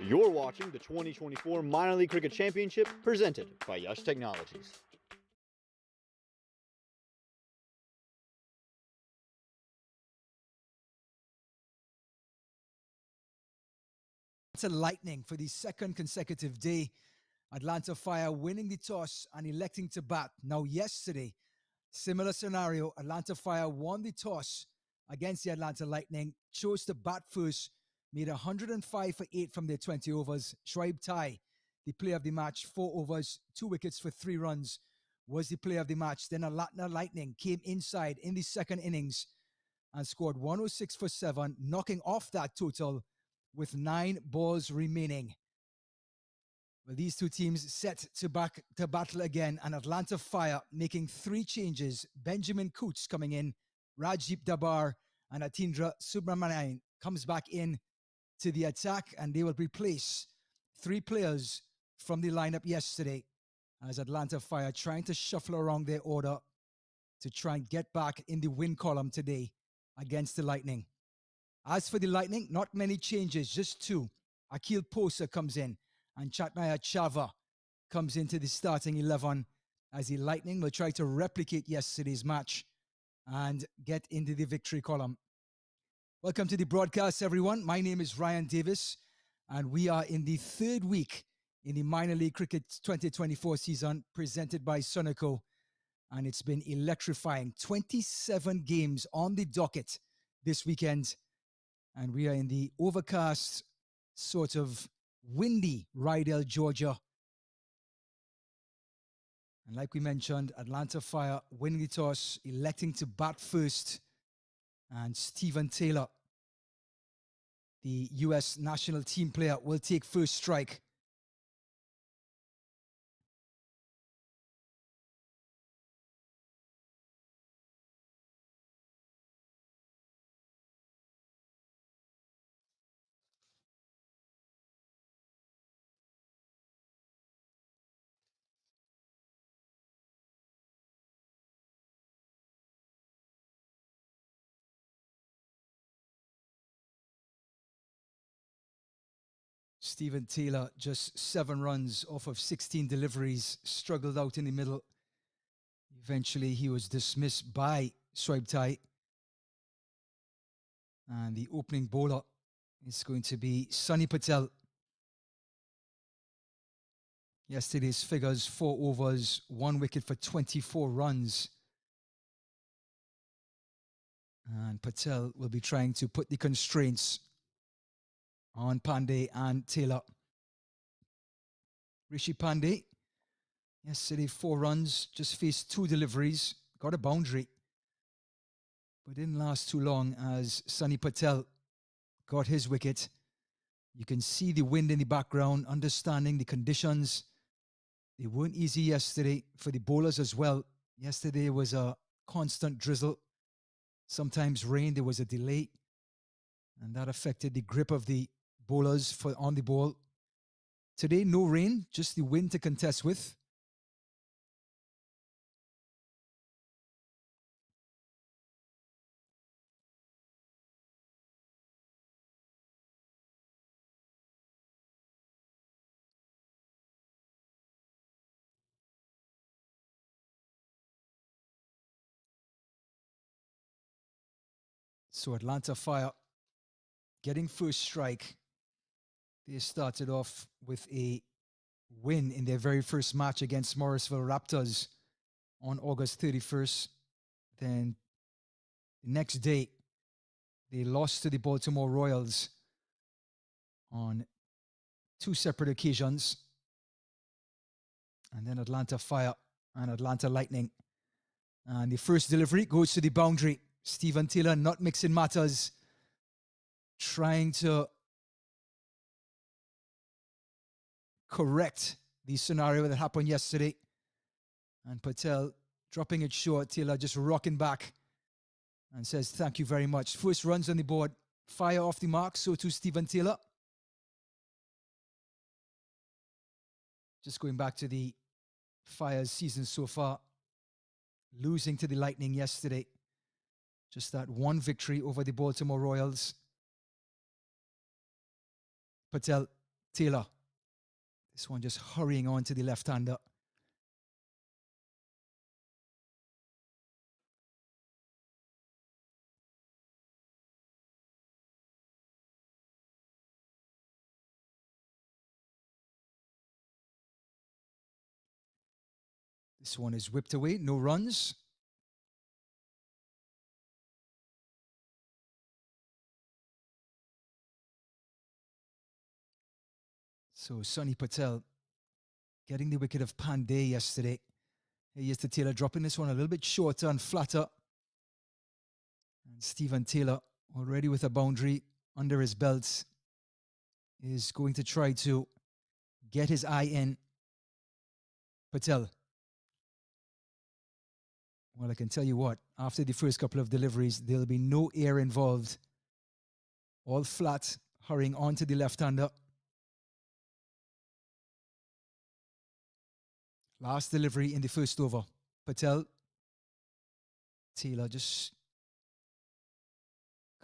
You're watching the 2024 Minor League Cricket Championship presented by Yash Technologies. Atlanta Lightning for the second consecutive day. Atlanta Fire winning the toss and electing to bat. Now, yesterday, similar scenario. Atlanta Fire won the toss against the Atlanta Lightning, chose to bat first, made 105 for 8 from their 20 overs. Shoaib Tai, the player of the match, 4 overs, 2 wickets for 3 runs, was the player of the match. Then Atlanta Lightning came inside in the second innings and scored 106 for 7, knocking off that total with 9 balls remaining. Well, these two teams set to battle again, and Atlanta Fire making 3 changes. Benjamin Coots coming in, Rajdeep Dabar and Atindra Subramanian comes back in to the attack, and they will replace 3 players from the lineup yesterday as Atlanta Fire trying to shuffle around their order to try and get back in the win column today against the Lightning. As for the Lightning, not many changes, just 2. Akil Posa comes in, and Chatnaya Chava comes into the starting 11 as the Lightning will try to replicate yesterday's match and get into the victory column. Welcome to the broadcast, everyone. My name is Ryan Davis, and we are in the 3rd week in the Minor League Cricket 2024 season presented by Sunoco, and it's been electrifying. 27 games on the docket this weekend, and we are in the overcast, sort of windy Rydell, Georgia. And like we mentioned, Atlanta Fire winning the toss, electing to bat first. And Stephen Taylor, the U.S. national team player, will take first strike. Stephen Taylor, just 7 runs off of 16 deliveries, struggled out in the middle. Eventually, he was dismissed by Shoaib Tai. And the opening bowler is going to be Sunny Patel. Yesterday's figures, 4 overs, 1 wicket for 24 runs. And Patel will be trying to put the constraints on Pandey and Taylor. Rishi Pandey, yesterday 4 runs, just faced 2 deliveries, got a boundary. But didn't last too long as Sunny Patel got his wicket. You can see the wind in the background, understanding the conditions. They weren't easy yesterday for the bowlers as well. Yesterday was a constant drizzle. Sometimes rain, there was a delay. And that affected the grip of the bowlers on the ball. Today, no rain, just the wind to contest with. So Atlanta Fire getting first strike. They started off with a win in their very first match against Morrisville Raptors on August 31st. Then the next day, they lost to the Baltimore Royals on 2 separate occasions. And then Atlanta Fire and Atlanta Lightning. And the first delivery goes to the boundary. Stephen Taylor not mixing matters, trying to correct the scenario that happened yesterday. And Patel dropping it short. Taylor just rocking back and says, thank you very much. First runs on the board. Fire off the mark. So too Stephen Taylor. Just going back to the Fire's season so far. Losing to the Lightning yesterday. Just that 1 victory over the Baltimore Royals. Patel Taylor. This one just hurrying on to the left-hander. This one is whipped away, no runs. So Sonny Patel getting the wicket of Pandey yesterday. Here's to Taylor, dropping this one a little bit shorter and flatter. And Stephen Taylor, already with a boundary under his belt, is going to try to get his eye in. Patel. Well, I can tell you what, after the first couple of deliveries, there'll be no air involved. All flat, hurrying on to the left-hander. Last delivery in the first over. Patel. Taylor just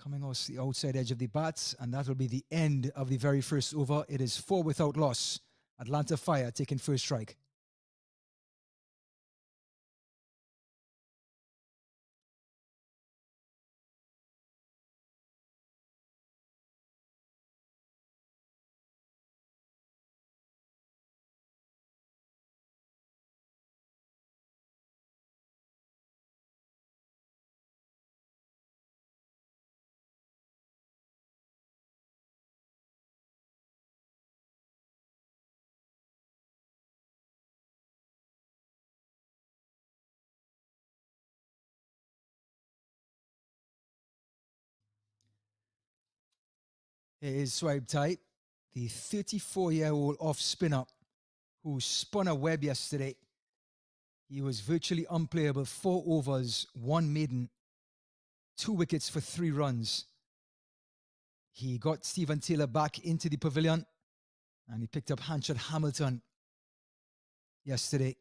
coming off the outside edge of the bat, and that will be the end of the very first over. It is 4 without loss. Atlanta Fire taking first strike. It is Swipe Tight, the 34-year-old off-spinner who spun a web yesterday. He was virtually unplayable. 4 overs, 1 maiden, 2 wickets for 3 runs. He got Stephen Taylor back into the pavilion, and he picked up Hansard Hamilton yesterday.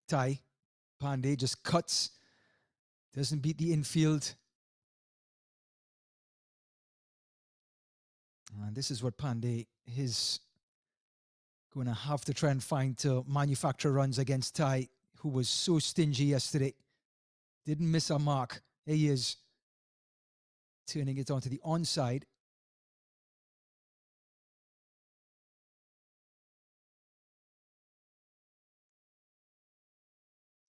Ty Pandey just cuts, doesn't beat the infield. And this is what Pandey is going to have to try and find to manufacture runs against Ty, who was so stingy yesterday. Didn't miss a mark. Here he is, turning it onto the onside.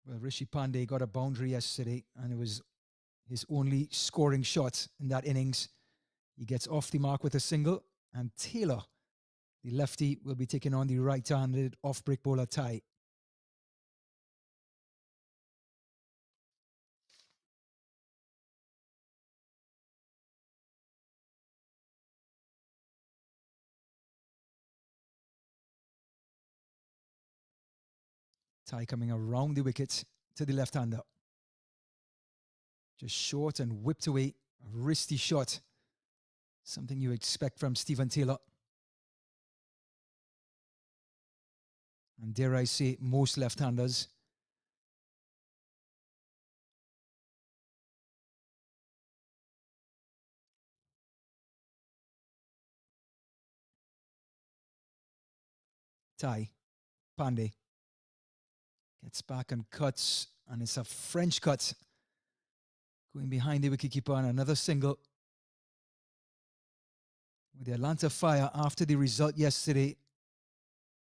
Well, Rishi Pandey got a boundary yesterday, and it was his only scoring shot in that innings. He gets off the mark with a single, and Taylor, the lefty, will be taking on the right-handed off-break bowler Ty. Ty coming around the wicket to the left-hander. Just short and whipped away. A wristy shot. Something you expect from Stephen Taylor. And dare I say, most left-handers. Ty Pandey gets back and cuts, and it's a French cut. Going behind the wicketkeeper, and another single. With the Atlanta Fire, after the result yesterday,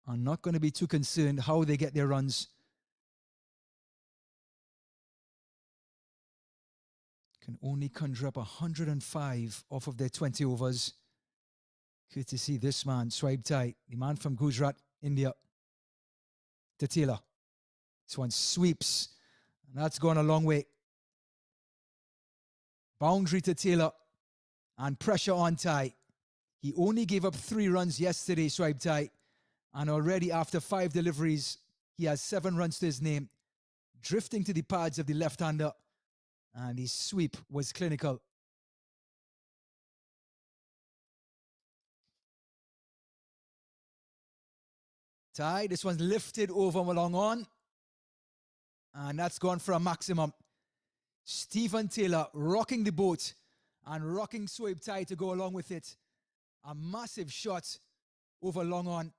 are not going to be too concerned how they get their runs. Can only conjure up 105 off of their 20 overs. Courtesy this man, Swipe Tight, the man from Gujarat, India. To Taylor. This one sweeps, and that's gone a long way. Boundary to Taylor, and pressure on Ty. He only gave up 3 runs yesterday, Swipe Tight, and already after 5 deliveries, he has 7 runs to his name, drifting to the pads of the left-hander, and his sweep was clinical. Tie. This one's lifted over along on. And that's gone for a maximum. Stephen Taylor rocking the boat and rocking Swabe Tie to go along with it. A massive shot over long on.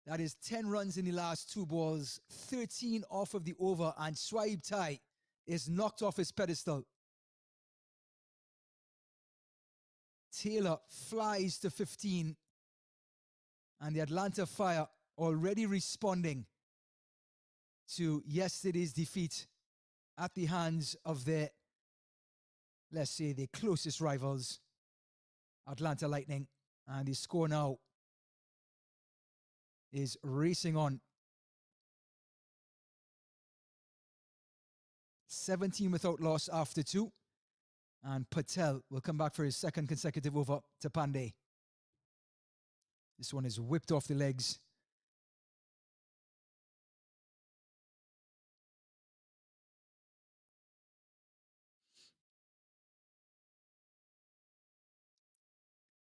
That is 10 runs in the last 2 balls, 13 off of the over, and Swabe Tie is knocked off his pedestal. Taylor flies to 15, and the Atlanta Fire already responding to yesterday's defeat at the hands of their, let's say, their closest rivals, Atlanta Lightning. And the score now is racing on. 17 without loss after 2. And Patel will come back for his second consecutive over to Pandey. This one is whipped off the legs.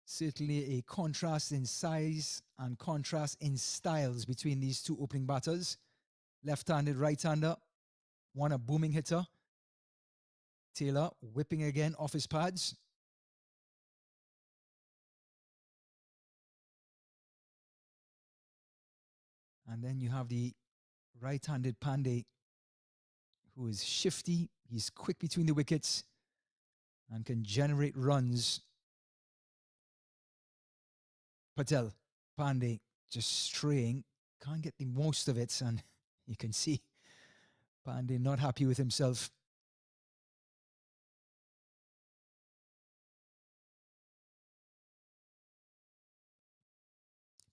Certainly a contrast in size and contrast in styles between these two opening batters. Left-handed, right-hander. One a booming hitter. Taylor whipping again off his pads. And then you have the right-handed Pandey, who is shifty. He's quick between the wickets and can generate runs. Patel, Pandey just straying, can't get the most of it, and you can see Pandey not happy with himself.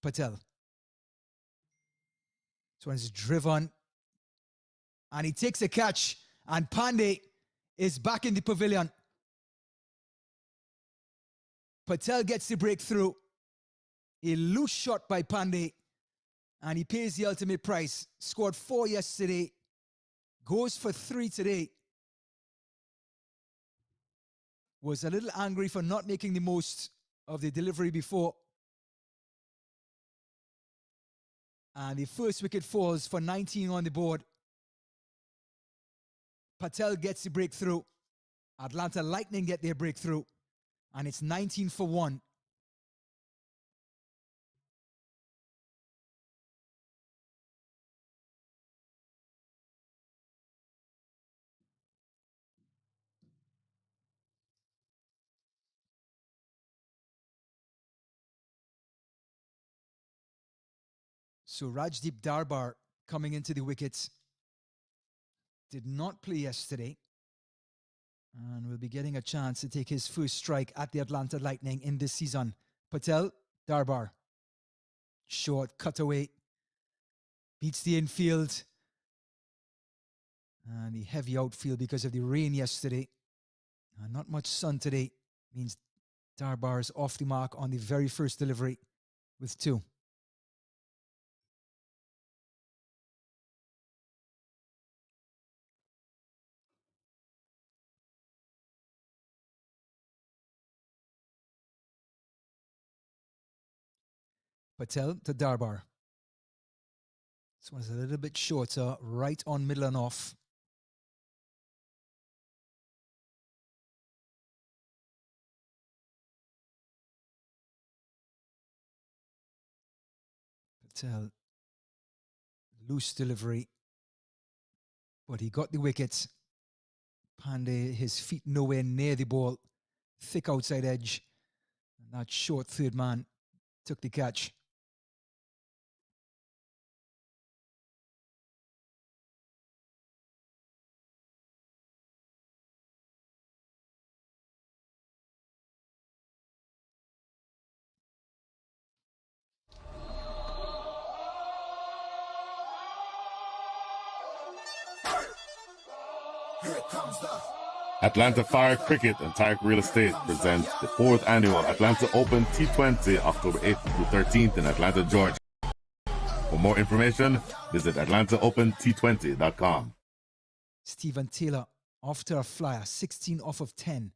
Patel. This one's driven, and he takes a catch, and Pandey is back in the pavilion. Patel gets the breakthrough. A loose shot by Pandey, and he pays the ultimate price. Scored 4 yesterday, goes for 3 today. Was a little angry for not making the most of the delivery before. And the first wicket falls for 19 on the board. Patel gets the breakthrough. Atlanta Lightning get their breakthrough. And it's 19 for 1. So Rajdeep Darbar coming into the wickets. Did not play yesterday. And will be getting a chance to take his first strike at the Atlanta Lightning in this season. Patel, Darbar. Short cutaway. Beats the infield. And the heavy outfield because of the rain yesterday. And not much sun today. Means Darbar is off the mark on the very first delivery with 2. Patel to Darbar. This one is a little bit shorter, right on middle and off. Patel, loose delivery, but he got the wicket. Pandey, his feet nowhere near the ball, thick outside edge. And that short third man took the catch. Atlanta Fire Cricket and Tariq Real Estate presents the 4th annual Atlanta Open T20 October 8th through 13th in Atlanta, Georgia. For more information, visit AtlantaOpenT20.com. Stephen Taylor after a flyer, 16 off of 10.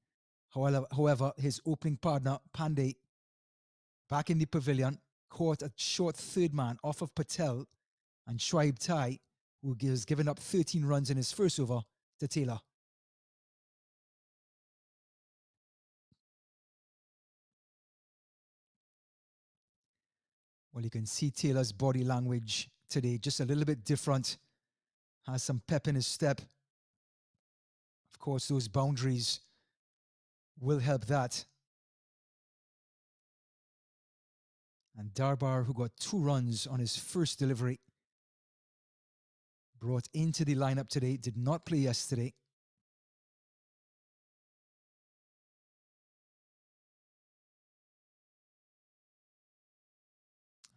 However, his opening partner, Pandey, back in the pavilion, caught a short third man off of Patel and Shoaib Tai, who has given up 13 runs in his first over to Taylor. Well, you can see Taylor's body language today, just a little bit different. Has some pep in his step. Of course, those boundaries will help that. And Darbar, who got 2 runs on his first delivery, brought into the lineup today, did not play yesterday.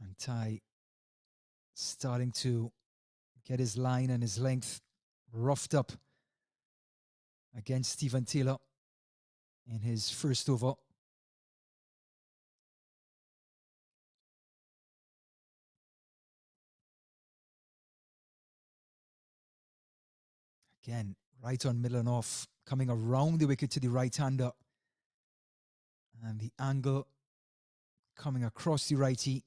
And Tai starting to get his line and his length roughed up against Stephen Taylor in his first over. Again, right on middle and off, coming around the wicket to the right-hander. And the angle coming across the righty.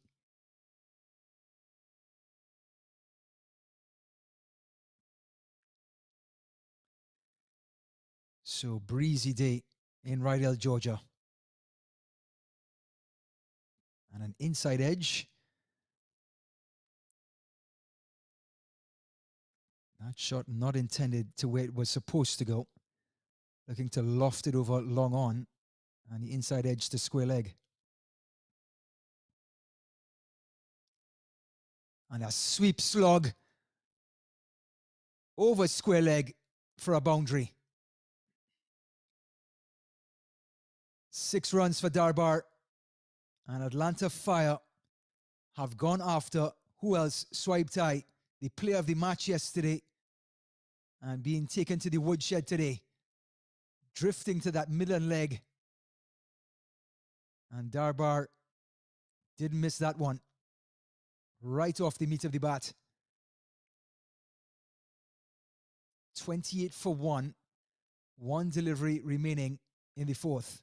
So breezy day in Rydell, Georgia. And an inside edge. That shot not intended to where it was supposed to go. Looking to loft it over long on. And the inside edge to square leg. And a sweep slog over square leg for a boundary. 6 runs for Darbar. And Atlanta Fire have gone after, who else? Shoaib Tai, the player of the match yesterday, and being taken to the woodshed today. Drifting to that middle leg. And Darbar didn't miss that one. Right off the meat of the bat. 28 for 1. 1 delivery remaining in the 4th.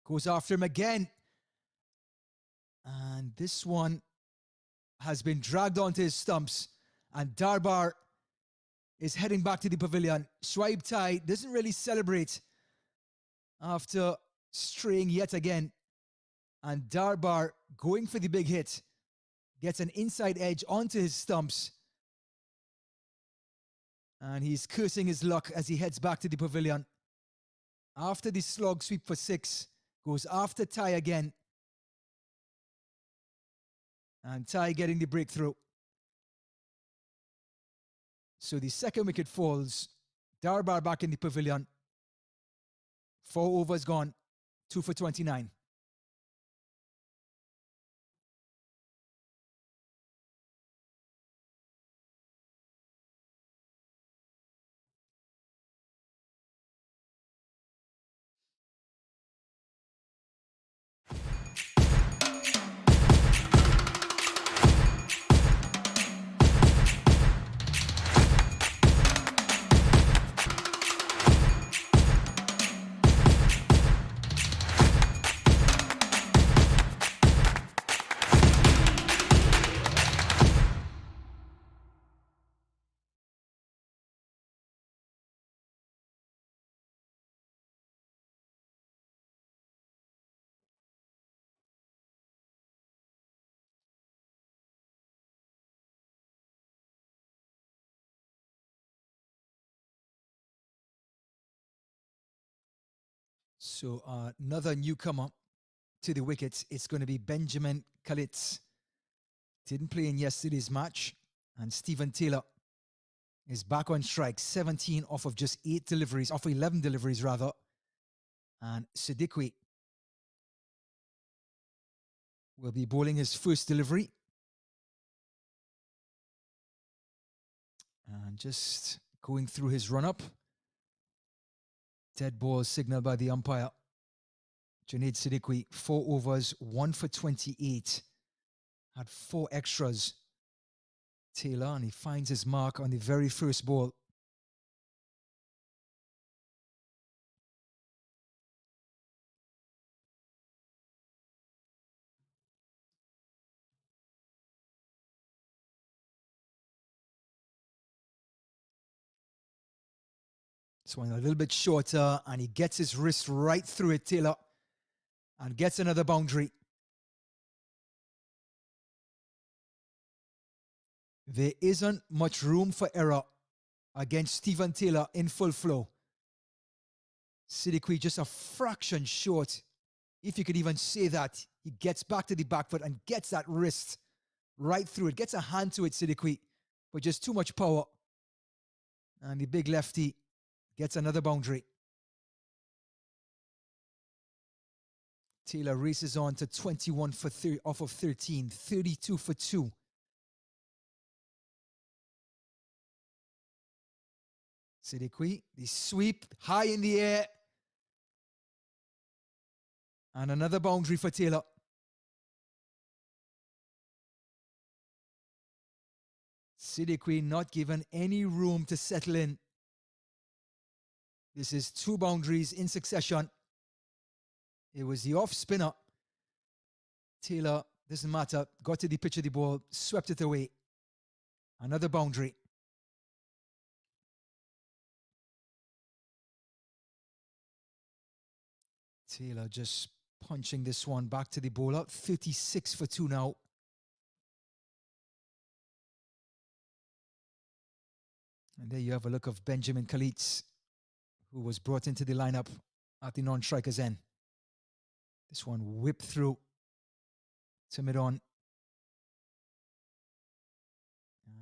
Goes after him again. And this one has been dragged onto his stumps. And Darbar is heading back to the pavilion. Shoaib Tai doesn't really celebrate after straying yet again. And Darbar, going for the big hit, gets an inside edge onto his stumps. And he's cursing his luck as he heads back to the pavilion. After the slog sweep for 6, goes after Tai again. And Tai getting the breakthrough. So the second wicket falls. Darbar back in the pavilion. 4 overs gone. 2 for 29. So another newcomer to the wickets. It's going to be Benjamin Kalitz. Didn't play in yesterday's match. And Stephen Taylor is back on strike. 17 off of just 8 deliveries, off 11 deliveries rather. And Siddiqui will be bowling his first delivery. And just going through his run-up. Dead ball signaled by the umpire. Junaid Siddiqui, 4 overs, 1 for 28. Had 4 extras. Taylor, and he finds his mark on the very first ball. This one a little bit shorter, and he gets his wrist right through it, Taylor, and gets another boundary. There isn't much room for error against Stephen Taylor in full flow. Siddiqui just a fraction short, if you could even say that. He gets back to the back foot and gets that wrist right through it, gets a hand to it, Siddiqui, but just too much power. And the big lefty gets another boundary. Taylor races on to 21 for 3 off of 13, 32 for 2. Siddiqui, the sweep high in the air. And another boundary for Taylor. Siddiqui not given any room to settle in. This is 2 boundaries in succession. It was the off spinner. Taylor, doesn't matter, got to the pitch of the ball, swept it away. Another boundary. Taylor just punching this one back to the bowler. 36 for 2 now. And there you have a look of Benjamin Kalitz, who was brought into the lineup at the non-striker's end. This one whipped through to mid-on.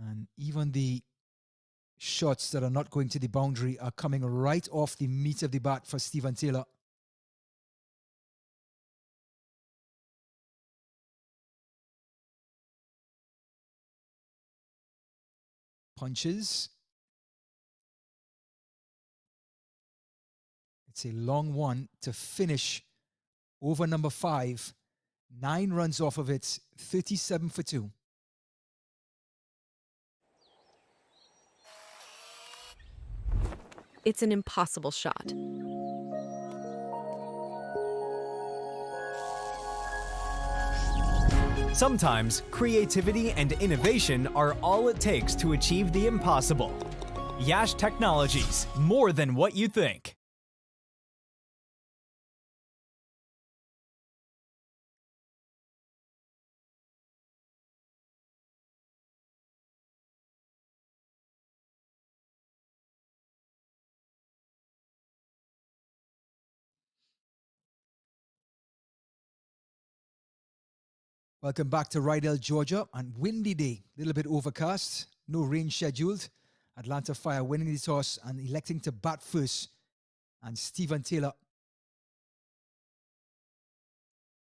And even the shots that are not going to the boundary are coming right off the meat of the bat for Stephen Taylor. Punches. It's a long one to finish over number 5. 9 runs off of it, 37 for 2. It's an impossible shot. Sometimes creativity and innovation are all it takes to achieve the impossible. Yash Technologies, more than what you think. Welcome back to Rydell, Georgia, and windy day. A little bit overcast, no rain scheduled. Atlanta Fire winning the toss and electing to bat first. And Stephen Taylor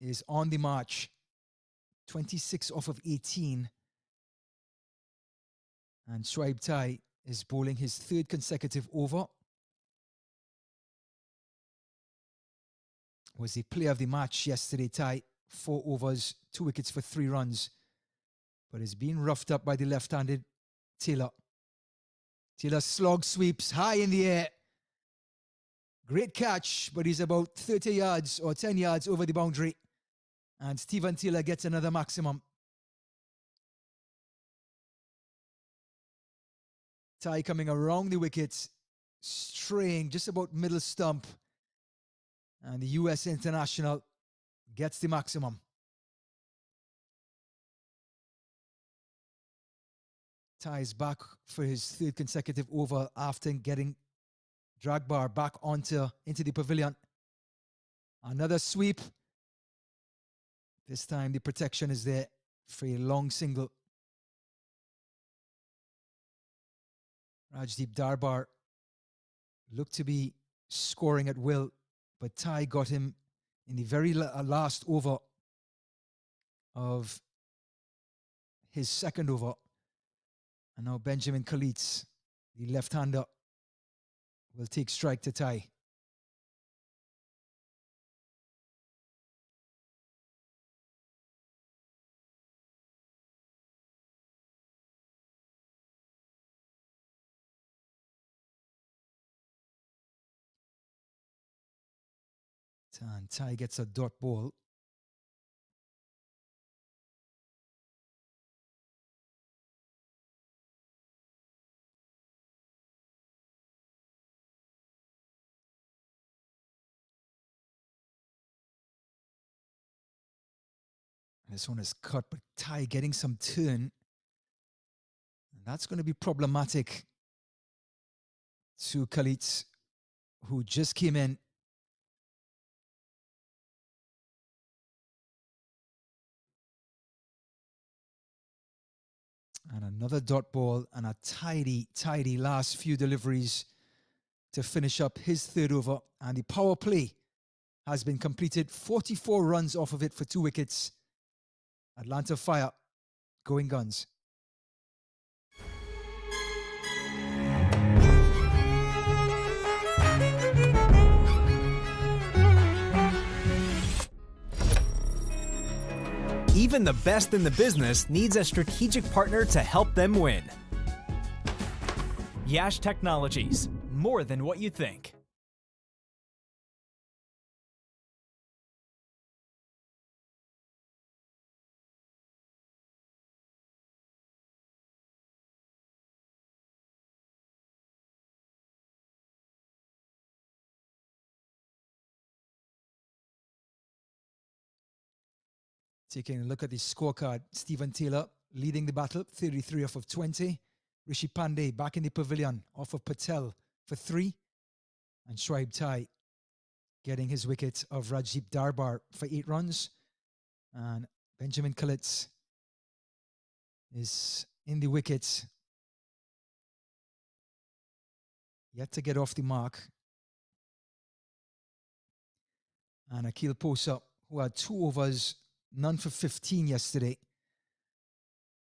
is on the march. 26 off of 18. And Shoaib Tai is bowling his 3rd consecutive over. Was the player of the match yesterday, Tai. 4 overs, 2 wickets for 3 runs. But is being roughed up by the left-handed Taylor. Taylor slog sweeps high in the air. Great catch, but he's about 30 yards or 10 yards over the boundary. And Stephen Taylor gets another maximum. Tai coming around the wickets, straying just about middle stump. And the US international gets the maximum. Tai is back for his 3rd consecutive over after getting Dragbar back into the pavilion. Another sweep. This time the protection is there for a long single. Rajdeep Darbar looked to be scoring at will, but Tai got him in the very last over of his 2nd over. And now Benjamin Kalitz, the left-hander, will take strike to Tai. And Tai gets a dot ball. This one is cut, but Ty getting some turn. And that's going to be problematic to Khalid, who just came in. And another dot ball and a tidy last few deliveries to finish up his third over. And the power play has been completed. 44 runs off of it for 2 wickets. Atlanta Fire going guns. Even the best in the business needs a strategic partner to help them win. Yash Technologies, more than what you think. Taking a look at the scorecard, Stephen Taylor leading the battle, 33 off of 20. Rishi Pandey back in the pavilion off of Patel for 3. And Shoaib Tai getting his wicket of Rajdeep Darbar for 8 runs. And Benjamin Khalid is in the wicket, yet to get off the mark. And Akil Posa, who had 2 overs, none for 15 yesterday.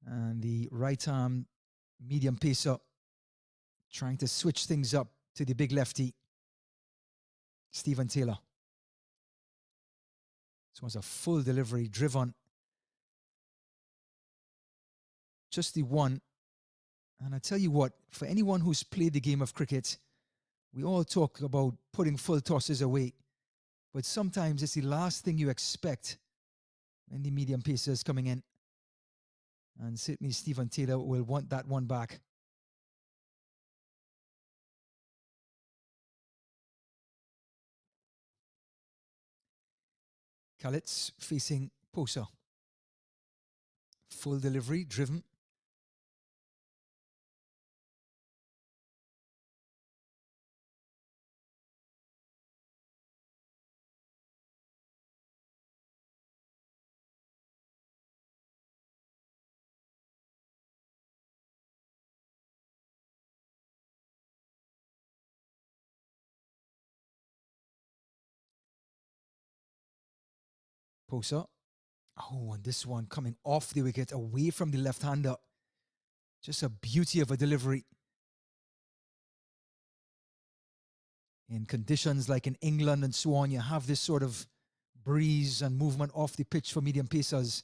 And the right arm medium pacer trying to switch things up to the big lefty, Stephen Taylor. This was a full delivery driven. Just the one. And I tell you what, for anyone who's played the game of cricket, we all talk about putting full tosses away. But sometimes it's the last thing you expect when the medium pacer is coming in. And certainly Stephen Taylor will want that one back. Khalid's facing Posa. Full delivery, driven. Posa. Oh, and this one coming off the wicket, away from the left-hander. Just a beauty of a delivery. In conditions like in England and so on, you have this sort of breeze and movement off the pitch for medium pacers.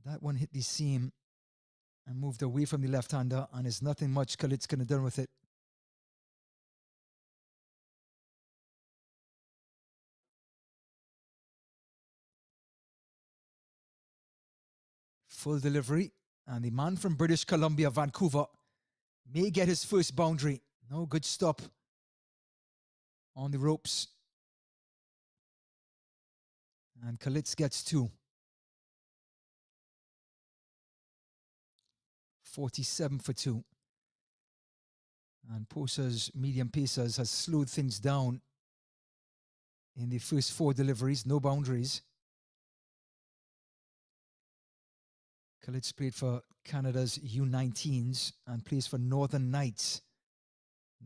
That one hit the seam and moved away from the left-hander, and there's nothing much Khalid's going to do with it. Full delivery, and the man from British Columbia, Vancouver, may get his first boundary. No good stop on the ropes. And Khalid gets 2. 47 for 2. And Posa's medium pacers has slowed things down in the first 4 deliveries, no boundaries. Khalid's played for Canada's U19s and plays for Northern Knights,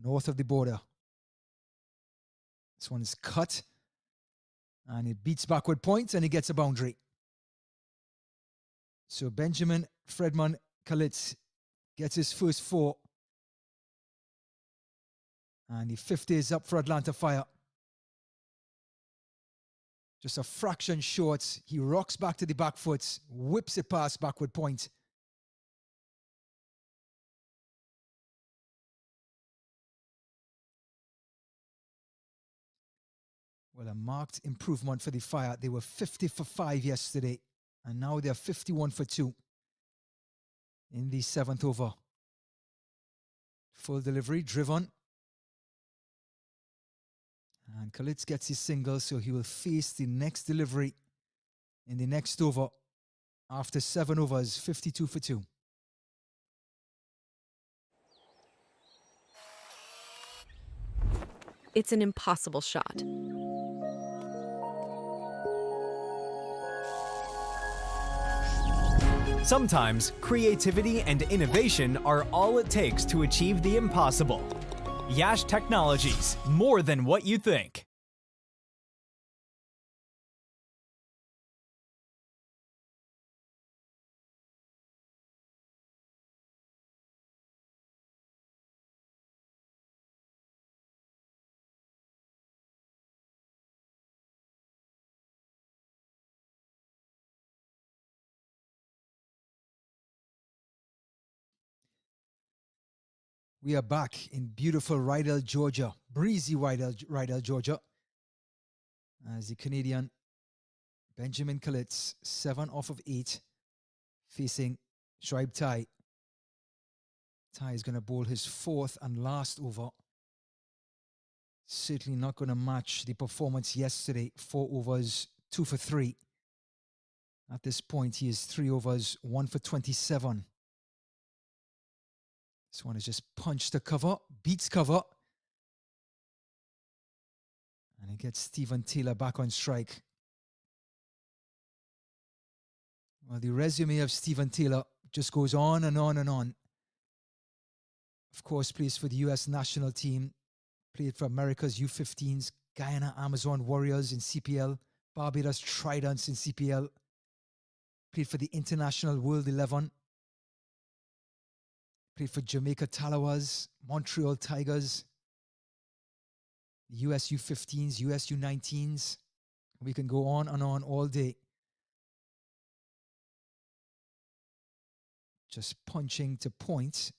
north of the border. This one is cut, and it beats backward points, and he gets a boundary. So Benjamin Fredman Khalid gets his first 4. And the 50 is up for Atlanta Fire. Just a fraction short. He rocks back to the back foot, whips it past backward point. Well, a marked improvement for the Fire. They were 50 for 5 yesterday, and now they're 51 for 2 in the 7th over. Full delivery, driven. And Khalid gets his single, so he will face the next delivery in the next over after 7 overs, 52 for 2. It's an impossible shot. Sometimes creativity and innovation are all it takes to achieve the impossible. Yash Technologies, more than what you think. We are back in beautiful Rydell, Georgia, breezy Rydell, Georgia, as the Canadian Benjamin Kalitz, 7 off of 8, facing Shoaib Tai. Tai is going to bowl his 4th and last over. Certainly not going to match the performance yesterday, 4 overs, 2 for 3. At this point, he is 3 overs, 1 for 27. This one is just punched the cover, beats cover. And he gets Stephen Taylor back on strike. Well, the resume of Stephen Taylor just goes on and on and on. Of course, plays for the U.S. national team, played for America's U15s, Guyana Amazon Warriors in CPL, Barbados Tridents in CPL, played for the International World 11, played for Jamaica Talawas, Montreal Tigers, US U15s, US U19s. We can go on and on all day. Just punching to point.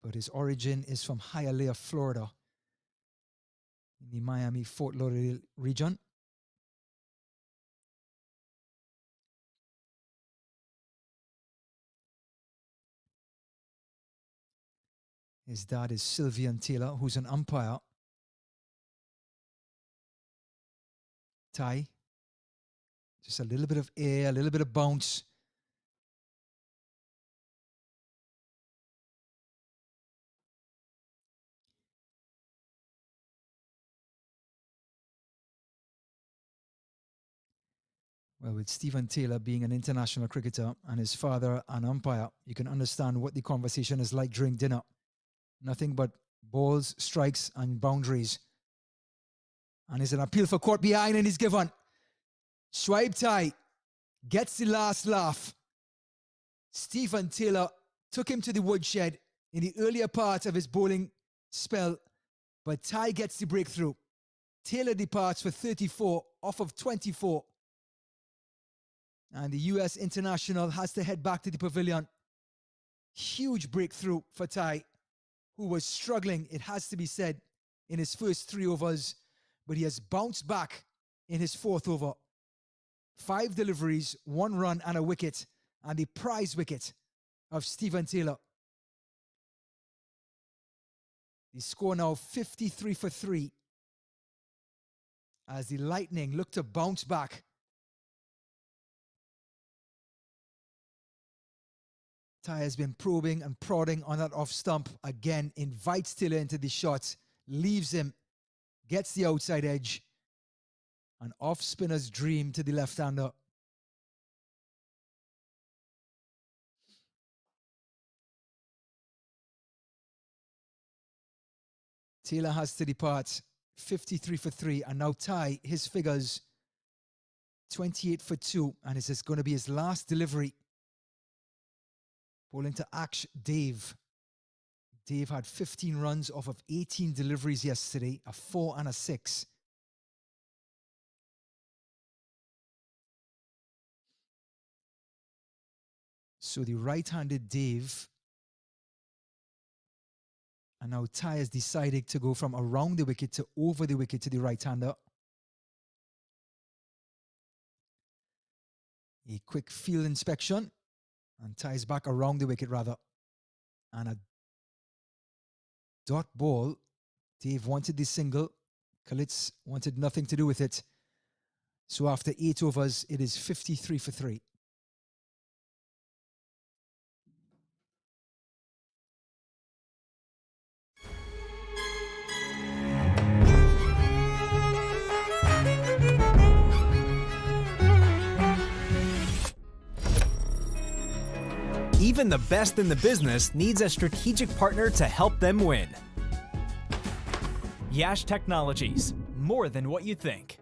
But his origin is from Hialeah, Florida, in the Miami-Fort Lauderdale region. His dad is Sylvian Taylor, who's an umpire. Tai. Just a little bit of air, a little bit of bounce. Well, with Stephen Taylor being an international cricketer and his father an umpire, you can understand what the conversation is like during dinner. Nothing but balls, strikes, and boundaries. And it's an appeal for court behind, and he's given. Shoaib Tai gets the last laugh. Stephen Taylor took him to the woodshed in the earlier part of his bowling spell, but Tai gets the breakthrough. Taylor departs for 34 off of 24. And the US international has to head back to the pavilion. Huge breakthrough for Tai, who was struggling, it has to be said, in his first 3 overs, but he has bounced back in his 4th over. 5 deliveries, 1 run and a wicket, and the prize wicket of Stephen Taylor. The score now 53 for 3 as the Lightning look to bounce back. Tai has been probing and prodding on that off stump. Again, invites Taylor into the shot, leaves him, gets the outside edge. An off spinner's dream to the left-hander. Taylor has to depart, 53 for 3, and now Tai, his figures, 28 for 2, and this is going to be his last delivery. Bowling to Aksh Dave. Dave had 15 runs off of 18 deliveries yesterday, a 4 and a 6. So the right-handed Dave, and now Tai has decided to go from around the wicket to over the wicket to the right-hander. A quick field inspection, and Tai's back around the wicket rather. And a dot ball. Dave wanted the single. Kalitz wanted nothing to do with it. So after 8 overs, it is 53 for 3. Even the best in the business needs a strategic partner to help them win. Yash Technologies, more than what you think.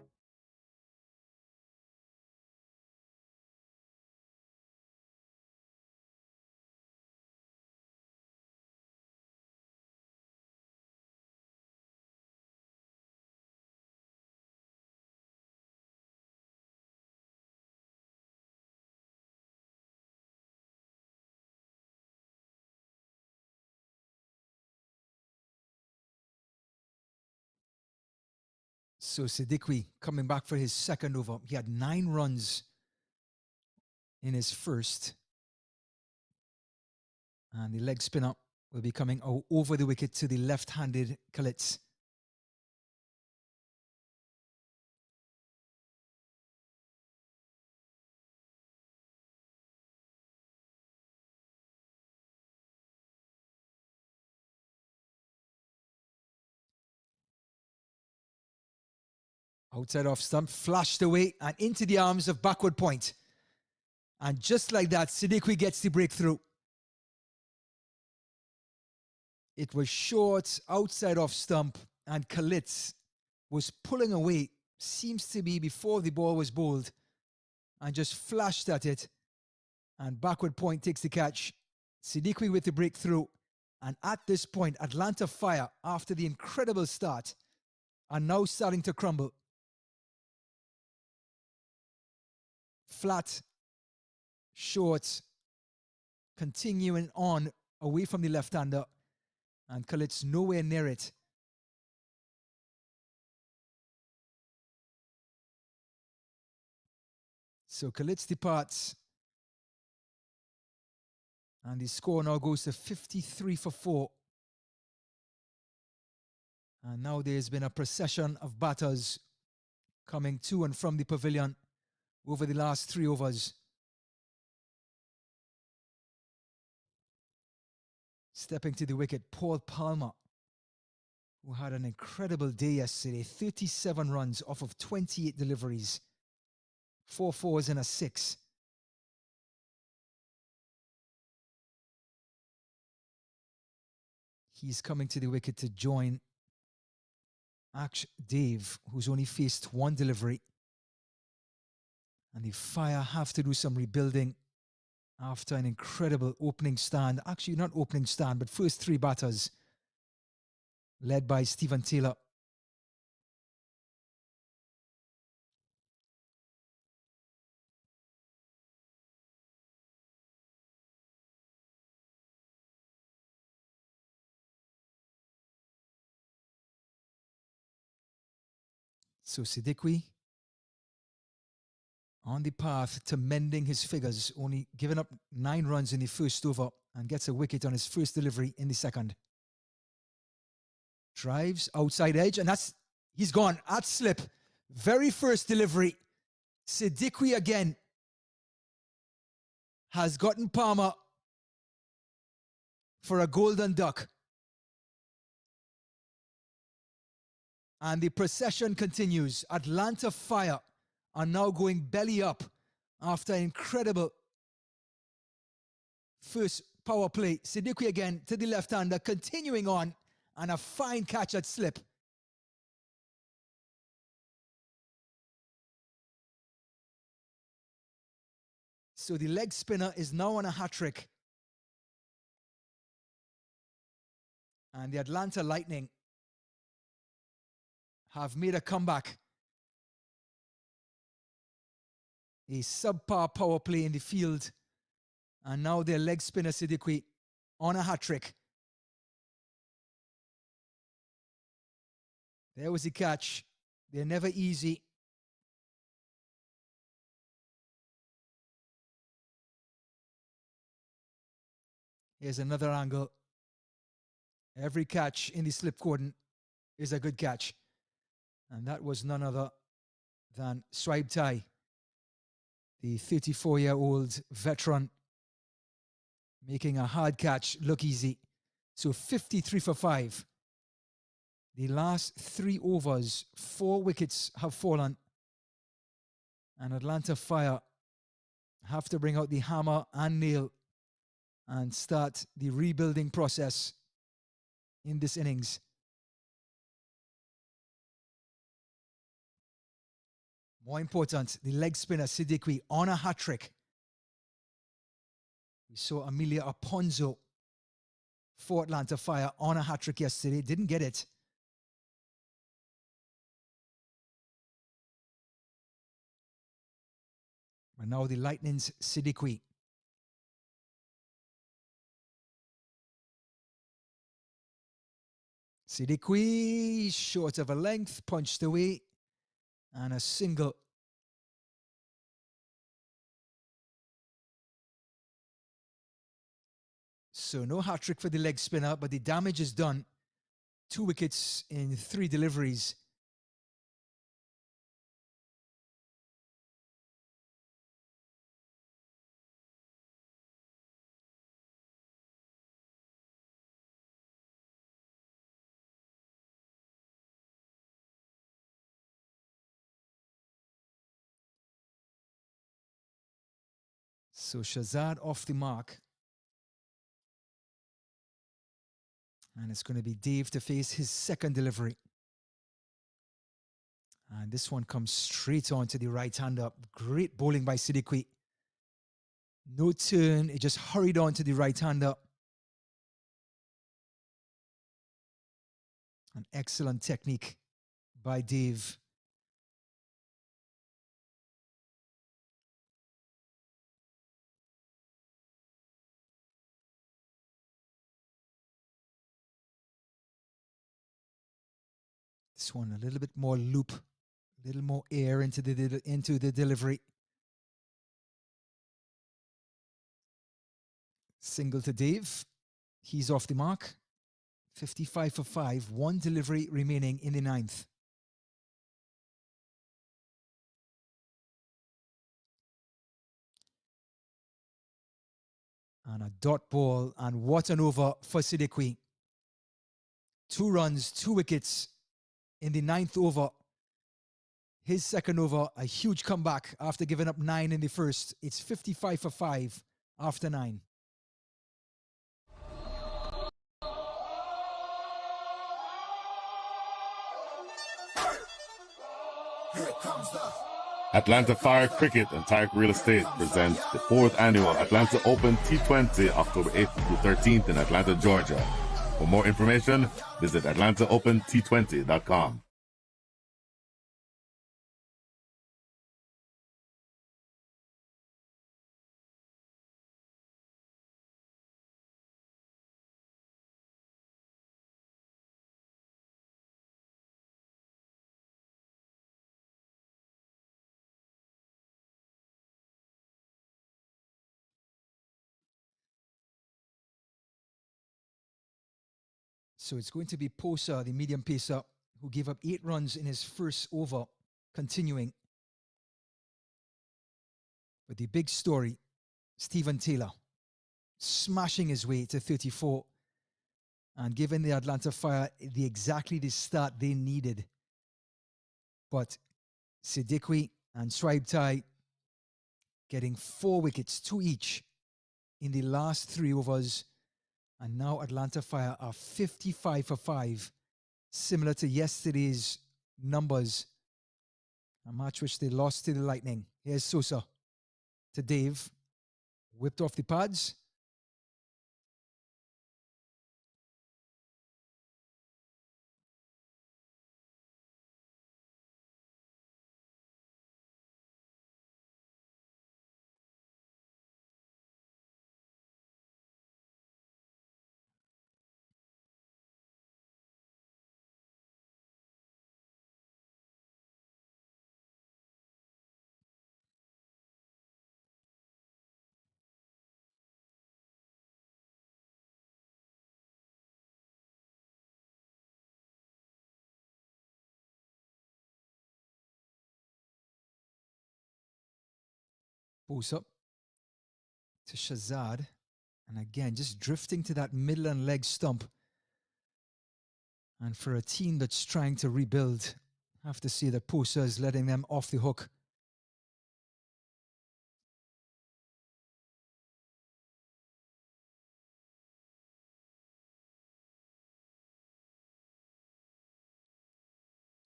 So Siddiqui coming back for his second over. He had 9 runs in his first. And the leg spinner will be coming over the wicket to the left-handed Khalid. Outside off stump, flashed away and into the arms of backward point. And just like that, Siddiqui gets the breakthrough. It was short, outside off stump, and Khalid was pulling away, seems to be before the ball was bowled, and just flashed at it. And backward point takes the catch. Siddiqui with the breakthrough. And at this point, Atlanta Fire, after the incredible start, are now starting to crumble. Flat, short, continuing on away from the left-hander, and Khalid's nowhere near it. So Khalid departs, and the score now goes to 53 for 4. And now there's been a procession of batters coming to and from the pavilion over the last 3 overs. Stepping to the wicket, Paul Palmer, who had an incredible day yesterday. 37 runs off of 28 deliveries. 4 fours and a 6. He's coming to the wicket to join Aksh Dave, who's only faced 1 delivery. And the Fire have to do some rebuilding after an incredible opening stand. Actually, not opening stand, but first 3 batters, led by Stephen Taylor. So Siddiqui on the path to mending his figures, only giving up 9 runs in the first over and gets a wicket on his first delivery in the second. Drives outside edge, and he's gone at slip. Very first delivery. Siddiqui again has gotten Palmer for a golden duck. And the procession continues. Atlanta Fire are now going belly up after an incredible first power play. Siddiqui again to the left-hander, continuing on, and a fine catch at slip. So the leg spinner is now on a hat-trick. And the Atlanta Lightning have made a comeback. A subpar power play in the field. And now their leg spinner Siddiqui on a hat-trick. There was the catch. They're never easy. Here's another angle. Every catch in the slip cordon is a good catch. And that was none other than Swipe Tai, the 34-year-old veteran, making a hard catch look easy. So 53 for 5. The last 3 overs, 4 wickets have fallen. And Atlanta Fire have to bring out the hammer and nail and start the rebuilding process in this innings. More important, the leg spinner Siddiqui on a hat-trick. We saw Amelia Aponzo for Atlanta Fire on a hat-trick yesterday. Didn't get it. But now the Lightning's Siddiqui. Siddiqui, short of a length, punched away, and a single. So no hat-trick for the leg spinner, but the damage is done. 2 wickets in 3 deliveries. So Shazad off the mark. And it's going to be Dave to face his second delivery. And this one comes straight on to the right-hander. Great bowling by Siddiqui. No turn, it just hurried on to the right-hander. An excellent technique by Dave. This one a little bit more loop, a little more air into the delivery. Single to Dave. He's off the mark. 55 for 5. 1 delivery remaining in the 9th. And a dot ball, and what an over for Siddiqui. 2 runs, 2 wickets in the 9th over. His second over, a huge comeback after giving up 9 in the first. It's 55 for 5 after 9. Atlanta Fire Cricket and Tariq Real Estate presents the 4th annual Atlanta Open T20 October 8th through 13th in Atlanta, Georgia. For more information, visit AtlantaOpenT20.com. So it's going to be Posa, the medium pacer, who gave up 8 runs in his first over, continuing. But the big story, Stephen Taylor, smashing his way to 34 and giving the Atlanta Fire exactly the start they needed. But Siddiqui and Swipe Tai getting 4 wickets, 2 each, in the last 3 overs. And now Atlanta Fire are 55 for 5, similar to yesterday's numbers. A match which they lost to the Lightning. Here's Sosa to Dave. Whipped off the pads. Post up to Shazad. And again, just drifting to that middle and leg stump. And for a team that's trying to rebuild, I have to see that Posa is letting them off the hook.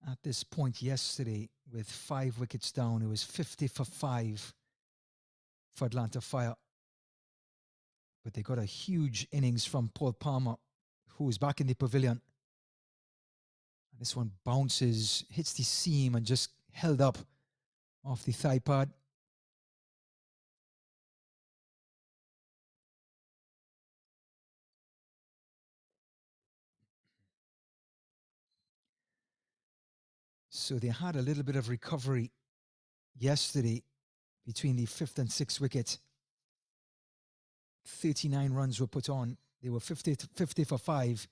At this point yesterday, with 5 wickets down, it was 50 for 5 for Atlanta Fire. But they got a huge innings from Paul Palmer, who is back in the pavilion. This one bounces, hits the seam, and just held up off the thigh pad. So they had a little bit of recovery yesterday between the 5th and 6th wicket. 39 runs were put on. They were 50 for 5,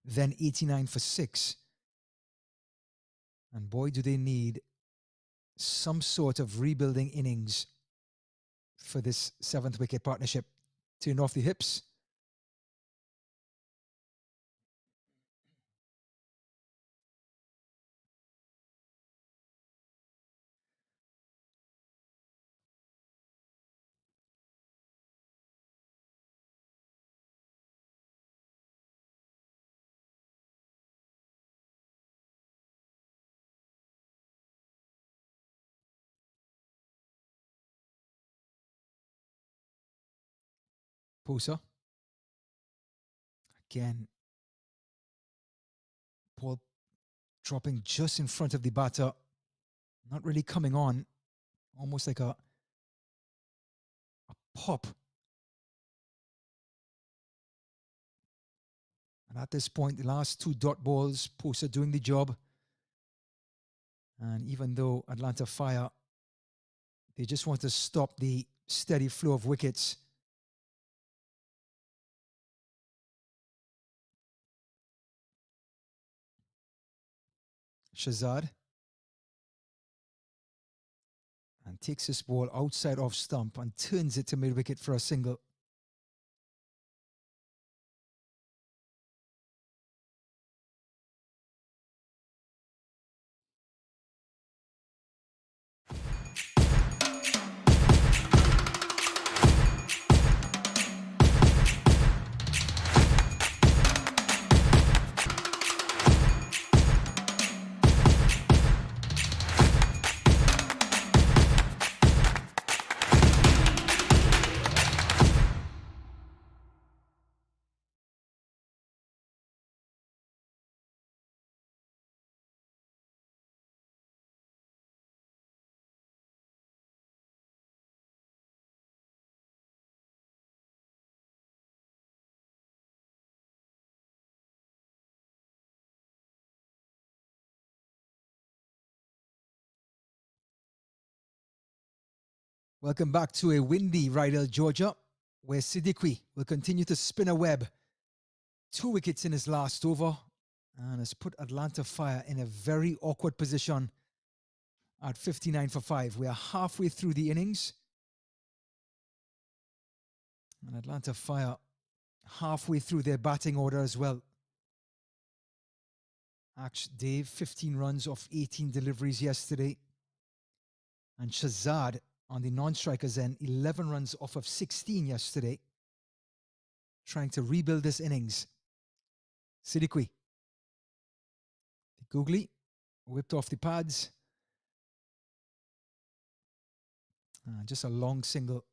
then 89 for 6. And boy, do they need some sort of rebuilding innings for this 7th wicket partnership. Turned off the hips. Posa. Again, Paul dropping just in front of the batter. Not really coming on. Almost like a pop. And at this point, the last 2 dot balls, Posa doing the job. And even though Atlanta Fire, they just want to stop the steady flow of wickets. Shazad. And takes this ball outside off stump and turns it to mid-wicket for a single. Welcome back to a windy Rydell, Georgia, where Siddiqui will continue to spin a web. 2 wickets in his last over and has put Atlanta Fire in a very awkward position at 59 for 5. We are halfway through the innings. And Atlanta Fire halfway through their batting order as well. Dave, 15 runs off 18 deliveries yesterday. And Shazad on the non-strikers end, 11 runs off of 16 yesterday. Trying to rebuild this innings. Siddiqui. The googly whipped off the pads. Just a long single.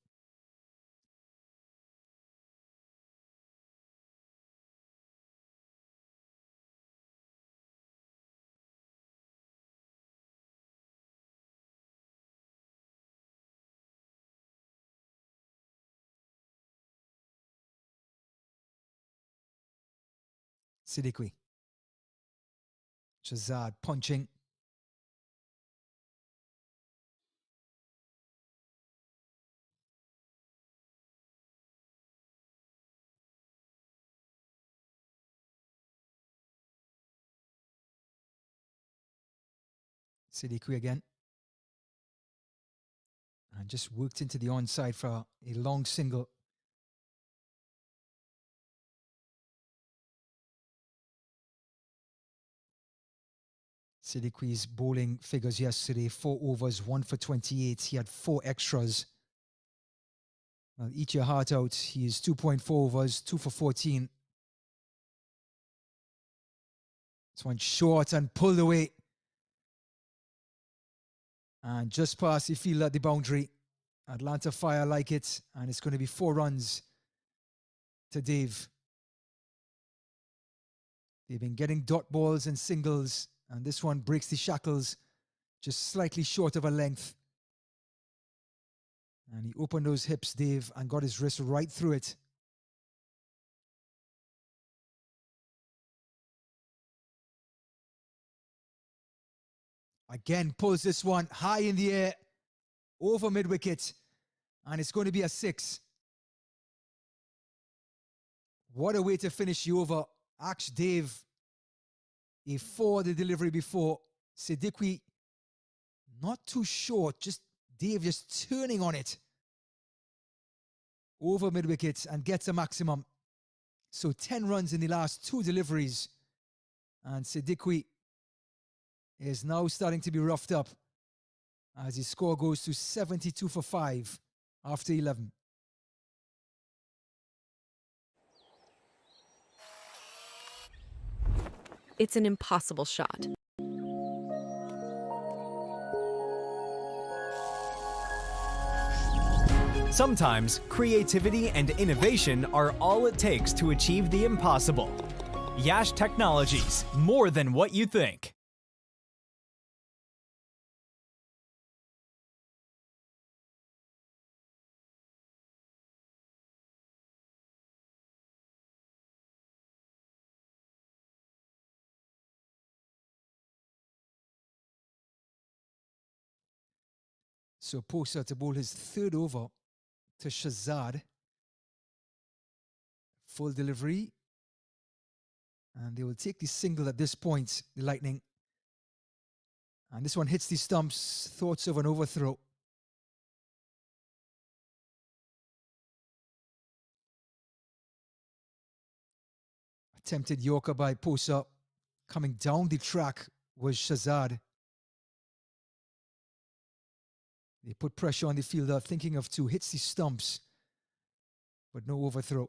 Siddiqui. Shazad punching. Siddiqui again. And just worked into the onside for a long single. Siddiqui's bowling figures yesterday: 4 overs, 1 for 28. He had 4 extras. Well, eat your heart out. He is 2.4 overs, 2 for 14. This one short and pulled away. And just past the field at the boundary. Atlanta Fire like it. And it's going to be 4 runs to Dave. They've been getting dot balls and singles. And this one breaks the shackles just slightly short of a length. And he opened those hips, Dave, and got his wrist right through it. Again, pulls this one high in the air, over mid-wicket, and it's going to be a 6. What a way to finish the over. Ask Dave, a 4 the delivery before. Siddiqui, not too short, just Dave just turning on it. Over mid-wicket and gets a maximum. So 10 runs in the last 2 deliveries. And Siddiqui is now starting to be roughed up as his score goes to 72 for 5 after 11. It's an impossible shot. Sometimes creativity and innovation are all it takes to achieve the impossible. Yash Technologies, more than what you think. So Posa to bowl his 3rd over to Shazad. Full delivery. And they will take the single at this point, the Lightning. And this one hits the stumps. Thoughts of an overthrow. Attempted Yorker by Posa. Coming down the track was Shazad. They put pressure on the fielder, thinking of 2. Hits the stumps, but no overthrow.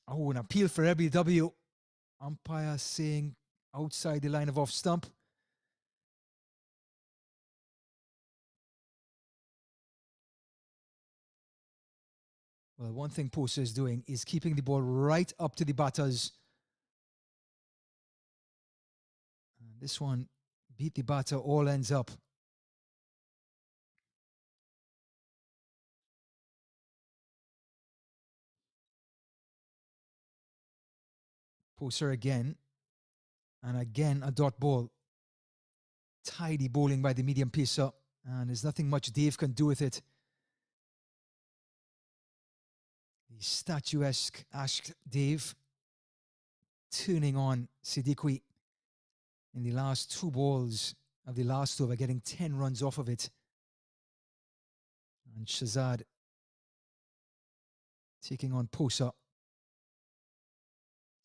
Oh, an appeal for LBW. Umpire saying outside the line of off stump. Well, one thing Posa is doing is keeping the ball right up to the batters. And this one beat the batter, all ends up. Posa again. And again, a dot ball. Tidy bowling by the medium pacer. And there's nothing much Dave can do with it. The statuesque asked Dave turning on Siddiqui in the last 2 balls of the last over, getting 10 runs off of it. And Shazad taking on Posa.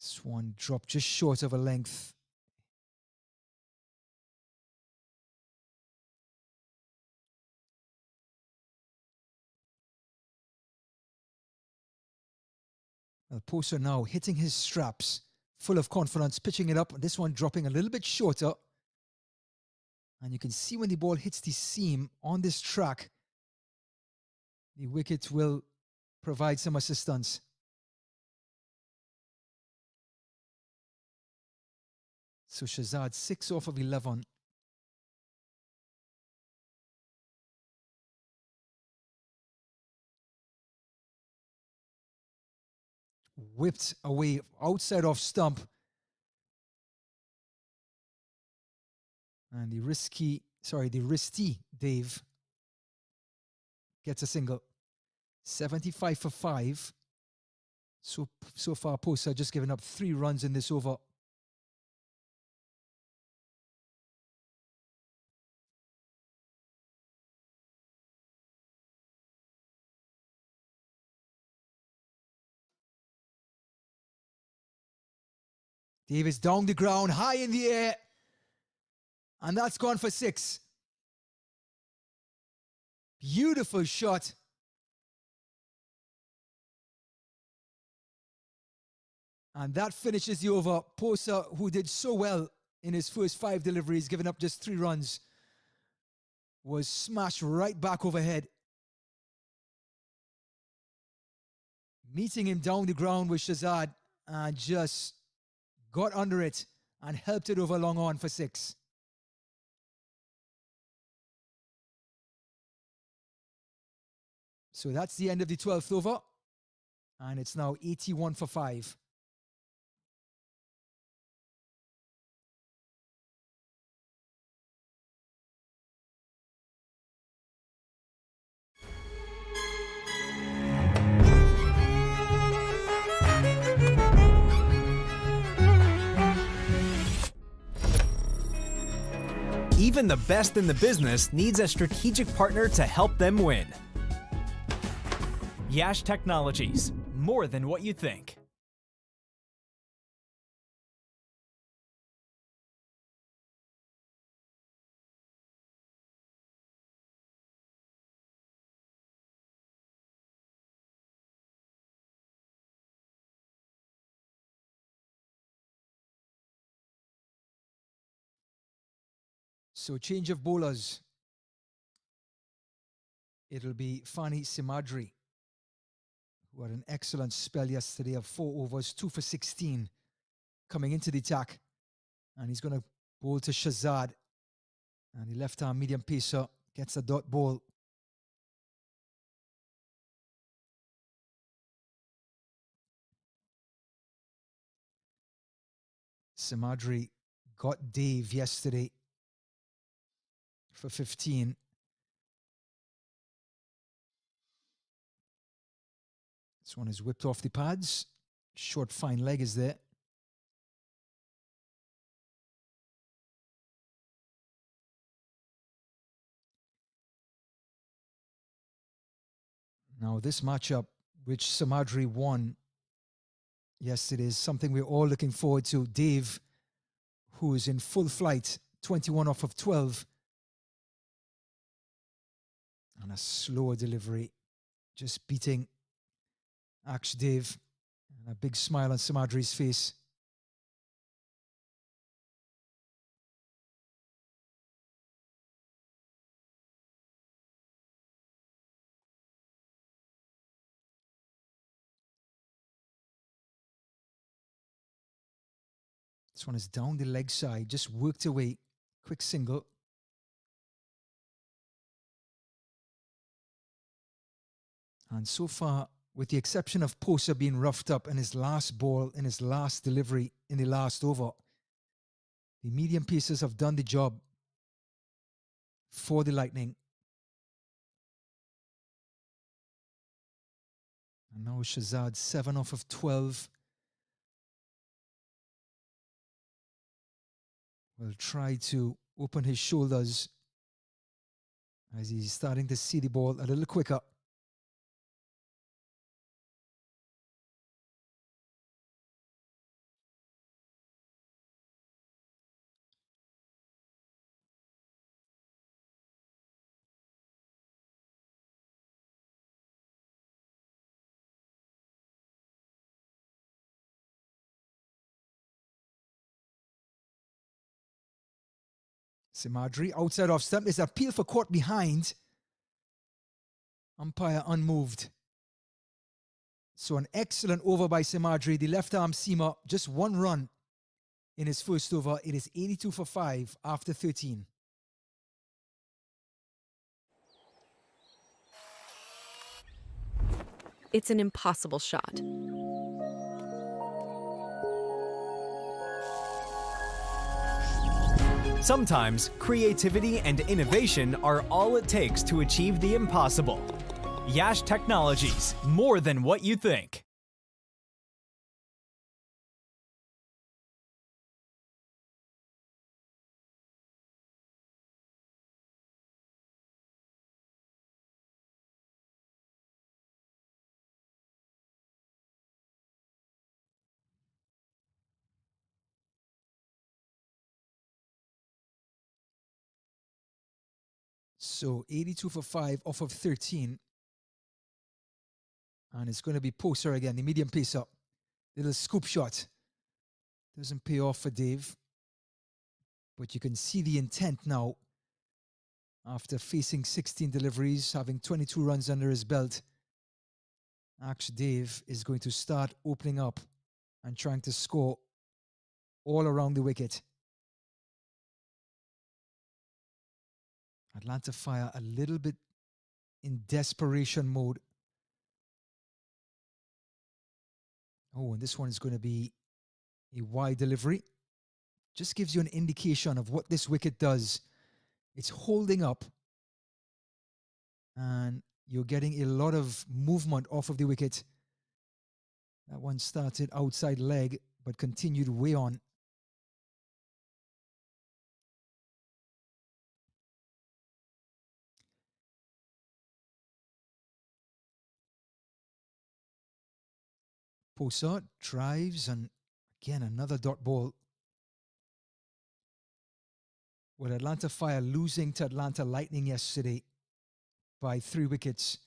This one dropped just short of a length. Well, Posa now hitting his straps, full of confidence, pitching it up. And this one dropping a little bit shorter. And you can see when the ball hits the seam on this track, the wicket will provide some assistance. So Shazad 6 off of 11. Whipped away outside off stump. And the wristy Dave gets a single. 75 for 5. So far, Posa just given up 3 runs in this over. Davis down the ground, high in the air. And that's gone for 6. Beautiful shot. And that finishes the over. Posa, who did so well in his first 5 deliveries, giving up just 3 runs, was smashed right back overhead. Meeting him down the ground with Shazad and just got under it and helped it over long on for 6. So that's the end of the 12th over. And it's now 81 for 5. Even the best in the business needs a strategic partner to help them win. Yash Technologies, more than what you think. So change of bowlers. It'll be Fani Simadri, who had an excellent spell yesterday of 4 overs, 2 for 16, coming into the attack. And he's going to bowl to Shazad. And the left-arm medium pacer gets a dot ball. Simadri got Dave yesterday for 15. This one is whipped off the pads. Short, fine leg is there. Now, this matchup, which Simadri won yesterday, is something we're all looking forward to. Dave, who is in full flight, 21 off of 12. And a slower delivery, just beating Aksh Dev. And a big smile on Simadri's face. This one is down the leg side, just worked away. Quick single. And so far, with the exception of Posa being roughed up in his last ball, in his last delivery, in the last over, the medium pieces have done the job for the Lightning. And now Shazad, 7 off of 12. Will try to open his shoulders as he's starting to see the ball a little quicker. Simadri outside off stump. There's an appeal for caught behind. Umpire unmoved. So an excellent over by Simadri. The left arm seamer, just 1 run in his first over. It is 82 for 5 after 13. It's an impossible shot. Sometimes creativity and innovation are all it takes to achieve the impossible. Yash Technologies, more than what you think. So 82 for 5 off of 13. And it's going to be Poser again, the medium pacer. Little scoop shot. Doesn't pay off for Dave. But you can see the intent now. After facing 16 deliveries, having 22 runs under his belt, Ash Dave is going to start opening up and trying to score all around the wicket. Atlanta Fire a little bit in desperation mode. Oh, and this one is going to be a wide delivery. Just gives you an indication of what this wicket does. It's holding up, and you're getting a lot of movement off of the wicket. That one started outside leg, but continued way on. Poser drives, and again, another dot ball. With Atlanta Fire losing to Atlanta Lightning yesterday by 3 wickets.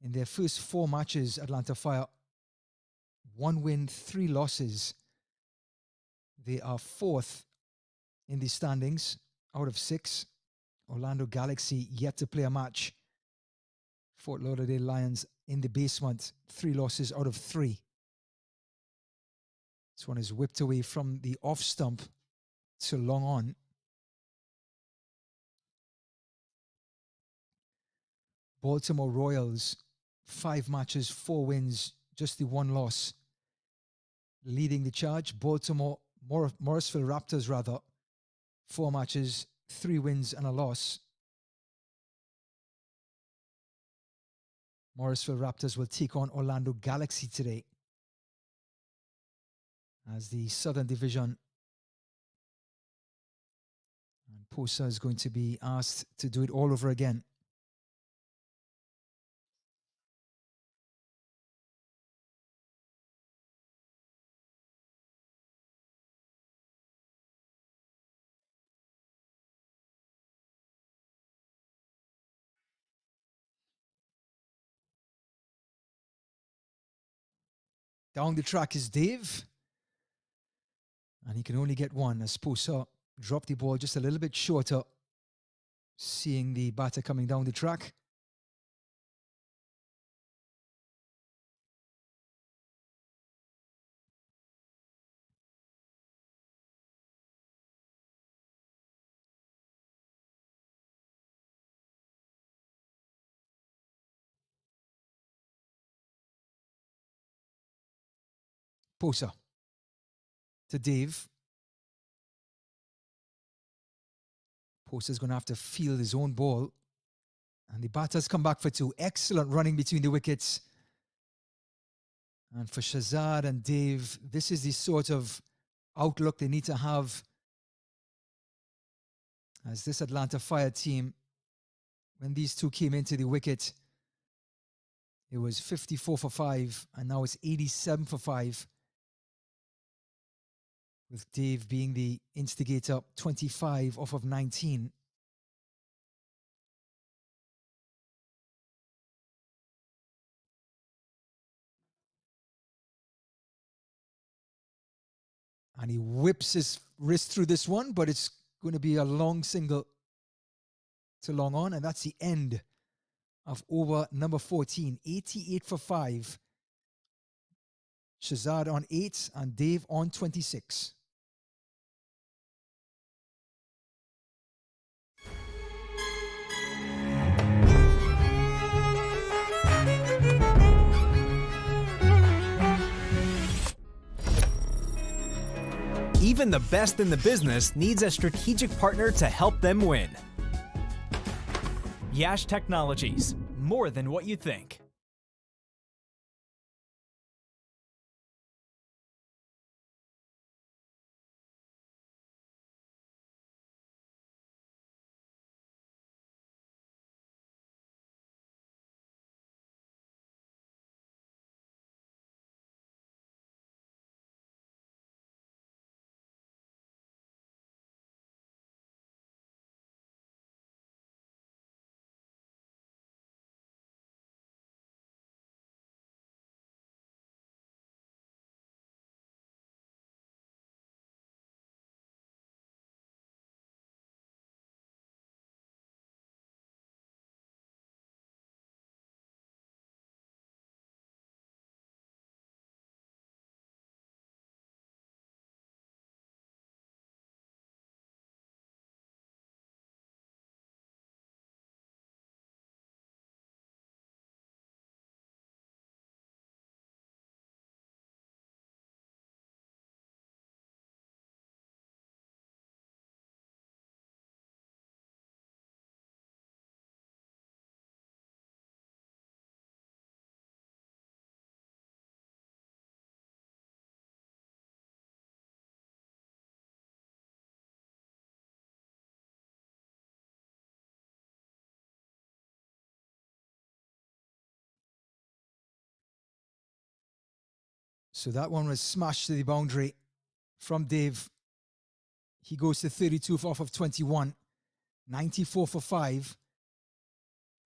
In their first 4 matches, Atlanta Fire 1 win, 3 losses. They are 4th in the standings out of 6. Orlando Galaxy yet to play a match. Fort Lauderdale Lions in the basement, 3 losses out of 3. This one is whipped away from the off stump to long on. Baltimore Royals, 5 matches, 4 wins, just the 1 loss. Leading the charge, Morrisville Raptors rather, 4 matches, 3 wins and a loss. Morrisville Raptors will take on Orlando Galaxy today, as the Southern Division. And Poser is going to be asked to do it all over again. Down the track is Dave. And he can only get one as Poser dropped the ball just a little bit shorter, seeing the batter coming down the track. Poser to Dave. Poser's going to have to field his own ball. And the batters come back for 2. Excellent running between the wickets. And for Shazad and Dave, this is the sort of outlook they need to have, as this Atlanta Fire team, when these two came into the wicket, it was 54 for 5, and now it's 87 for 5. With Dave being the instigator, 25 off of 19. And he whips his wrist through this one, but it's going to be a long single to long on, and that's the end of over number 14. 88 for 5. Shazad on 8 and Dave on 26. Even the best in the business needs a strategic partner to help them win. Yash Technologies, more than what you think. So that one was smashed to the boundary from Dave. He goes to 32 off of 21. 94 for 5.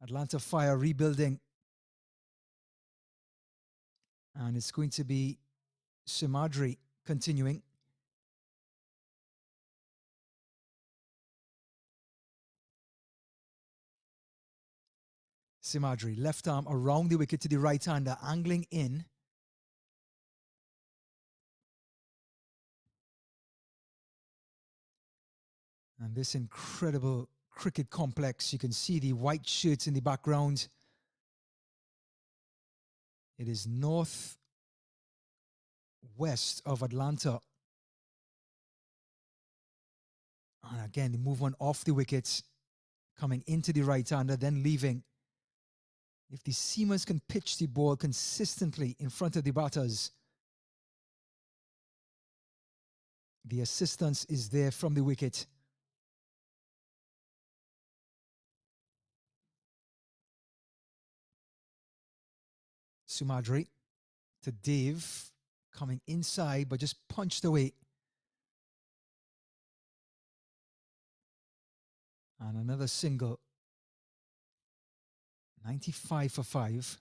Atlanta Fire rebuilding. And it's going to be Simadri continuing. Simadri, left arm around the wicket to the right-hander, angling in. And this incredible cricket complex, you can see the white shirts in the background. It is northwest of Atlanta. And again, the movement off the wickets, coming into the right-hander, then leaving. If the seamers can pitch the ball consistently in front of the batters, the assistance is there from the wicket. Simadri to Dave, coming inside, but just punched away. And another single. 95 for 5.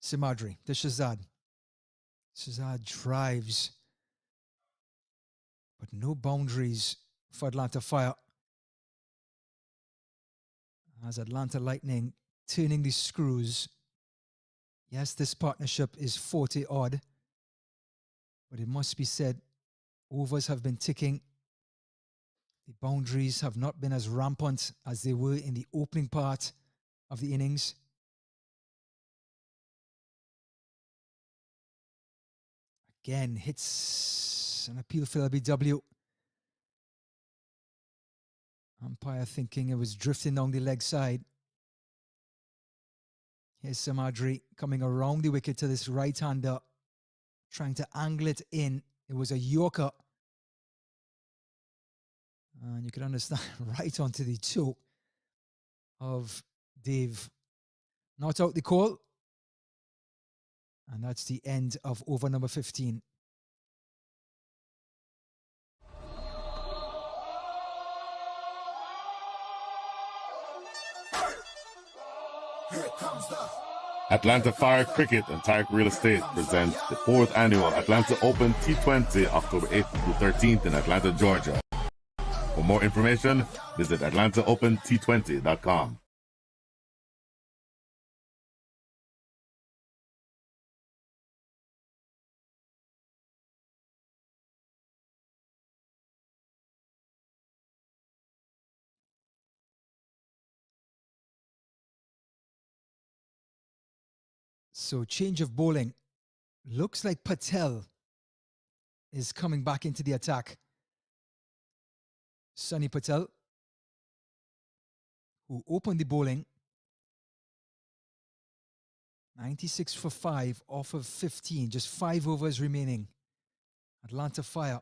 Simadri to Shazad. Shazad drives, but no boundaries for Atlanta Fire. As Atlanta Lightning turning the screws. Yes, this partnership is 40 odd, but it must be said, overs have been ticking. The boundaries have not been as rampant as they were in the opening part of the innings. Again, hits an appeal for LBW. Umpire thinking it was drifting down the leg side. Here's Simadri coming around the wicket to this right-hander, trying to angle it in. It was a Yorker. And you can understand right onto the toe of Dave. Not out the call. And that's the end of over number 15. Atlanta Fire Cricket and Tiger Real Estate presents the 4th annual Atlanta Open T20 October 8th through 13th in Atlanta, Georgia. For more information, visit AtlantaOpenT20.com. So change of bowling. Looks like Patel is coming back into the attack. Sunny Patel, who opened the bowling. 96 for 5 off of 15. Just 5 overs remaining. Atlanta Fire.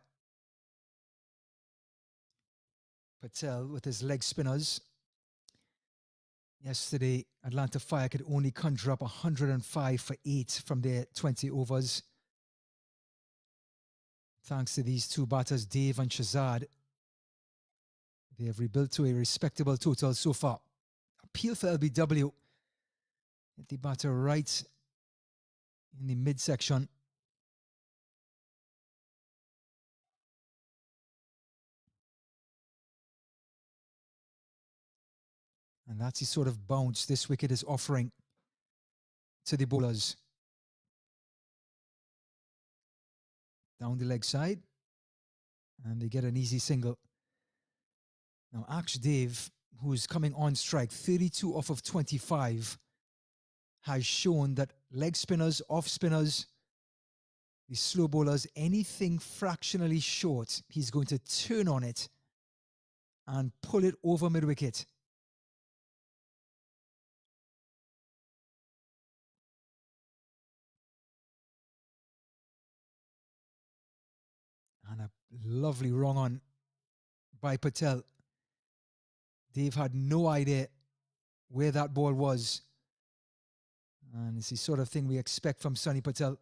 Patel with his leg spinners. Yesterday, Atlanta Fire could only conjure up 105 for 8 from their 20 overs. Thanks to these two batters, Dave and Shazad, they have rebuilt to a respectable total so far. Appeal for LBW. Hit the batter right in the midsection. And that's the sort of bounce this wicket is offering to the bowlers. Down the leg side. And they get an easy single. Now, Ash Dave, who's coming on strike, 32 off of 25, has shown that leg spinners, off spinners, the slow bowlers, anything fractionally short, he's going to turn on it and pull it over mid-wicket. Lovely wrong on by Patel. Dave had no idea where that ball was. And it's the sort of thing we expect from Sonny Patel.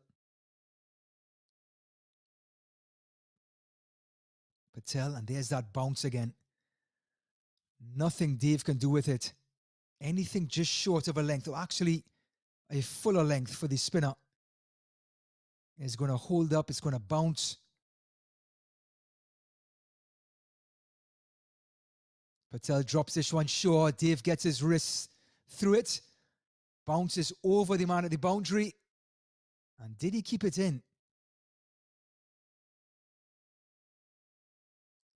Patel, and there's that bounce again. Nothing Dave can do with it. Anything just short of a length, or actually a fuller length for the spinner, is going to hold up, it's going to bounce. Patel drops this one short. Dave gets his wrists through it, bounces over the man at the boundary. And did he keep it in?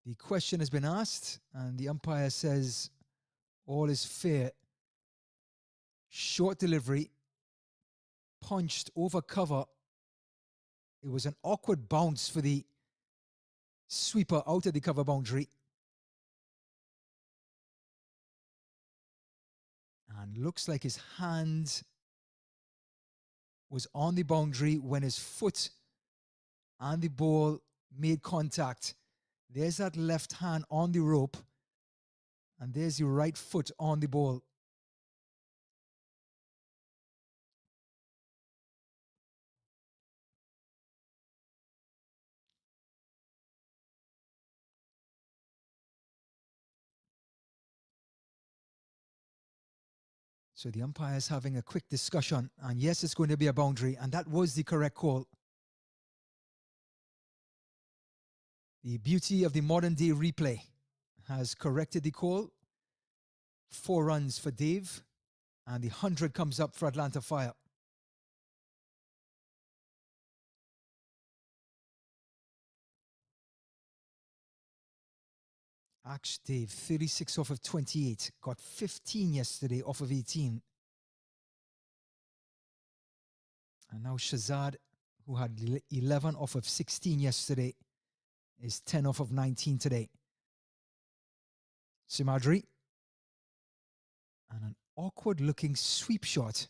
The question has been asked, and the umpire says all is fair. Short delivery, punched over cover. It was an awkward bounce for the sweeper out of the cover boundary. And looks like his hand was on the boundary when his foot and the ball made contact. There's that left hand on the rope, and there's the right foot on the ball. So the umpire is having a quick discussion, and yes, it's going to be a boundary, and that was the correct call. The beauty of the modern day replay has corrected the call. 4 runs for Dave, and the 100 comes up for Atlanta Fire. Axe Dave, 36 off of 28, got 15 yesterday off of 18. And now Shazad, who had 11 off of 16 yesterday, is 10 off of 19 today. Simadri. And an awkward looking sweep shot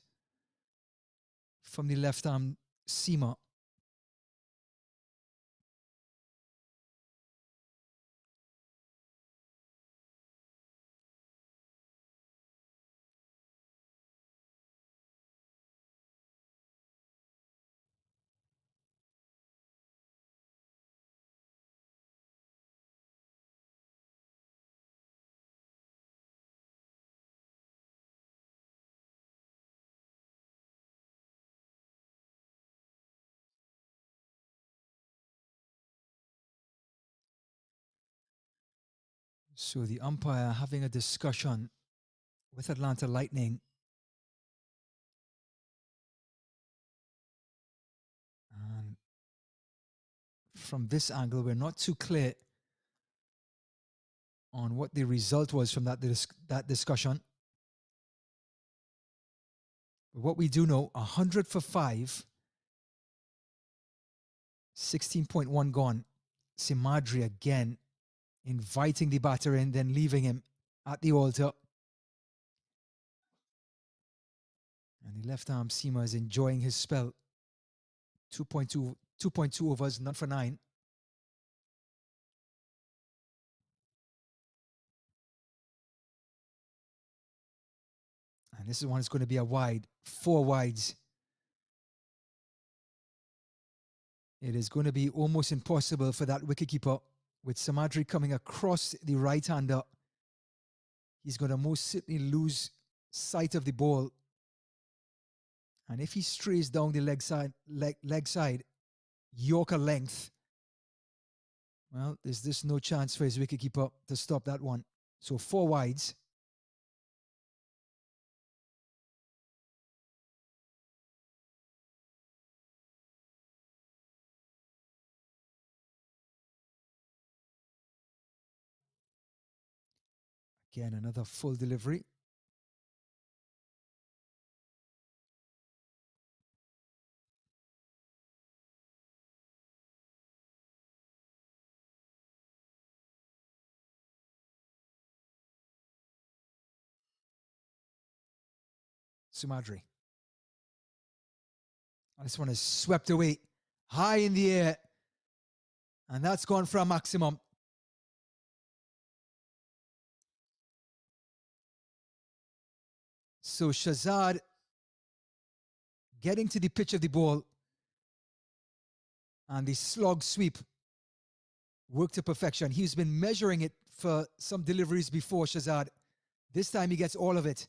from the left arm seamer. So the umpire having a discussion with Atlanta Lightning. And from this angle, we're not too clear on what the result was from that discussion. But what we do know, 100 for 5, 16.1 gone. Simadri again inviting the batter in, then leaving him at the altar. And the left arm seamer is enjoying his spell. 2.2 overs, not for 9. And this is one that's going to be a wide, 4 wides. It is going to be almost impossible for that wicketkeeper, with Simadri coming across the right-hander. He's going to most certainly lose sight of the ball. And if he strays down the leg side, Yorker length, well, there's just no chance for his wicketkeeper to stop that one. So 4 wides. Again, another full delivery. Simadri. This one is swept away high in the air. And that's gone for a maximum. So Shahzad getting to the pitch of the ball, and the slog sweep worked to perfection. He's been measuring it for some deliveries before, Shahzad. This time he gets all of it.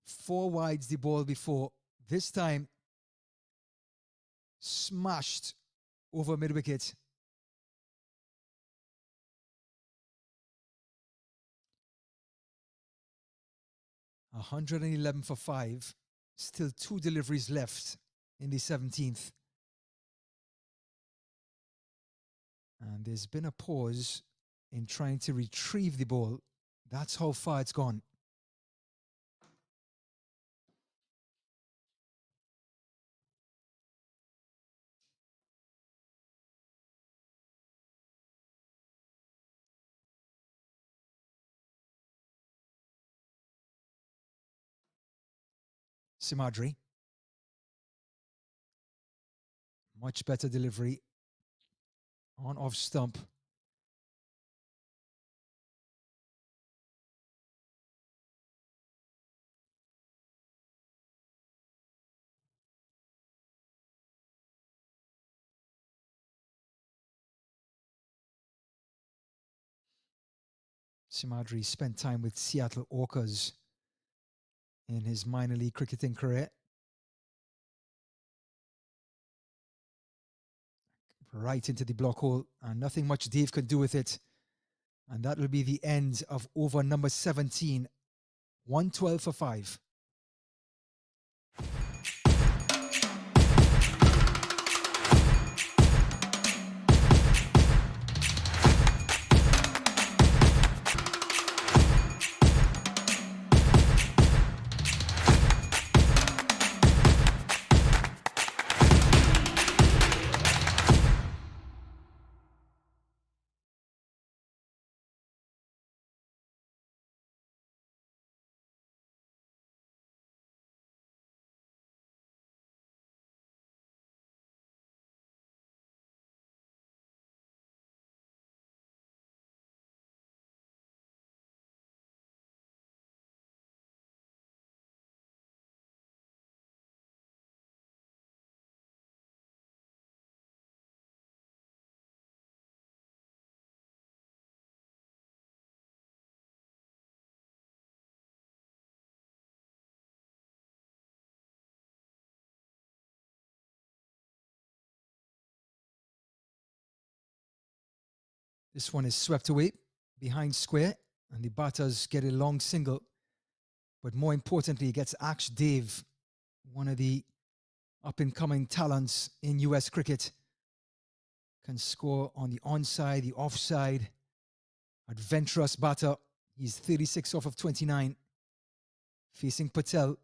Four wides the ball before. This time smashed over mid-wicket. $111 for 5. Still 2 deliveries left in the 17th. And there's been a pause in trying to retrieve the ball. That's how far it's gone. Simadri. Much better delivery on off stump. Simadri spent time with Seattle Orcas in his minor league cricketing career. Right into the block hole, and nothing much Dave could do with it. And that will be the end of over number 17. 112 for 5. This one is swept away behind square, and the batters get a long single. But more importantly, it gets Ash Dave, one of the up-and-coming talents in US cricket. Can score on the onside, the offside. Adventurous batter. He's 36 off of 29. Facing Patel.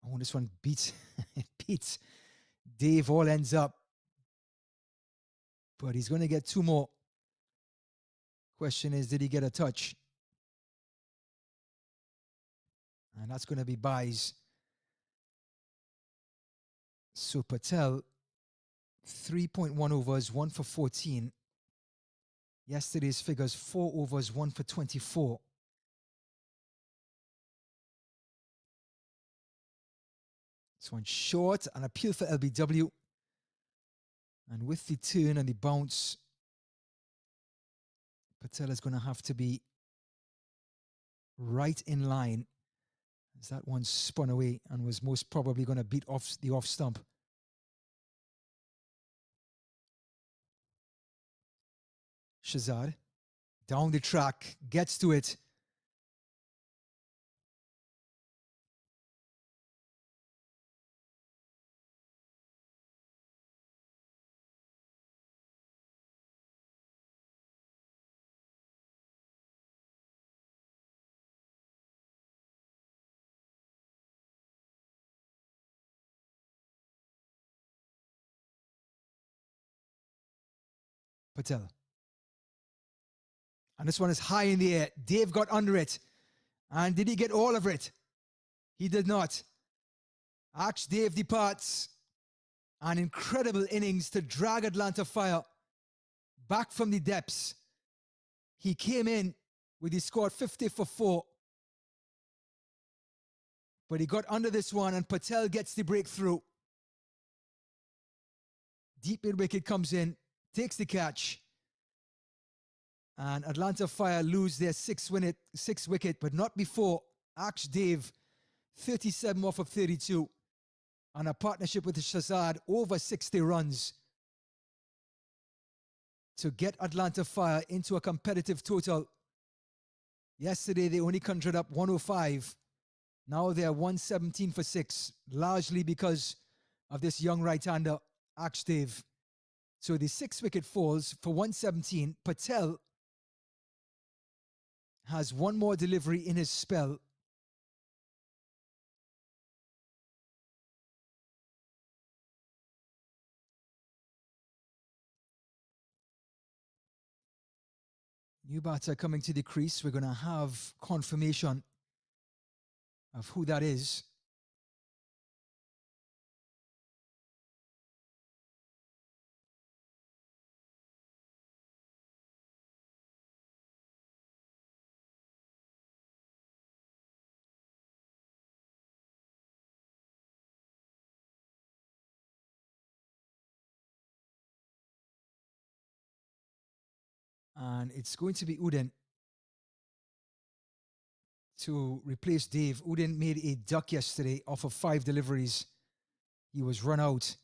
Oh, this one beats, beats Dave, all ends up. But he's going to get 2 more. Question is, did he get a touch? And that's going to be buys. So Patel, 3.1 overs, 1 for 14. Yesterday's figures, 4 overs, 1 for 24. This one short, an appeal for LBW. And with the turn and the bounce, Patel is going to have to be right in line, as that one spun away and was most probably going to beat off the off stump. Shahzad down the track, gets to it. Patel. And this one is high in the air. Dave got under it. And did he get all of it? He did not. Ash Dave departs. An incredible innings to drag Atlanta Fire back from the depths. He came in with he scored 50 for 4. But he got under this one and Patel gets the breakthrough. Deep mid wicket comes in, takes the catch. And Atlanta Fire lose their sixth wicket, but not before Ash Dave, 37 off of 32. And a partnership with Shazad over 60 runs to get Atlanta Fire into a competitive total. Yesterday, they only conjured up 105. Now they're 117 for 6, largely because of this young right-hander, Ash Dave. So the 6 wicket falls for 117. Patel has one more delivery in his spell. New batter coming to the crease. We're going to have confirmation of who that is. And it's going to be Uden to replace Dave. Uden made a duck yesterday off of 5 deliveries. He was run out.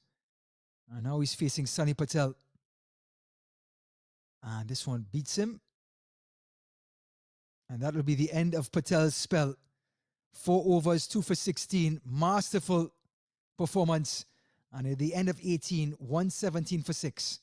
And now he's facing Sunny Patel. And this one beats him. And that will be the end of Patel's spell. 4 overs, 2 for 16. Masterful performance. And at the end of 18, 117 for 6.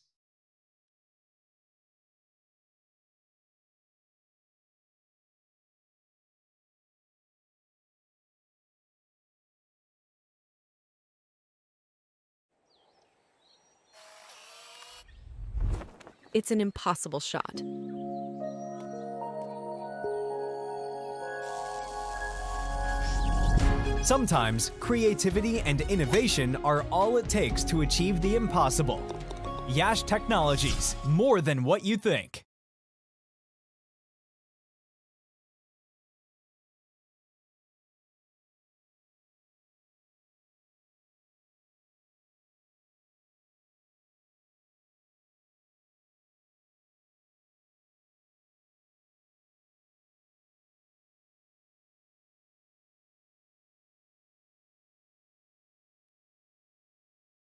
It's an impossible shot. Sometimes creativity and innovation are all it takes to achieve the impossible. Yash Technologies, more than what you think.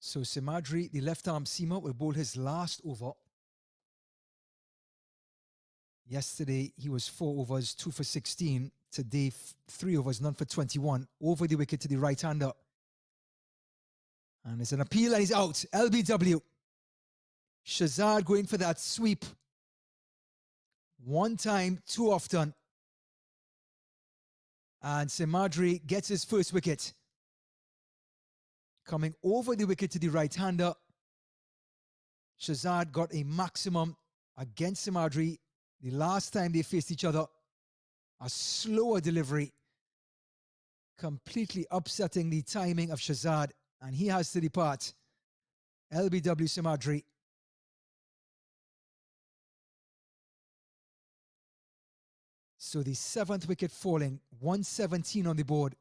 So Simadri, the left-arm seamer, will bowl his last over. Yesterday, he was 4 overs, 2 for 16. Today, 3 overs, none for 21. Over the wicket to the right-hander. And it's an appeal and he's out. LBW. Shazad going for that sweep. One time, too often. And Simadri gets his first wicket. Coming over the wicket to the right-hander. Shazad got a maximum against Simadri. The last time they faced each other, a slower delivery, completely upsetting the timing of Shazad, and he has to depart. LBW Simadri. So the 7th wicket falling, 117 on the board.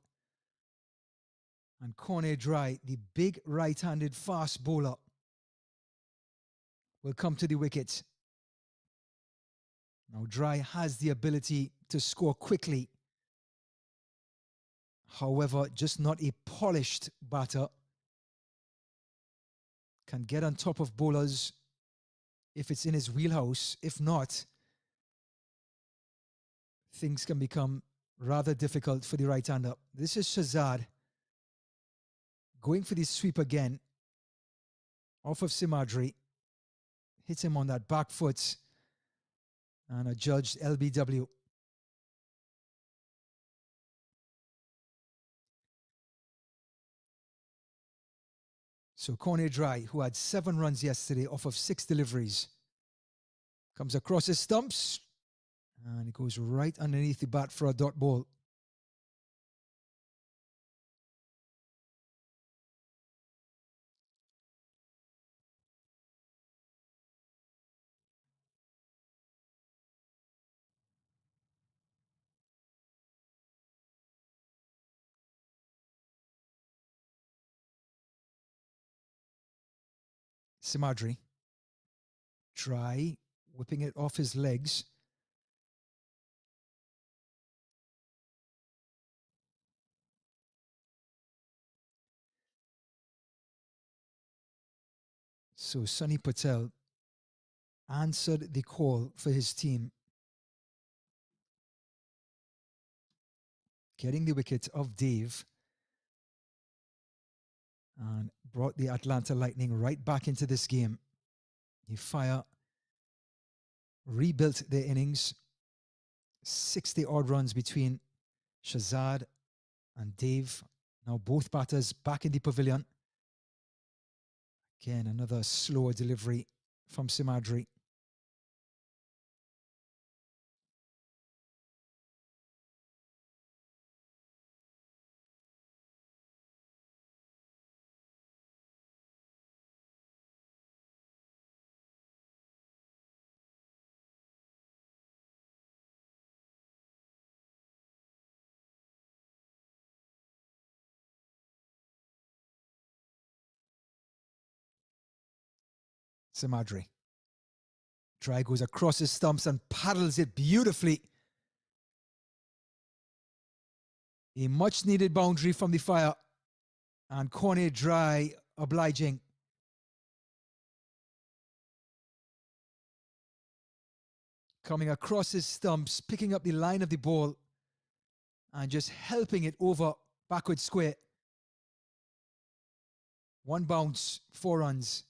And Corne Dry, the big right-handed fast bowler, will come to the wicket. Now Dry has the ability to score quickly. However, just not a polished batter. Can get on top of bowlers if it's in his wheelhouse. If not, things can become rather difficult for the right-hander. This is Shazad going for the sweep again. Off of Simadri. Hits him on that back foot. And adjudged LBW. So Corne Dry, who had 7 runs yesterday off of 6 deliveries, comes across his stumps and he goes right underneath the bat for a dot ball. Simadri. Try whipping it off his legs. So Sunny Patel answered the call for his team, getting the wicket of Dave, and brought the Atlanta Lightning right back into this game. The Fire rebuilt their innings. 60 odd runs between Shazad and Dave. Now both batters back in the pavilion. Again, another slower delivery from Simadri. Simadri. Try goes across his stumps and paddles it beautifully. A much needed boundary from the Fire, and Cornet Dry obliging. Coming across his stumps, picking up the line of the ball and just helping it over backward square. One bounce, 4 runs.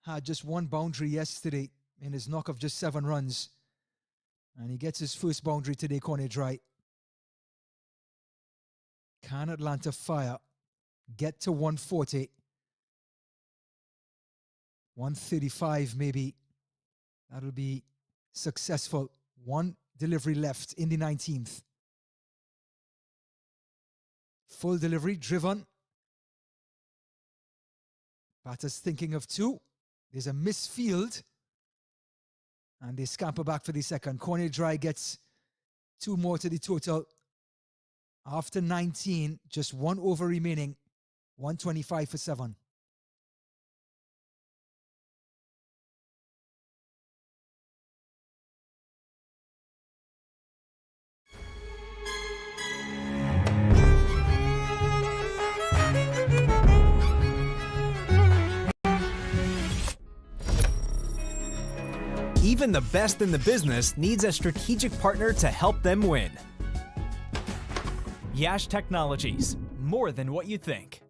Had just one boundary yesterday in his knock of just 7 runs. And he gets his first boundary today, Cornet Dry. Can Atlanta Fire get to 140? 135 maybe. That'll be successful. One delivery left in the 19th. Full delivery, driven. Batters thinking of 2. There's a misfield. And they scamper back for the second. Cornet Dry gets 2 more to the total. After 19, just 1 over remaining. 125 for 7. Even the best in the business needs a strategic partner to help them win. Yash Technologies, more than what you think.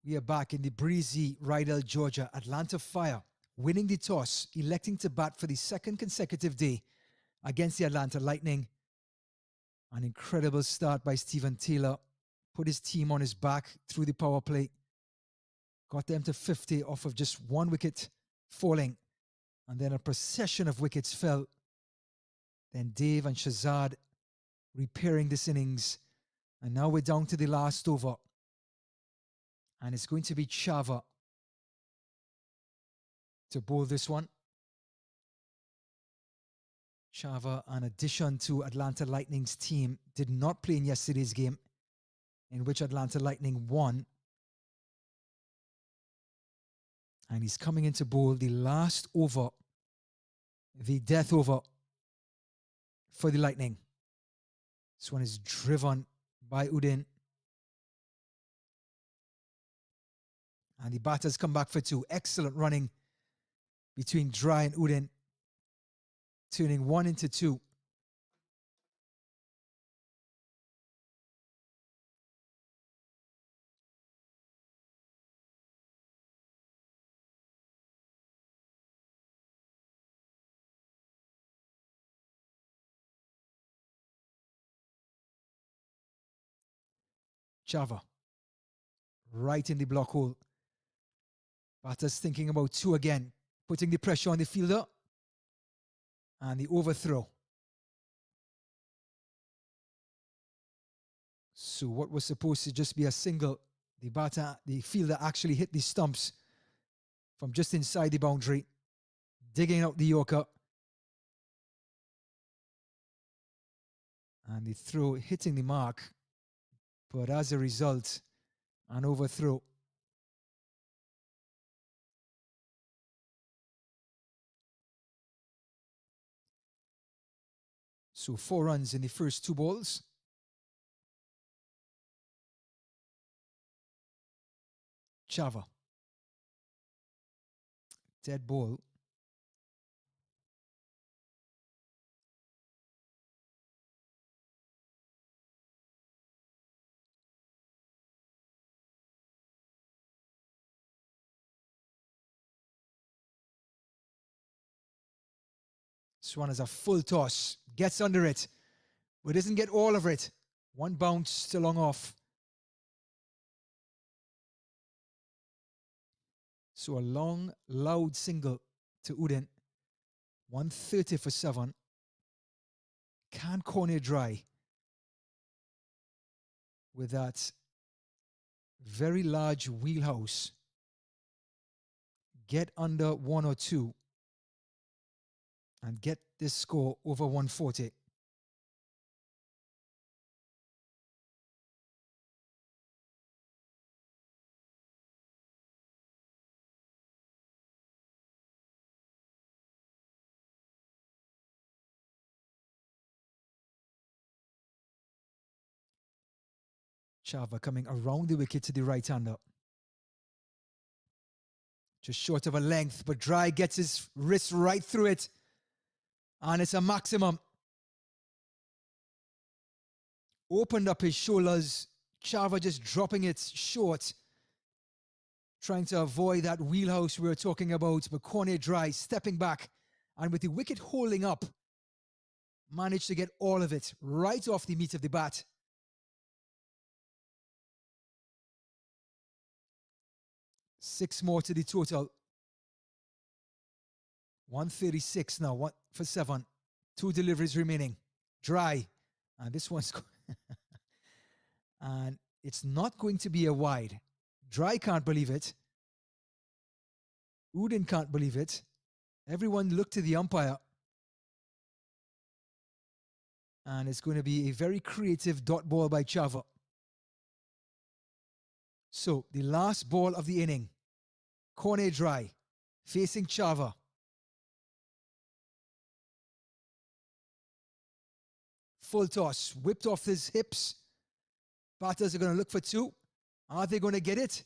We are back in the breezy Rydell, Georgia. Atlanta Fire winning the toss, electing to bat for the second consecutive day against the Atlanta Lightning. An incredible start by Stephen Taylor. Put his team on his back through the power play. Got them to 50 off of just 1 wicket falling. And then a procession of wickets fell. Then Dave and Shazad repairing this innings. And now we're down to the last over. And it's going to be Chava to bowl this one. Chava, an addition to Atlanta Lightning's team, did not play in yesterday's game, in which Atlanta Lightning won. And he's coming in to bowl the last over, the death over for the Lightning. This one is driven by Udin. And the batters come back for 2. Excellent running between Dry and Udin, turning 1 into 2. Chava right in the block hole. Batters thinking about 2 again, putting the pressure on the fielder, and the overthrow. So what was supposed to just be a single, the fielder actually hit the stumps from just inside the boundary, digging out the Yorker. And the throw hitting the mark, but as a result, an overthrow. So 4 runs in the first 2 balls. Chava. Dead ball. Swan has a full toss, gets under it, but doesn't get all of it. 1 bounce to long off. So a long, loud single to Uden. 130 for 7. Can Cornet dry with that very large wheelhouse? Get under 1 or 2 and get this score over 140. Chava coming around the wicket to the right-hander. Just short of a length, but Dry gets his wrist right through it. And it's a maximum. Opened up his shoulders. Chava just dropping it short. Trying to avoid that wheelhouse we were talking about. But Cornet Dry stepping back. And with the wicket holding up, managed to get all of it right off the meat of the bat. Six more to the total. 136 now, 1 for 7. 2 deliveries remaining. Dry. And this one's... and it's not going to be a wide. Dry can't believe it. Uden can't believe it. Everyone looked to the umpire. And it's going to be a very creative dot ball by Chava. So, the last ball of the inning. Cornet Dry facing Chava. Full toss, whipped off his hips. Batters are going to look for 2. Are they going to get it?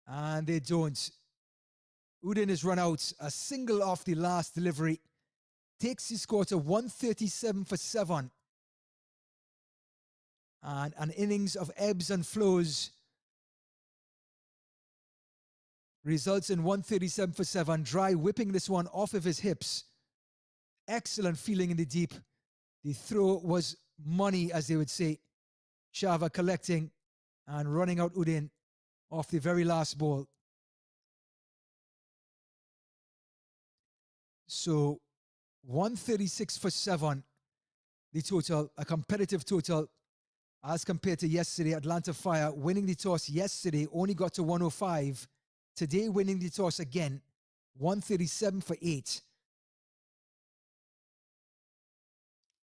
And they don't. Uden is run out. A single off the last delivery. Takes his score to 137 for 7. And an innings of ebbs and flows results in 137 for 7. Dry whipping this one off of his hips. Excellent feeling in the deep. The throw was money, as they would say. Chava collecting and running out Uden off the very last ball. So 136 for 7, the total, a competitive total as compared to yesterday. Atlanta Fire winning the toss yesterday only got to 105. Today winning the toss again, 137 for 8.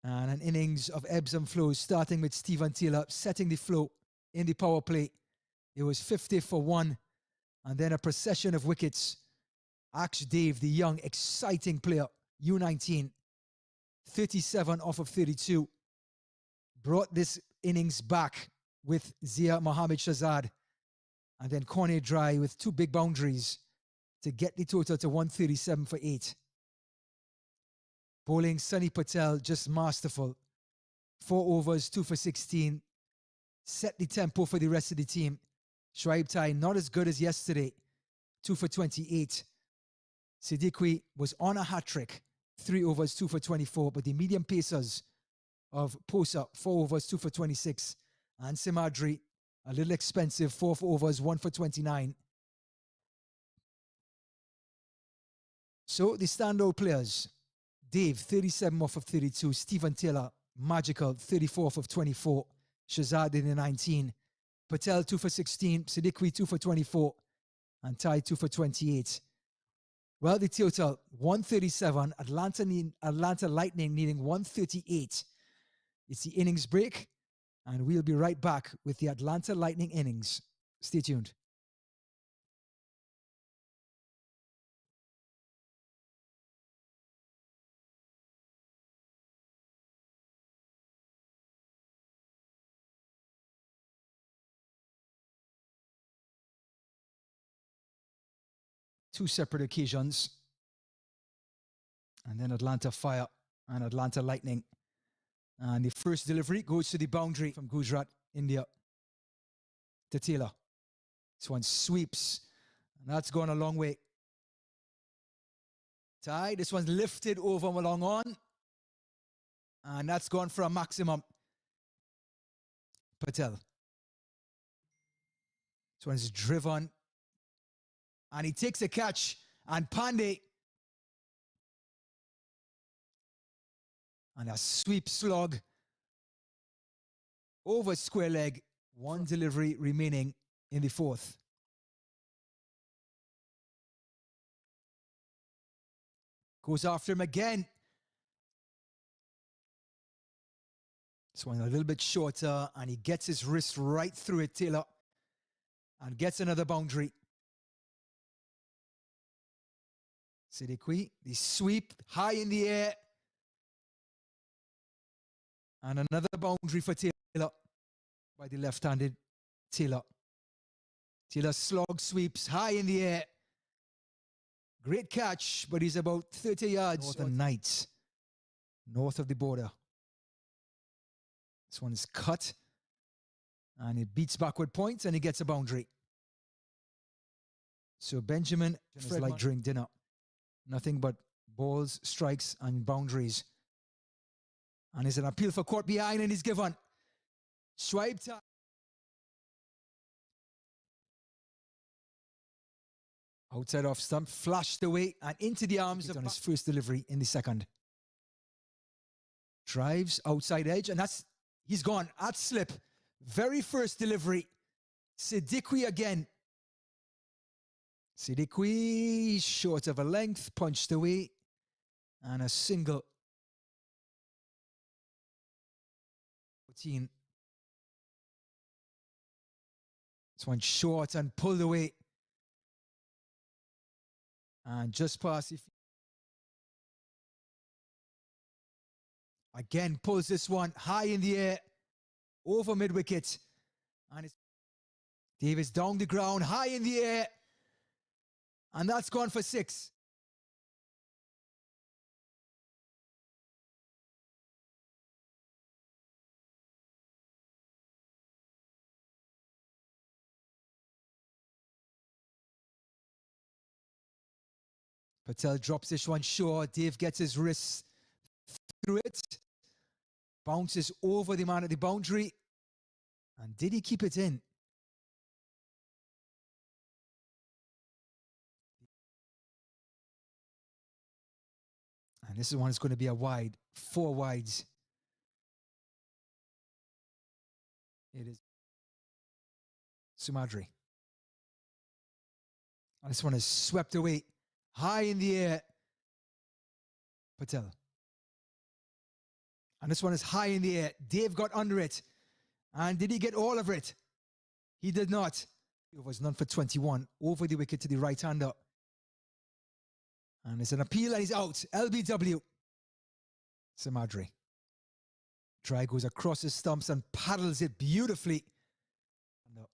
And an innings of ebbs and flows, starting with Stephen Taylor setting the flow in the power play. It was 50 for 1, and then a procession of wickets. Ash Dave, the young, exciting player, U19, 37 off of 32, brought this innings back with Zia Mohammed Shazad, and then Cornet Dry with 2 big boundaries to get the total to 137 for 8. Bowling Sunny Patel, just masterful. 4 overs, 2 for 16. Set the tempo for the rest of the team. Shoaib Tai, not as good as yesterday. 2 for 28. Siddiqui was on a hat-trick. 3 overs, 2 for 24. But the medium pacers of Posa, 4 overs, 2 for 26. And Simadri, A little expensive, 4 for overs, 1 for 29. So the standout players: Dave, 37 off of 32. Stephen Taylor, magical, 34 off of 24. Shazad in the 19. Patel, 2 for 16. Siddiqui, 2 for 24. And Ty, 2 for 28. Well, the total, 137. Atlanta Lightning needing 138. It's the innings break, and we'll be right back with the Atlanta Lightning innings. Stay tuned. Two separate occasions. And then Atlanta Fire and Atlanta Lightning. And the first delivery goes to the boundary from Gujarat, India, to Taylor. This one sweeps, and that's gone a long way. Ty, this one's lifted over along on, and that's gone for a maximum. Patel. This one's driven, and he takes a catch, and Pandey. And a sweep slog over square leg. One delivery remaining in the fourth. Goes after him again. This one a little bit shorter, and he gets his wrist right through it, Taylor, and gets another boundary. Siddiqui, the sweep high in the air. And another boundary for Taylor by the left-handed Taylor. Taylor slog sweeps high in the air. Great catch, but he's about 30 yards Northern Knights, north of the border. This one is cut, and it beats backward points, and he gets a boundary. So Benjamin is like during dinner. Nothing but balls, strikes, and boundaries. And it's an appeal for court behind, and he's given. Swipe time. Outside off stump, flashed away and into the arms of on his first delivery in the second. Drives outside edge, and he's gone at slip. Very first delivery. Siddiqui again. Siddiqui short of a length, punched away, and a single. 14. This one short and pulled away. And just past. Again, pulls this one high in the air, over mid-wicket. And it's Davis down the ground, high in the air. And that's gone for 6. Patel drops this one short. Dave gets his wrist through it. Bounces over the man at the boundary. And did he keep it in? And this one is going to be a wide. 4 wides. It is Sumadri. And this one is swept away. High in the air. Patel. And this one is high in the air. Dave got under it. And did he get all of it? He did not. It was none for 21. Over the wicket to the right-hander. And it's an appeal and he's out. LBW. Samadri. Try goes across his stumps and paddles it beautifully. No.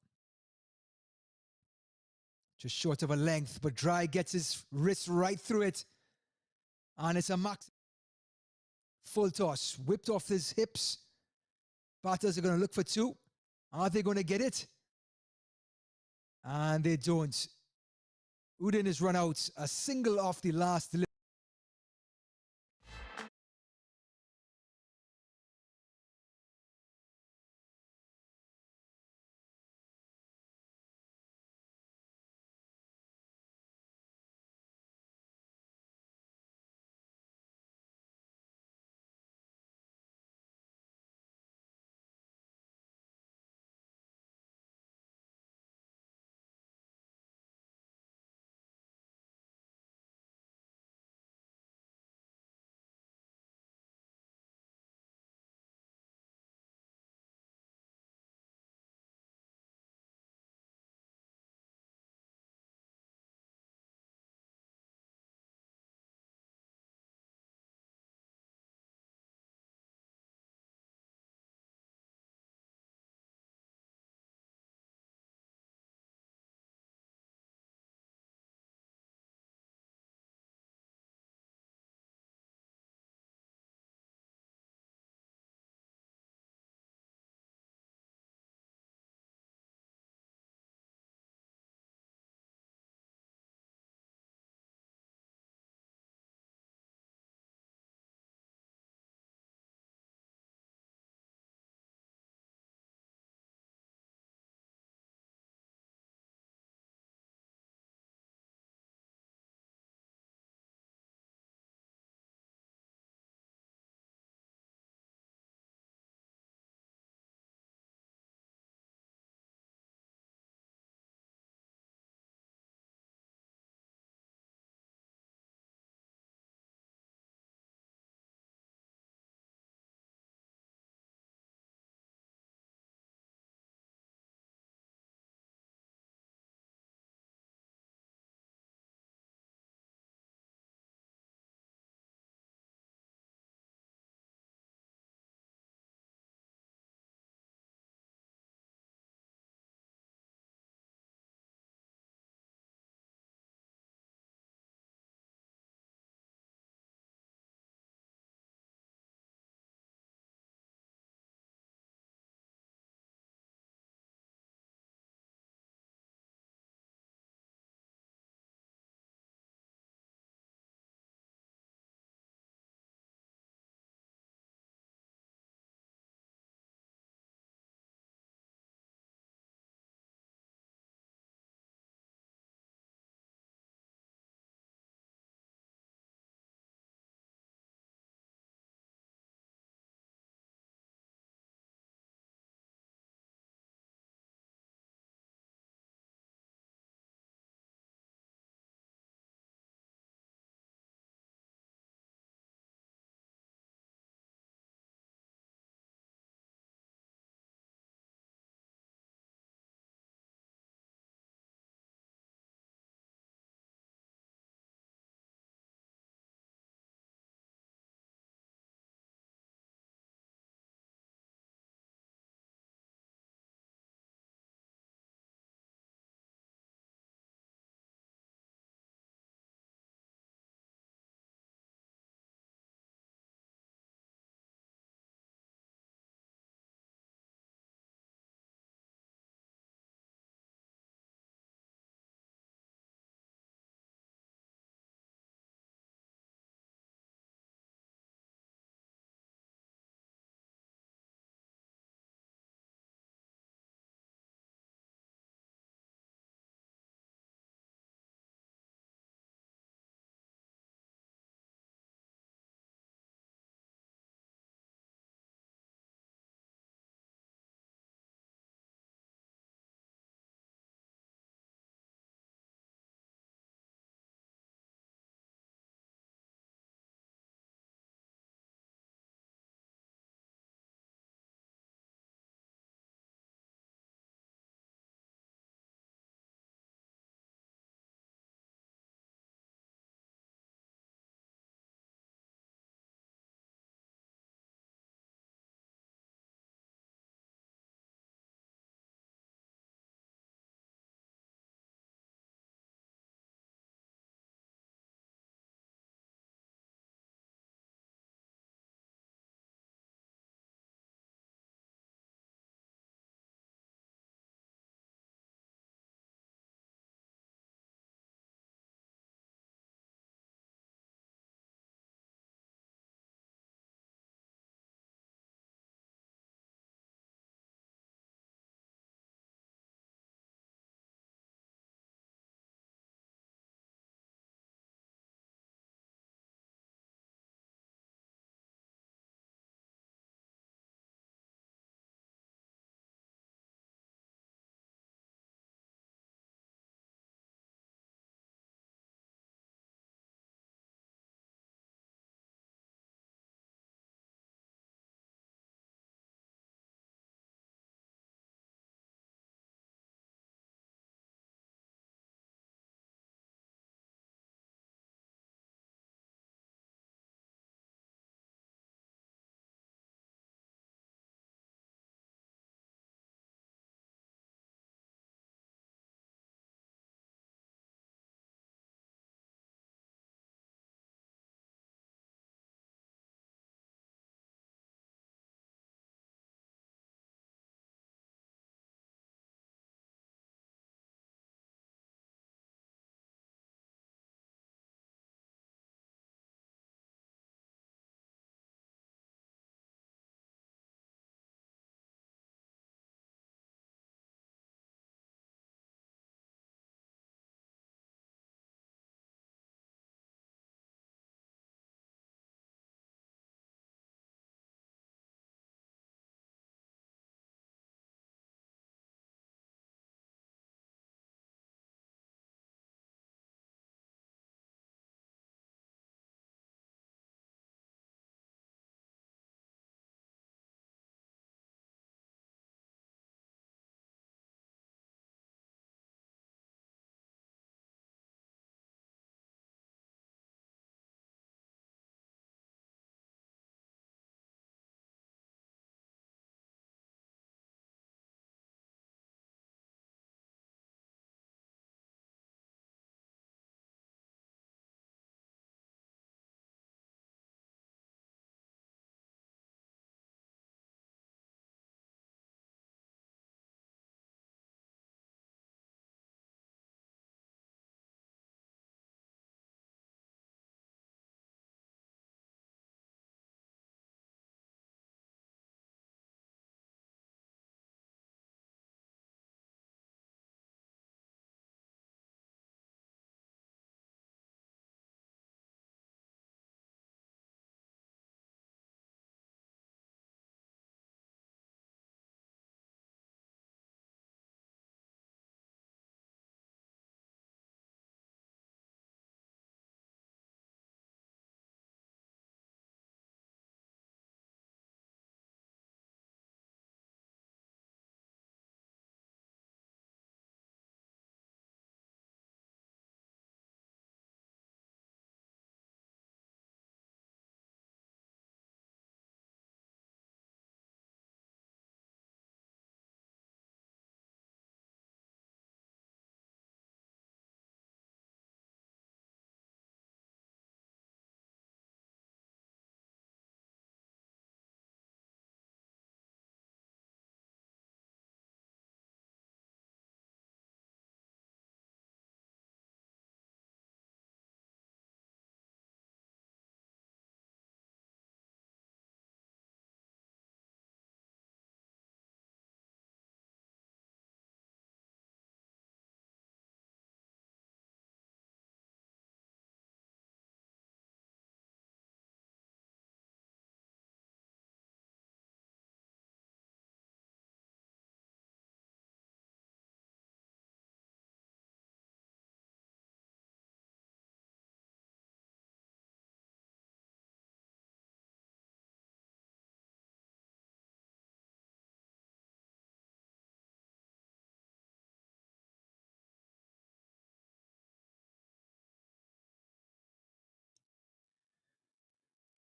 Just short of a length, but Dry gets his wrist right through it. And it's a max. Full toss, whipped off his hips. Batters are going to look for 2. Are they going to get it? And they don't. Udin is run out. A single off the last delivery.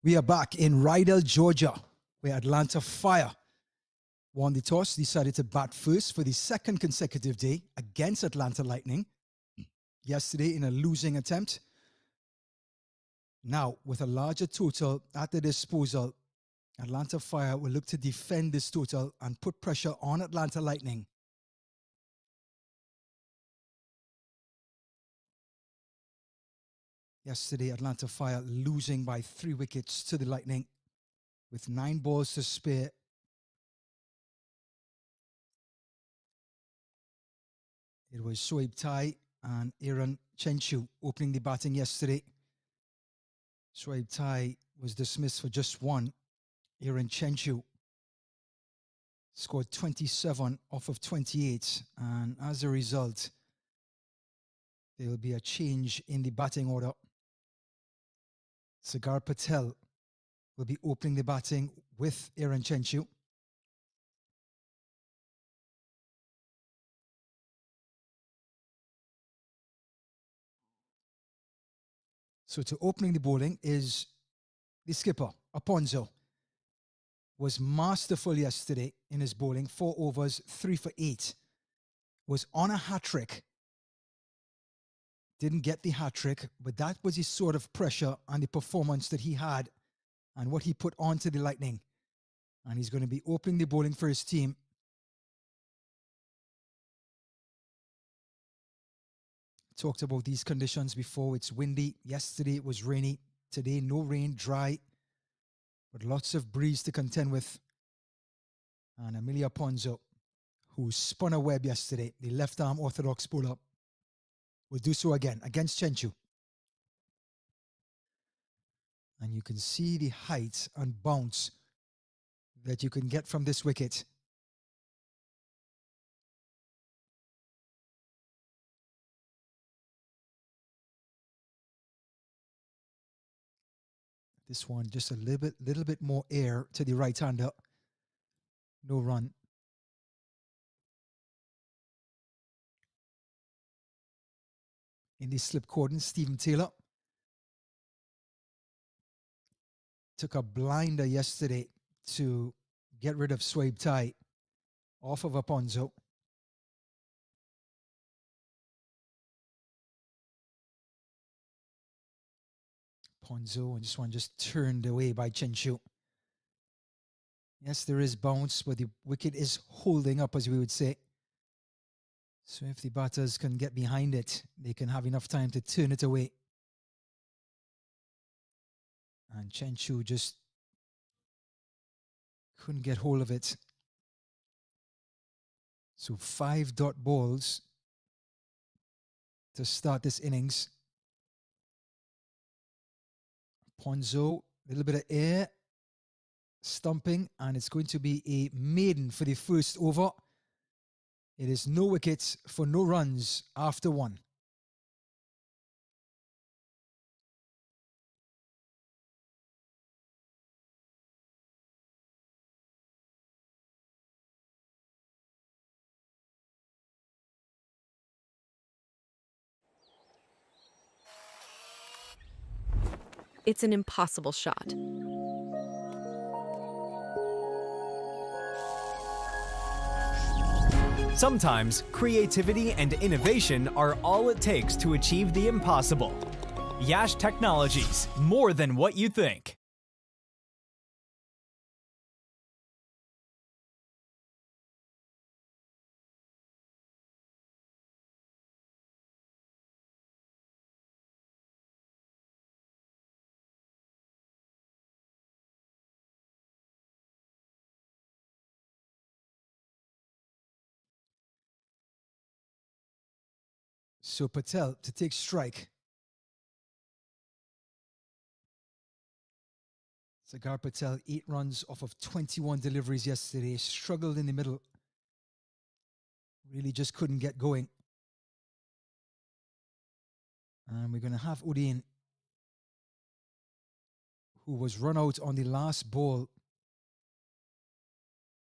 We are back in Rydell, Georgia, where Atlanta Fire won the toss, decided to bat first for the second consecutive day against Atlanta Lightning yesterday in a losing attempt. Now, with a larger total at their disposal, Atlanta Fire will look to defend this total and put pressure on Atlanta Lightning. Yesterday, Atlanta Fire losing by 3 wickets to the Lightning with 9 balls to spare. It was Shoaib Tai and Aaron Chenchu opening the batting yesterday. Shoaib Tai was dismissed for just 1. Aaron Chenchu scored 27 off of 28, and as a result, there will be a change in the batting order. Sagar Patel will be opening the batting with Aaron Chenchu. So to opening the bowling is the skipper, Aponzo. Was masterful yesterday in his bowling, 4 overs, 3 for 8. Was on a hat-trick. Didn't get the hat-trick, but that was his sort of pressure and the performance that he had and what he put onto the Lightning. And he's going to be opening the bowling for his team. Talked about these conditions before. It's windy. Yesterday it was rainy. Today no rain, dry, but lots of breeze to contend with. And Emilio Ponzo, who spun a web yesterday, the left-arm orthodox bowler, will do so again against Chenchu. And you can see the height and bounce that you can get from this wicket. This one just a little bit more air to the right-hander. No run. In the slip cordon, Stephen Taylor took a blinder yesterday to get rid of Shoaib Tai off of Aponzo. Ponzo, and this one just turned away by Chenchu. Yes, there is bounce, but the wicket is holding up, as we would say. So if the batters can get behind it, they can have enough time to turn it away. And Chenchu just couldn't get hold of it. So 5 dot balls to start this innings. Ponzo, a little bit of air, stumping, and it's going to be a maiden for the first over. It is no wickets for no runs after 1. It's an impossible shot. Sometimes creativity and innovation are all it takes to achieve the impossible. Yash Technologies, more than what you think. So Patel to take strike. Sagar Patel, 8 runs off of 21 deliveries yesterday. Struggled in the middle. Really just couldn't get going. And we're going to have Udin, who was run out on the last ball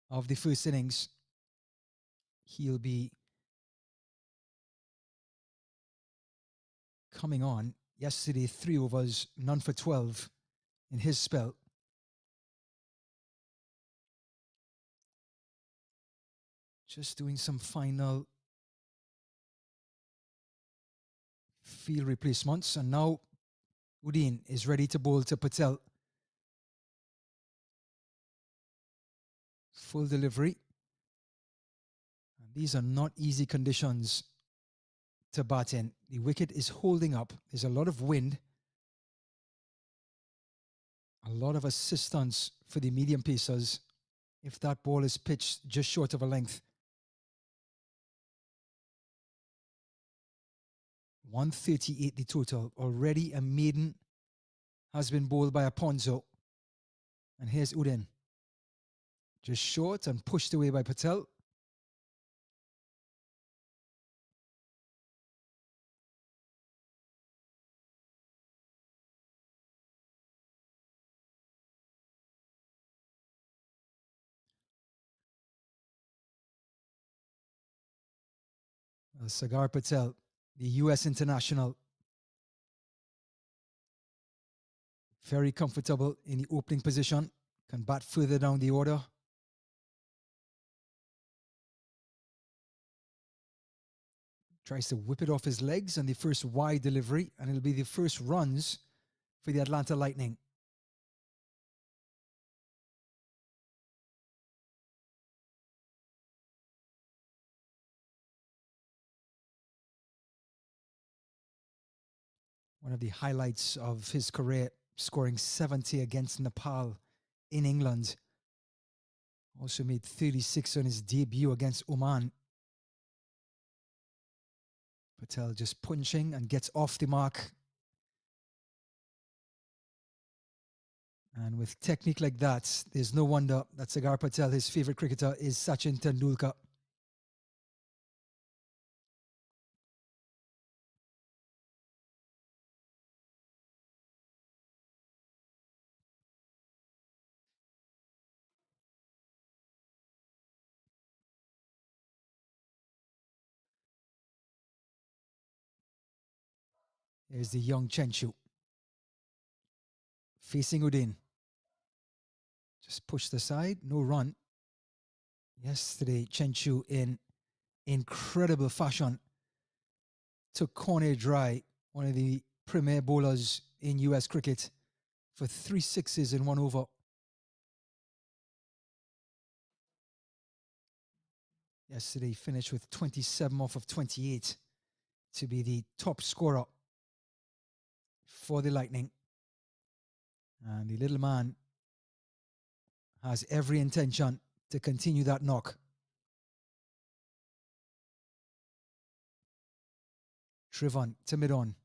of the first innings. He'll be coming on. Yesterday, 3 overs, none for 12 in his spell. Just doing some final field replacements. And now Udin is ready to bowl to Patel. Full delivery. And these are not easy conditions to bat in. The wicket is holding up. There's a lot of wind. A lot of assistance for the medium pacers if that ball is pitched just short of a length. 138 the total. Already a maiden has been bowled by Aponzo. And here's Udin. Just short and pushed away by Patel. Sagar Patel, the US international, very comfortable in the opening position, can bat further down the order. Tries to whip it off his legs on the first wide delivery, and it'll be the first runs for the Atlanta Lightning. One of the highlights of his career, scoring 70 against Nepal in England. Also made 36 on his debut against Oman. Patel just punching and gets off the mark. And with technique like that, there's no wonder that Sagar Patel, his favorite cricketer, is Sachin Tendulkar. There's the young Chenchu. Facing Udin. Just pushed aside, no run. Yesterday, Chenchu in incredible fashion took Cornet Dry, one of the premier bowlers in US cricket, for 3 sixes in 1 over. Yesterday finished with 27 off of 28 to be the top scorer for the Lightning. And the little man has every intention to continue that knock. Trivon to mid-on.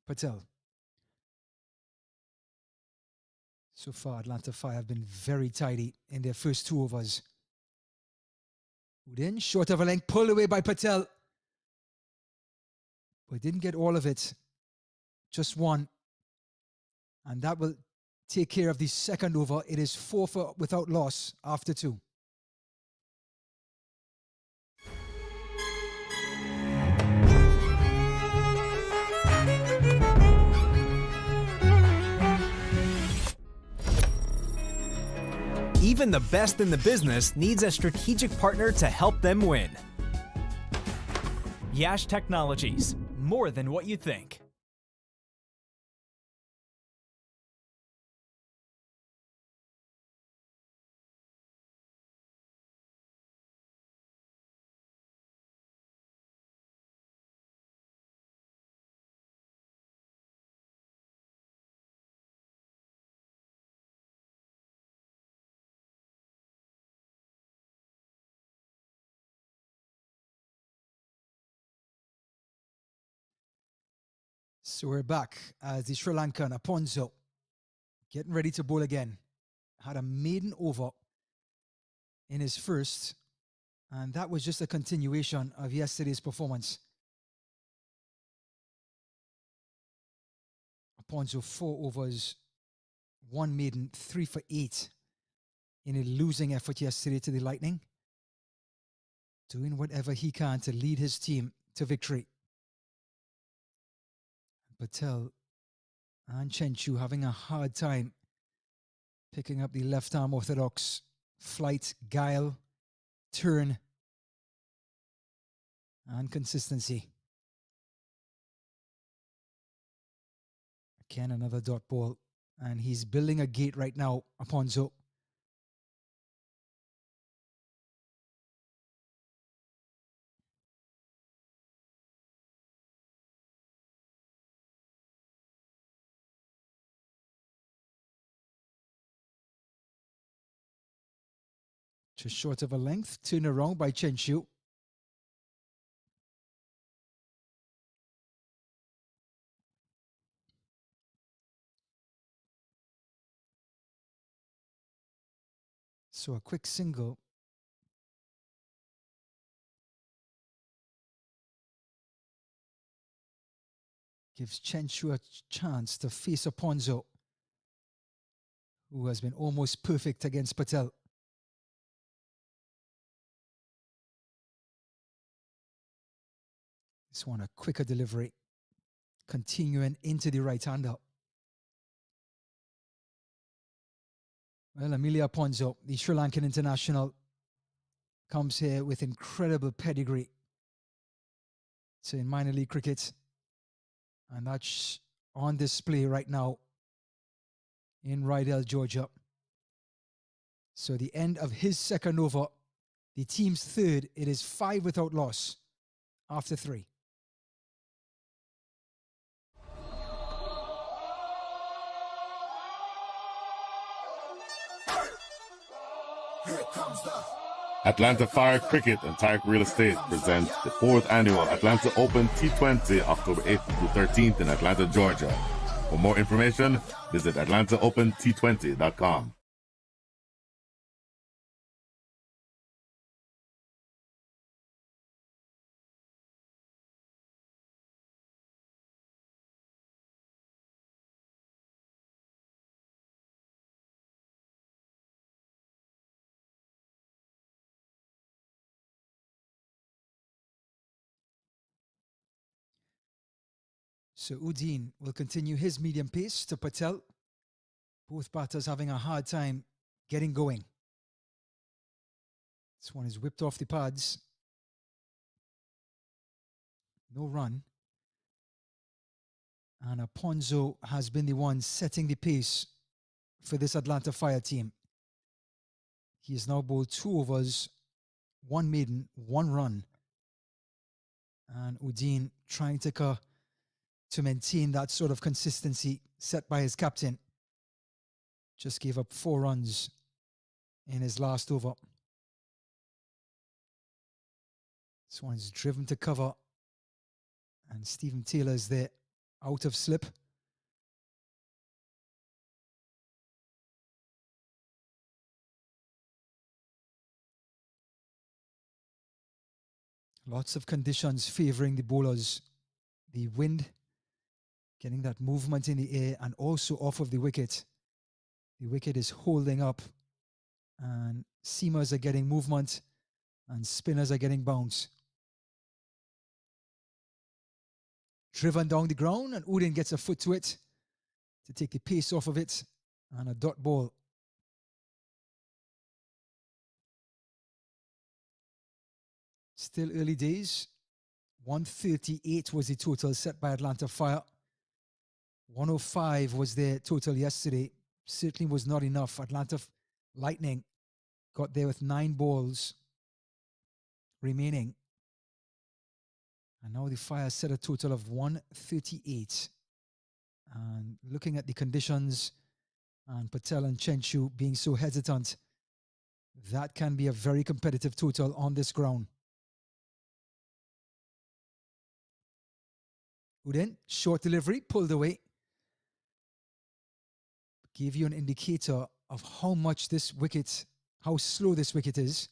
Patel. So far, Atlanta Fire have been very tidy in their first 2 overs. Udin, short of a length, pulled away by Patel. But didn't get all of it. Just 1. And that will take care of the second over. It is 4 for without loss after 2. Even the best in the business needs a strategic partner to help them win. Yash Technologies, more than what you think. So we're back as the Sri Lankan Aponzo getting ready to bowl again. had a maiden over in his first, and that was just a continuation of yesterday's performance. Aponzo 4 overs, 1 maiden, 3 for 8 in a losing effort yesterday to the Lightning, doing whatever he can to lead his team to victory. Patel and Chen Chu having a hard time picking up the left-arm orthodox flight, guile, turn, and consistency. Again, another dot ball, and he's building a gate right now, Aponzo. Just short of a length, turned around by Chen Chu. So a quick single. Gives Chen Chu a chance to face Aponzo, who has been almost perfect against Patel. This one a quicker delivery, continuing into the right-hander. Well, Emilio Aponzo, the Sri Lankan international, comes here with incredible pedigree. So in minor league cricket, and that's on display right now in Rydell, Georgia. So the end of his second over, the team's third, it is 5 without loss after 3. Atlanta Fire Cricket and Tariq Real Estate presents the 4th annual Atlanta Open T20 October 8th through 13th in Atlanta, Georgia. For more information, visit AtlantaOpenT20.com. So Udine will continue his medium pace to Patel. Both batters having a hard time getting going. This one is whipped off the pads. No run. And Aponzo has been the one setting the pace for this Atlanta Fire team. He has now bowled 2 overs, 1 maiden, 1 run. And Udine trying to maintain that sort of consistency set by his captain. Just gave up 4 runs in his last over. This one's driven to cover. And Stephen Taylor is there out of slip. Lots of conditions favoring the bowlers. The wind, getting that movement in the air, and also off of the wicket. The wicket is holding up, and seamers are getting movement, and spinners are getting bounce. Driven down the ground, and Udine gets a foot to it to take the pace off of it, and a dot ball. Still early days. 138 was the total set by Atlanta Fire. 105 was their total yesterday. Certainly was not enough. Atlanta Lightning got there with 9 balls remaining. And now the Fire set a total of 138. And looking at the conditions and Patel and Chen Chu being so hesitant, that can be a very competitive total on this ground. Udine, short delivery, pulled away. Gave you an indicator of how slow this wicket is.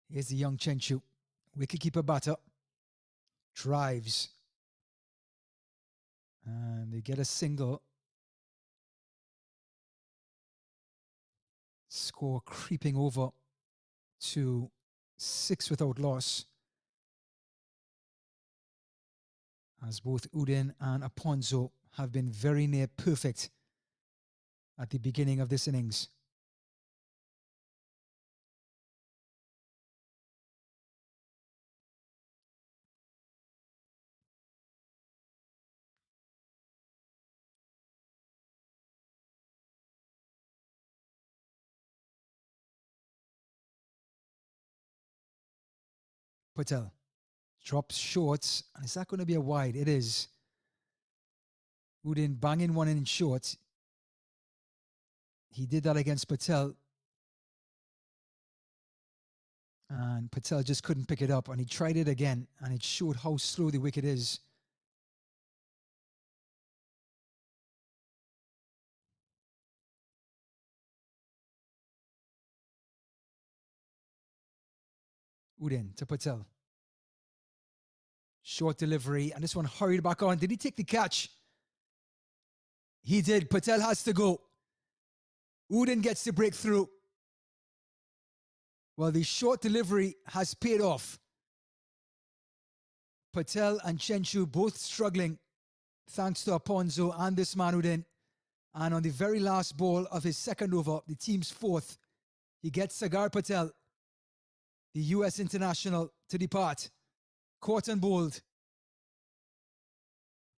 Here's the young Chenchu, wicketkeeper batter, drives, and they get a single. Score creeping over to 6 without loss, as both Udin and Aponzo have been very near perfect at the beginning of this innings. Patel drops short, and is that going to be a wide? It is. Udin banging one in short. He did that against Patel, and Patel just couldn't pick it up, and he tried it again, and it showed how slow the wicket is. Udin to Patel. Short delivery, and this one hurried back on. Did he take the catch? He did. Patel has to go. Udin gets the breakthrough. Well, the short delivery has paid off. Patel and Chenchu both struggling thanks to Aponzo and this man Udin. And on the very last ball of his second over, the team's fourth, he gets Sagar Patel, the US international, to depart. Caught and bowled.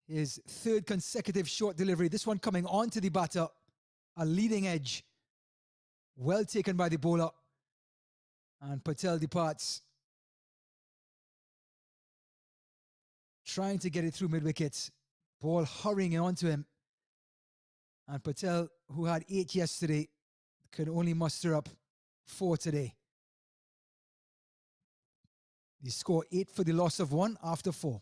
His third consecutive short delivery. This one coming onto the batter. A leading edge. Well taken by the bowler. And Patel departs. Trying to get it through mid-wicket. Ball hurrying onto him. And Patel, who had 8 yesterday, could only muster up 4 today. He scored 8 for the loss of 1 after 4.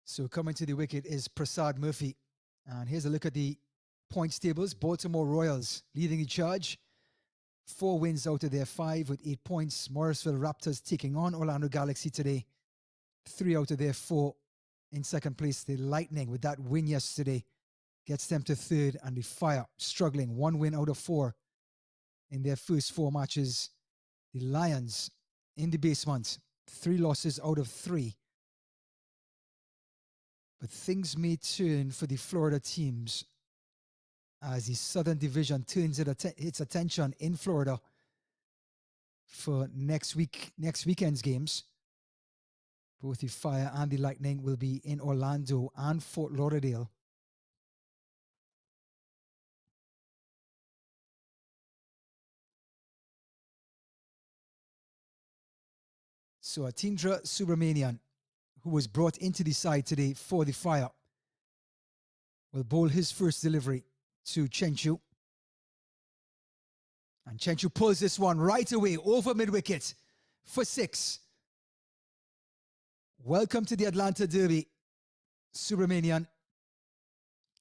So coming to the wicket is Prasad Murphy. And here's a look at the points tables. Baltimore Royals leading the charge. 4 wins out of their 5 with 8 points. Morrisville Raptors taking on Orlando Galaxy today. 3 out of their 4 in second place. The Lightning, with that win yesterday, gets them to third. And the Fire struggling. 1 win out of 4 in their first 4 matches. The Lions in the basement. 3 losses out of 3. But things may turn for the Florida teams as the Southern Division turns its attention in Florida for next weekend's games. Both the Fire and the Lightning will be in Orlando and Fort Lauderdale. So Atindra Subramanian, who was brought into the side today for the Fire, will bowl his first delivery to Chenchu. And Chenchu pulls this one right away over mid-wicket for 6. Welcome to the Atlanta Derby, Subramanian.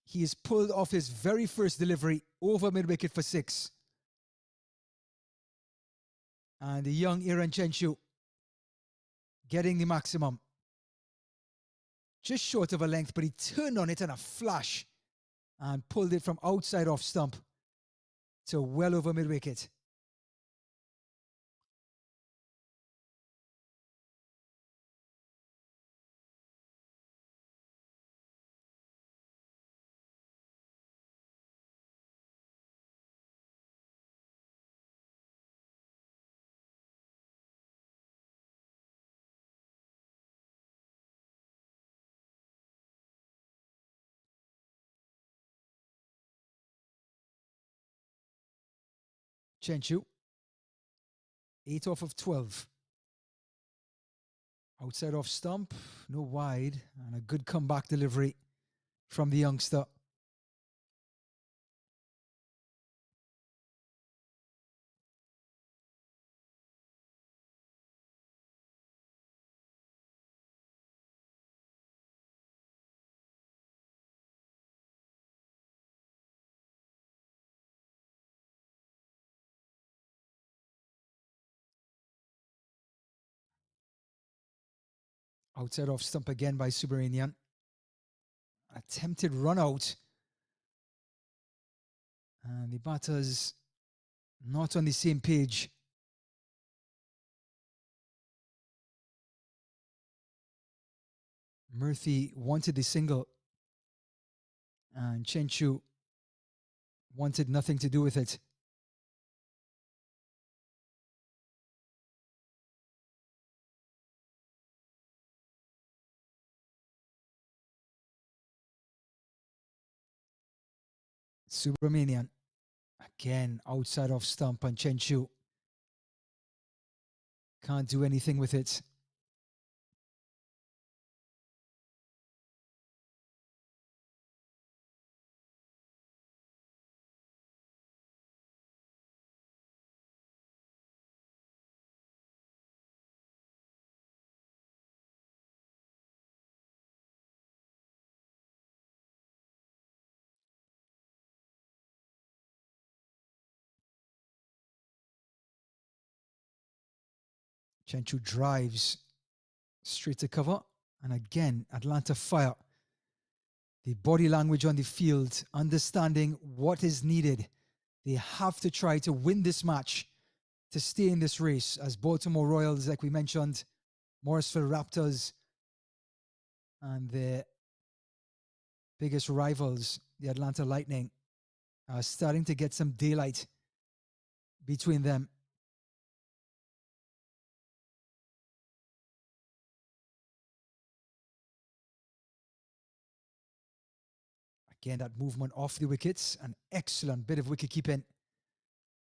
He is pulled off his very first delivery over mid-wicket for 6. And the young Aaron Chenchu getting the maximum. just short of a length, but he turned on it in a flash and pulled it from outside off stump to well over mid-wicket. Chenchu, 8 off of 12. Outside off stump, no wide, and a good comeback delivery from the youngster. Outside off stump again by Subramanian. Attempted run out. And the batters not on the same page. Murthy wanted the single. And Chenchu wanted nothing to do with it. Subramanian again outside off stump, and Chenchu can't do anything with it. Chenchu drives straight to cover. And again, Atlanta Fire. The body language on the field, understanding what is needed. They have to try to win this match to stay in this race, as Baltimore Royals, like we mentioned, Morrisville Raptors, and their biggest rivals, the Atlanta Lightning, are starting to get some daylight between them. Again, that movement off the wickets, an excellent bit of wicket keeping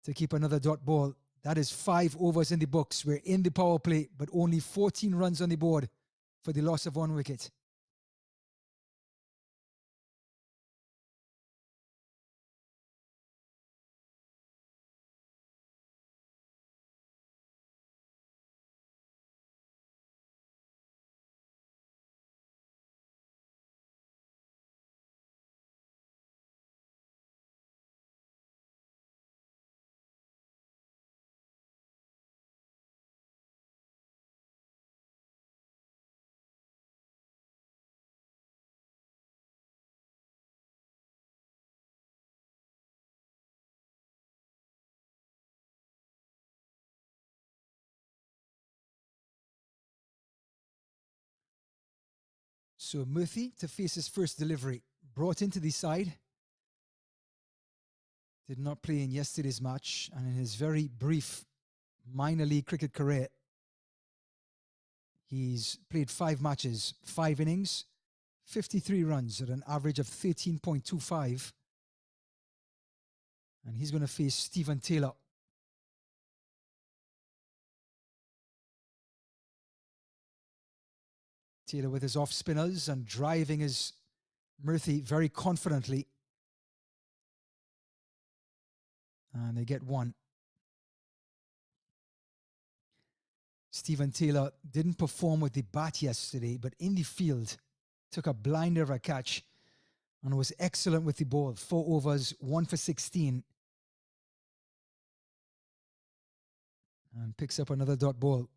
to keep another dot ball. That is 5 overs in the books. We're in the power play, but only 14 runs on the board for the loss of 1 wicket. So Murthy to face his first delivery. Brought into the side. Did not play in yesterday's match, and in his very brief minor league cricket career, he's played 5 matches, 5 innings, 53 runs at an average of 13.25. And he's going to face Stephen Taylor. Taylor with his off spinners and driving his Murthy very confidently. And they get 1. Stephen Taylor didn't perform with the bat yesterday, but in the field, took a blinder of a catch and was excellent with the ball. 4 overs, 1 for 16. And picks up another dot ball.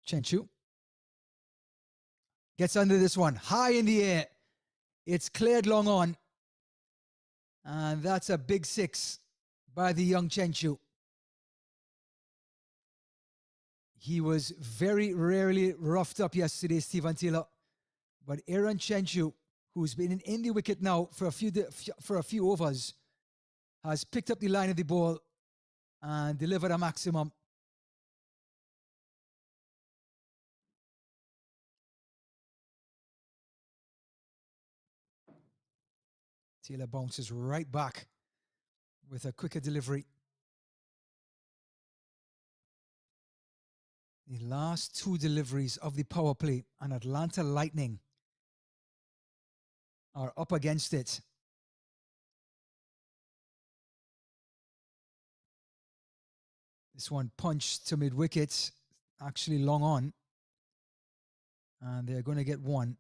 Chenchu gets under this one, high in the air. It's cleared long on. And that's a big 6 by the young Chenchu. He was very rarely roughed up yesterday, Stephen Taylor. But Aaron Chenchu, who's been in the wicket now for a few overs, has picked up the line of the ball and delivered a maximum. Taylor bounces right back with a quicker delivery. The last 2 deliveries of the power play and Atlanta Lightning are up against it. This one punched to mid-wicket, actually long on. And they're going to get 1.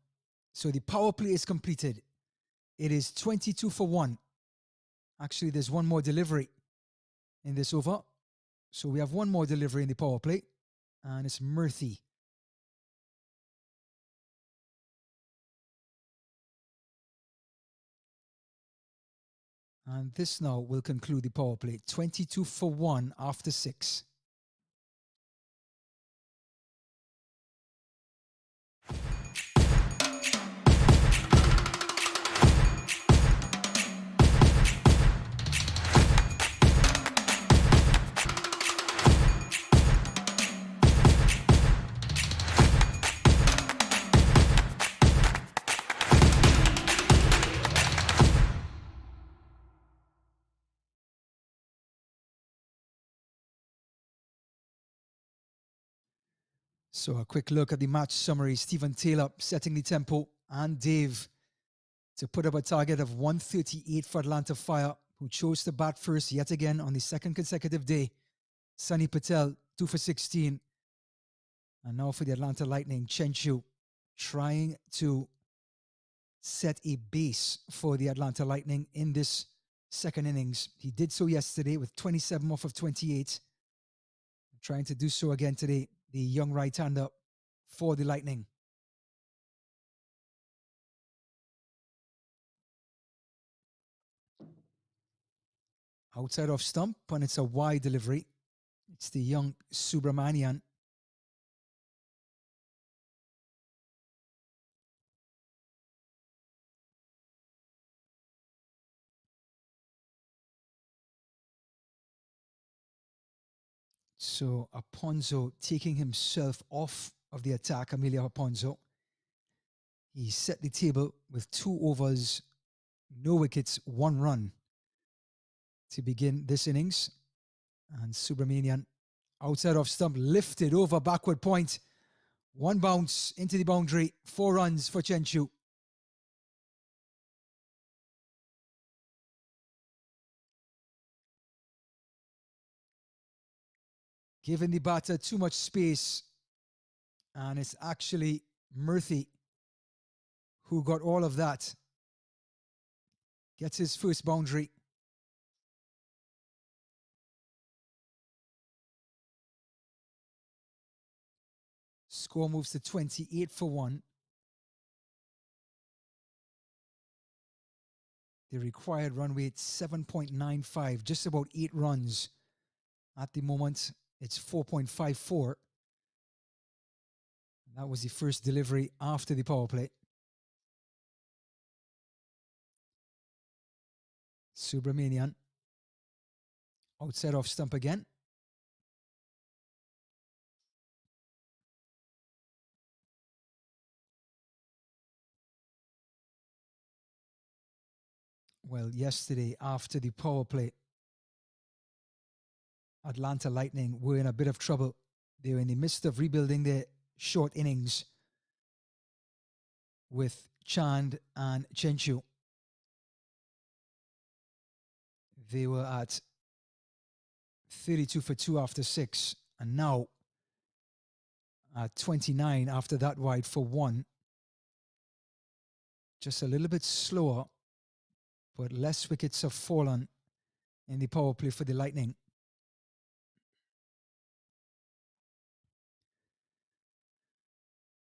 So the power play is completed. It is 22 for 1. Actually, there's 1 more delivery in this over. So we have 1 more delivery in the power play. And it's Murthy. And this now will conclude the power play. 22 for 1 after 6. So a quick look at the match summary. Stephen Taylor setting the tempo, and Dave to put up a target of 138 for Atlanta Fire, who chose to bat first yet again on the 2nd consecutive day. Sunny Patel, 2 for 16. And now for the Atlanta Lightning, Chenchu trying to set a base for the Atlanta Lightning in this 2nd innings. He did so yesterday with 27 off of 28. Trying to do so again today, the young right-hander for the Lightning. Outside off stump, and it's a wide delivery. It's the young Subramanian. So Aponzo taking himself off of the attack, Emilio Aponzo. He set the table with 2 overs, no wickets, 1 run to begin this innings. And Subramanian, outside off stump, lifted over backward point. 1 bounce into the boundary, 4 runs for Chenchu. Giving the batter too much space. And it's actually Murthy who got all of that. Gets his first boundary. Score moves to 28 for 1. The required run rate 7.95, just about 8 runs. At the moment, it's 4.54. That was the first delivery after the power play. Subramanian outside off stump again. Well, yesterday after the power play, Atlanta Lightning were in a bit of trouble. They were in the midst of rebuilding their short innings with Chand and Chenchu. They were at 32 for 2 after 6, and now at 29 after that wide for 1. Just a little bit slower, but less wickets have fallen in the power play for the Lightning.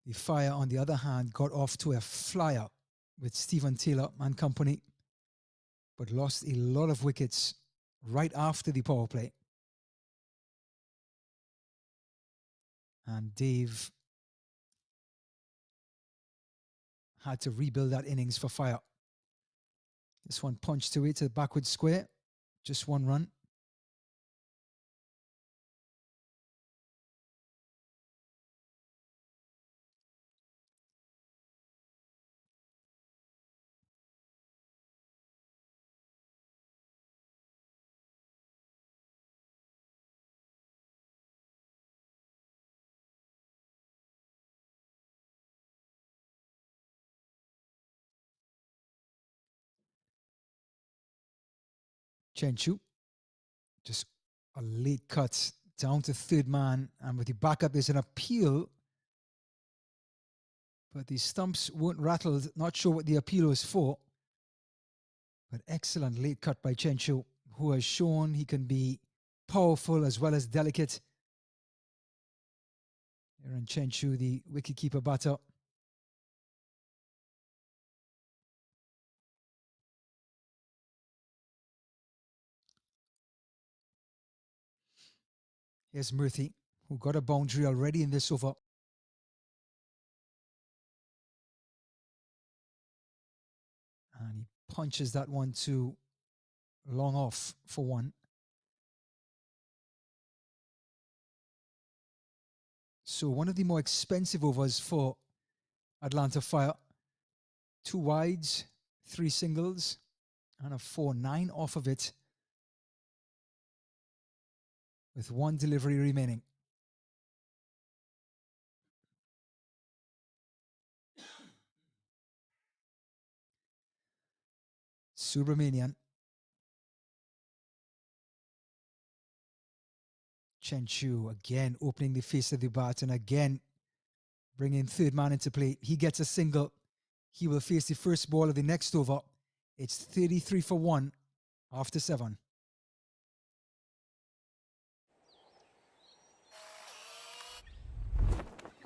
The Fire, on the other hand, got off to a flyer with Stephen Taylor and company, but lost a lot of wickets right after the power play. And Dave had to rebuild that innings for Fire. This one punched away to the backward square, just one run. Chenchu, just a late cut down to third man, and with the backup, there's an appeal, but the stumps weren't rattled. Not sure what the appeal was for, but excellent late cut by Chenchu, who has shown he can be powerful as well as delicate. Aaron Chenchu, the wicketkeeper batter. Here's Murthy, who got a boundary already in this over. And he punches that one to long off for one. So one of the more expensive overs for Atlanta Fire. 2 wides, 3 singles, and a 4-9 off of it, with 1 delivery remaining. Subramanian. Chenchu again opening the face of the bat and again bringing third man into play. He gets a single. He will face the first ball of the next over. It's 33 for 1 after 7.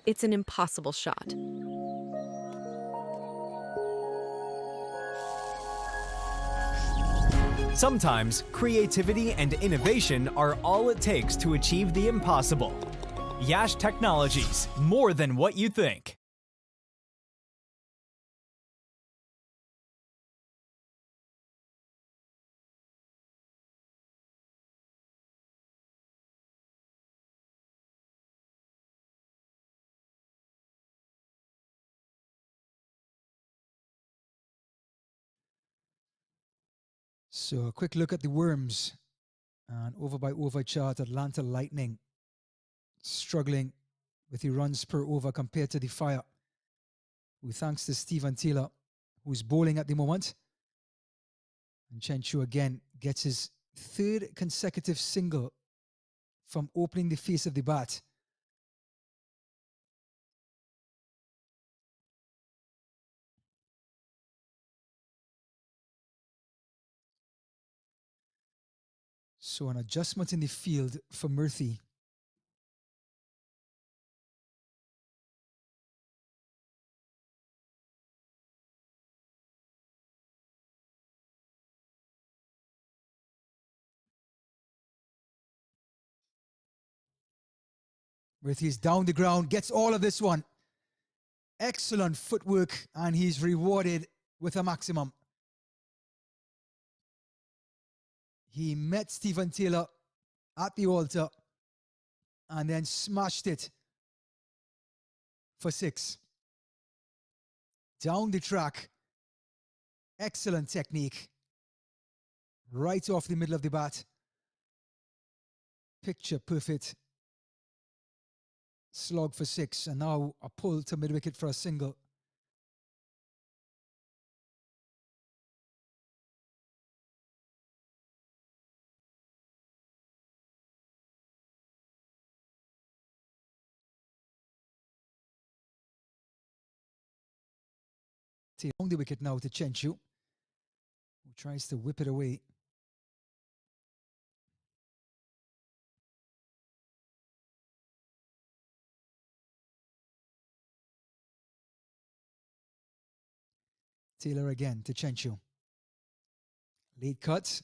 It's an impossible shot. Sometimes creativity and innovation are all it takes to achieve the impossible. Yash Technologies, more than what you think. So a quick look at the Worms. And over by over chart, Atlanta Lightning struggling with the runs per over compared to the Fire, who, thanks to Stephen Taylor, who's bowling at the moment. And Chenchu again gets his 3rd consecutive single from opening the face of the bat. So an adjustment in the field for Murthy. Murthy's down the ground, gets all of this one. Excellent footwork, and he's rewarded with a maximum. He met Stephen Taylor at the altar and then smashed it for 6. Down the track. Excellent technique. Right off the middle of the bat. Picture perfect. Slog for 6, and now a pull to mid-wicket for a single. Along the wicket now to Chenchu, who tries to whip it away. Taylor again to Chenchu. Late cut.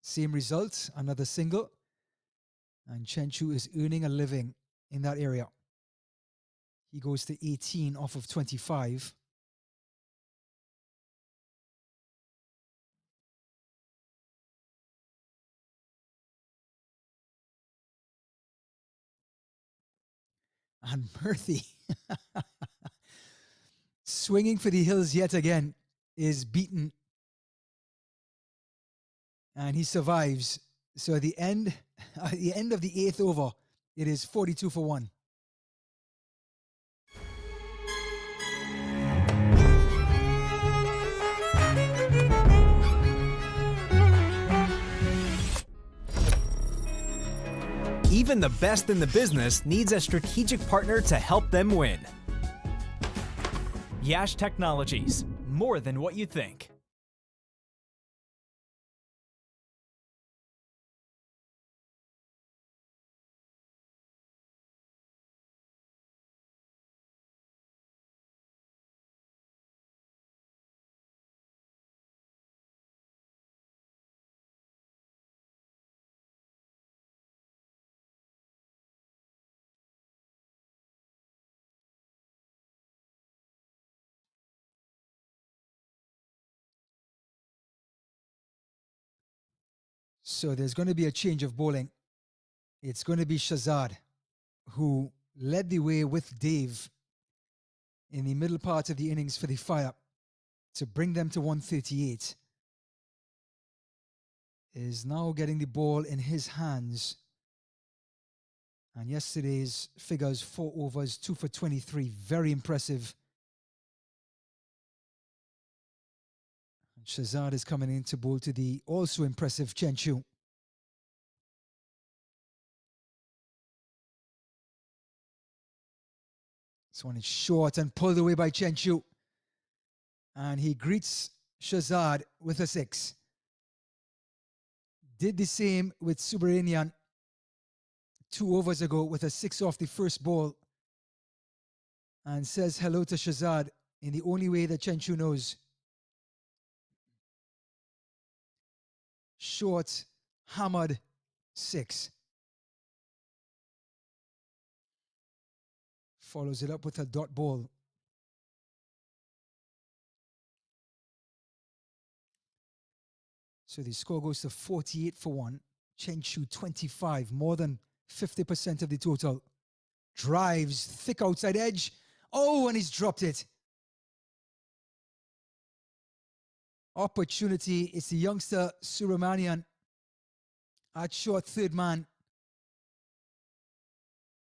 Same result. Another single. And Chenchu is earning a living in that area. He goes to 18 off of 25. And Murthy, swinging for the hills yet again, is beaten. And he survives. So at the end of the 8th over, it is 42 for 1. Even the best in the business needs a strategic partner to help them win. Yash Technologies, more than what you think. So there's going to be a change of bowling. It's going to be Shahzad, who led the way with Dave in the middle part of the innings for the Fire to bring them to 138. Is now getting the ball in his hands. And yesterday's figures, 4 overs, 2 for 23. Very impressive. And Shahzad is coming in to bowl to the also impressive Chenchu. This one is short and pulled away by Chenchu. And he greets Shahzad with a 6. Did the same with Subrahmanyam 2 overs ago with a 6 off the first ball. And says hello to Shahzad in the only way that Chenchu knows. Short, hammered 6. Follows it up with a dot ball. So the score goes to 48 for 1. Chenchu 25, more than 50% of the total. Drives, thick outside edge. Oh, and he's dropped it. Opportunity. It's the youngster Subrahmanyam at short third man.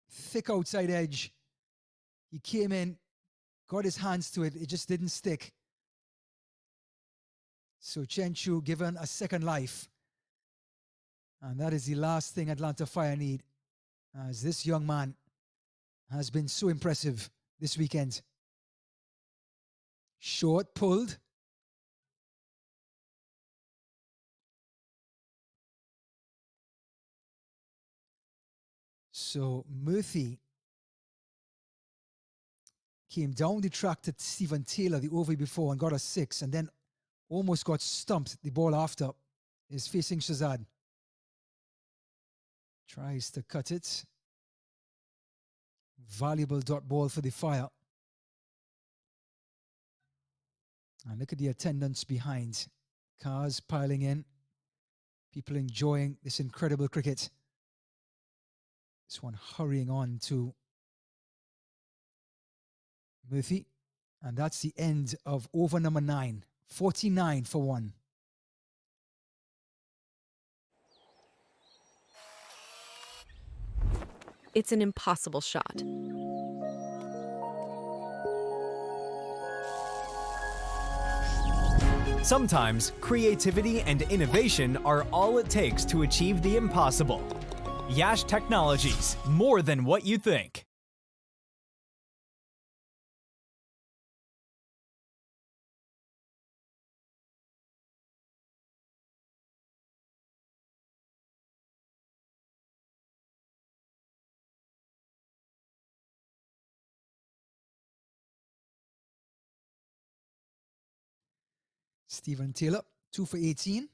Thick outside edge. He came in, got his hands to it. It just didn't stick. So Chenchu given a second life. And that is the last thing Atlanta Fire need, as this young man has been so impressive this weekend. Short pulled. So Murthy came down the track to Stephen Taylor the over before and got a 6, and then almost got stumped. The ball after is facing Shahzad. Tries to cut it. Valuable dot ball for the Fire. And look at the attendance behind. Cars piling in. People enjoying this incredible cricket. This one hurrying on to Murthy. And that's the end of over number 9. 49 for 1. It's an impossible shot. Sometimes creativity and innovation are all it takes to achieve the impossible. Yash Technologies, more than what you think. Stephen Taylor, 2 for 18.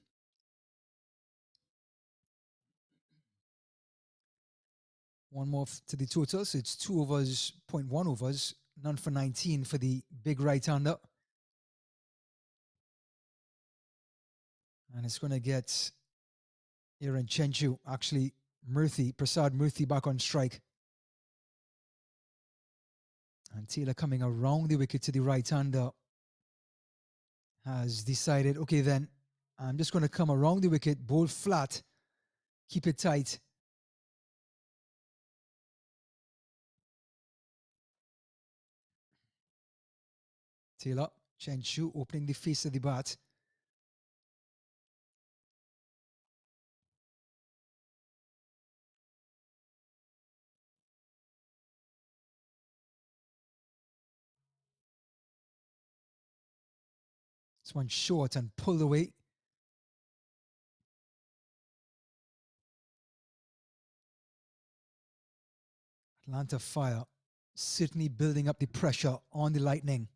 One more to the total, so it's 2 overs, 0.1 overs, none for 19 for the big right-hander. And it's going to get Aaron Chenchu, actually Prasad Murthy back on strike. And Taylor coming around the wicket to the right-hander has decided, okay then, I'm just going to come around the wicket, bowl flat, keep it tight. Taylor, Chenchu opening the face of the bat. This one short and pulled away. Atlanta Fire certainly building up the pressure on the Lightning.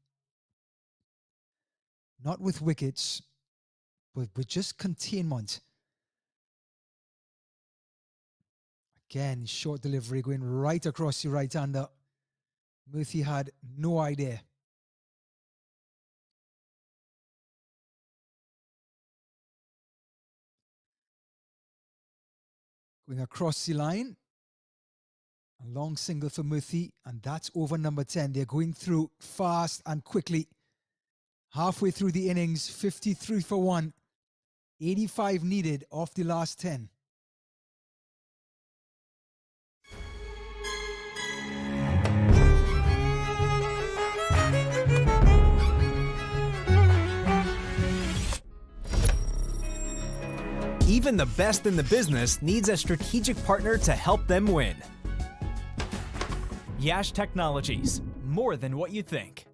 Not with wickets, but with just containment. Again, short delivery going right across the right-hander. Murthy had no idea. Going across the line. A long single for Murthy, and that's over number 10. They're going through fast and quickly. Halfway through the innings, 53 for 1. 85 needed off the last 10. Even the best in the business needs a strategic partner to help them win. Yash Technologies, more than what you think.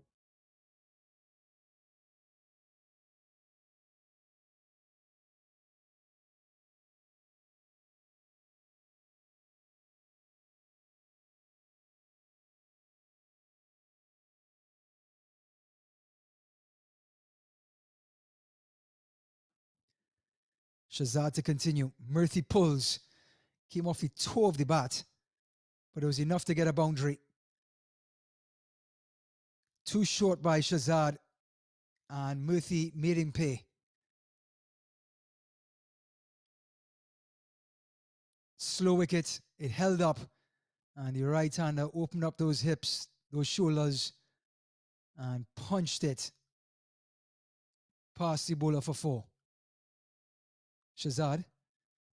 Shazad to continue. Murthy pulls. Came off the toe of the bat, but it was enough to get a boundary. Too short by Shazad, and Murthy made him pay. Slow wicket, it held up, and the right-hander opened up those hips, those shoulders, and punched it past the bowler for 4. Shazad, a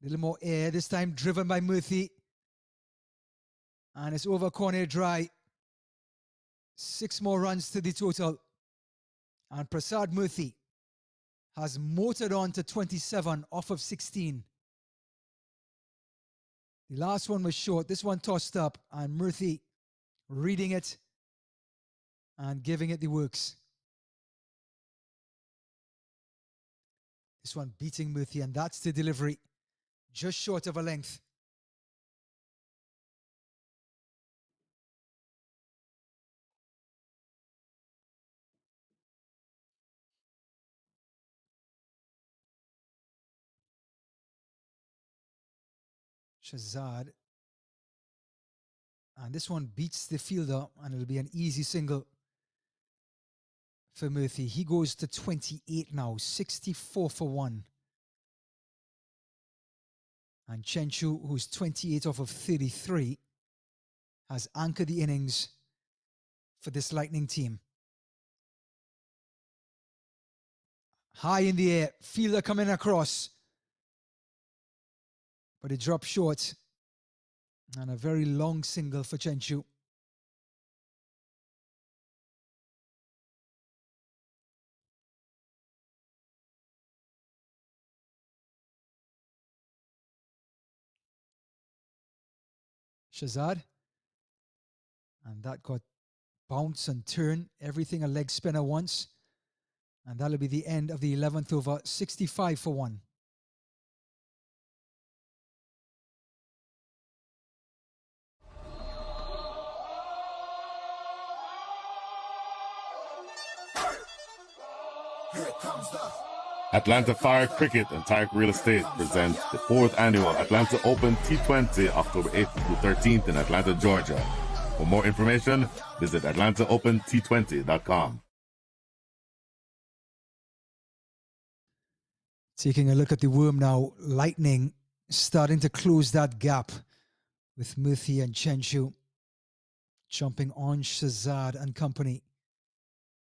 little more air, this time driven by Murthy. And it's over corner dry. 6 more runs to the total. And Prasad Murthy has motored on to 27 off of 16. The last one was short. This one tossed up, and Murthy reading it and giving it the works. This one beating Murthy, and that's the delivery. Just short of a length. Shazad. And this one beats the fielder, and it'll be an easy single for Murthy. He goes to 28 now, 64 for 1. And Chenchu, who's 28 off of 33, has anchored the innings for this Lightning team. High in the air, fielder coming across. But it dropped short. And a very long single for Chenchu. Shazad. And that got bounce and turn. Everything a leg spinner wants. And that'll be the end of the 11th over, 65 for 1. Atlanta Fire Cricket and Tyke Real Estate presents the 4th annual Atlanta Open T20 October 8th through 13th in Atlanta, Georgia. For more information, visit AtlantaOpenT20.com. Taking a look at the worm now, Lightning starting to close that gap with Murthy and Chenchu jumping on Shazad and company.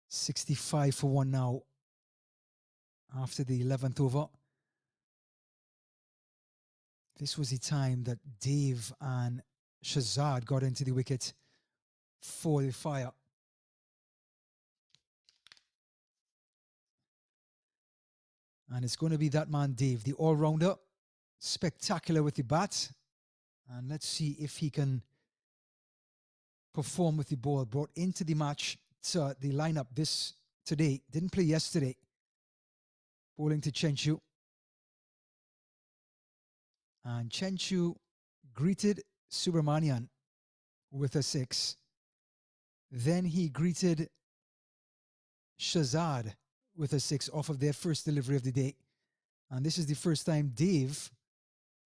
65 for 1 now after the 11th over. This was the time that Dave and Shazad got into the wicket for the Fire. And it's going to be that man, Dave, the all-rounder, spectacular with the bat. And let's see if he can perform with the ball. Brought into the match, to the lineup today. Didn't play yesterday. Bowling to Chenchu. And Chenchu greeted Subramanian with a 6. Then he greeted Shazad with a 6 off of their first delivery of the day. And this is the first time Dave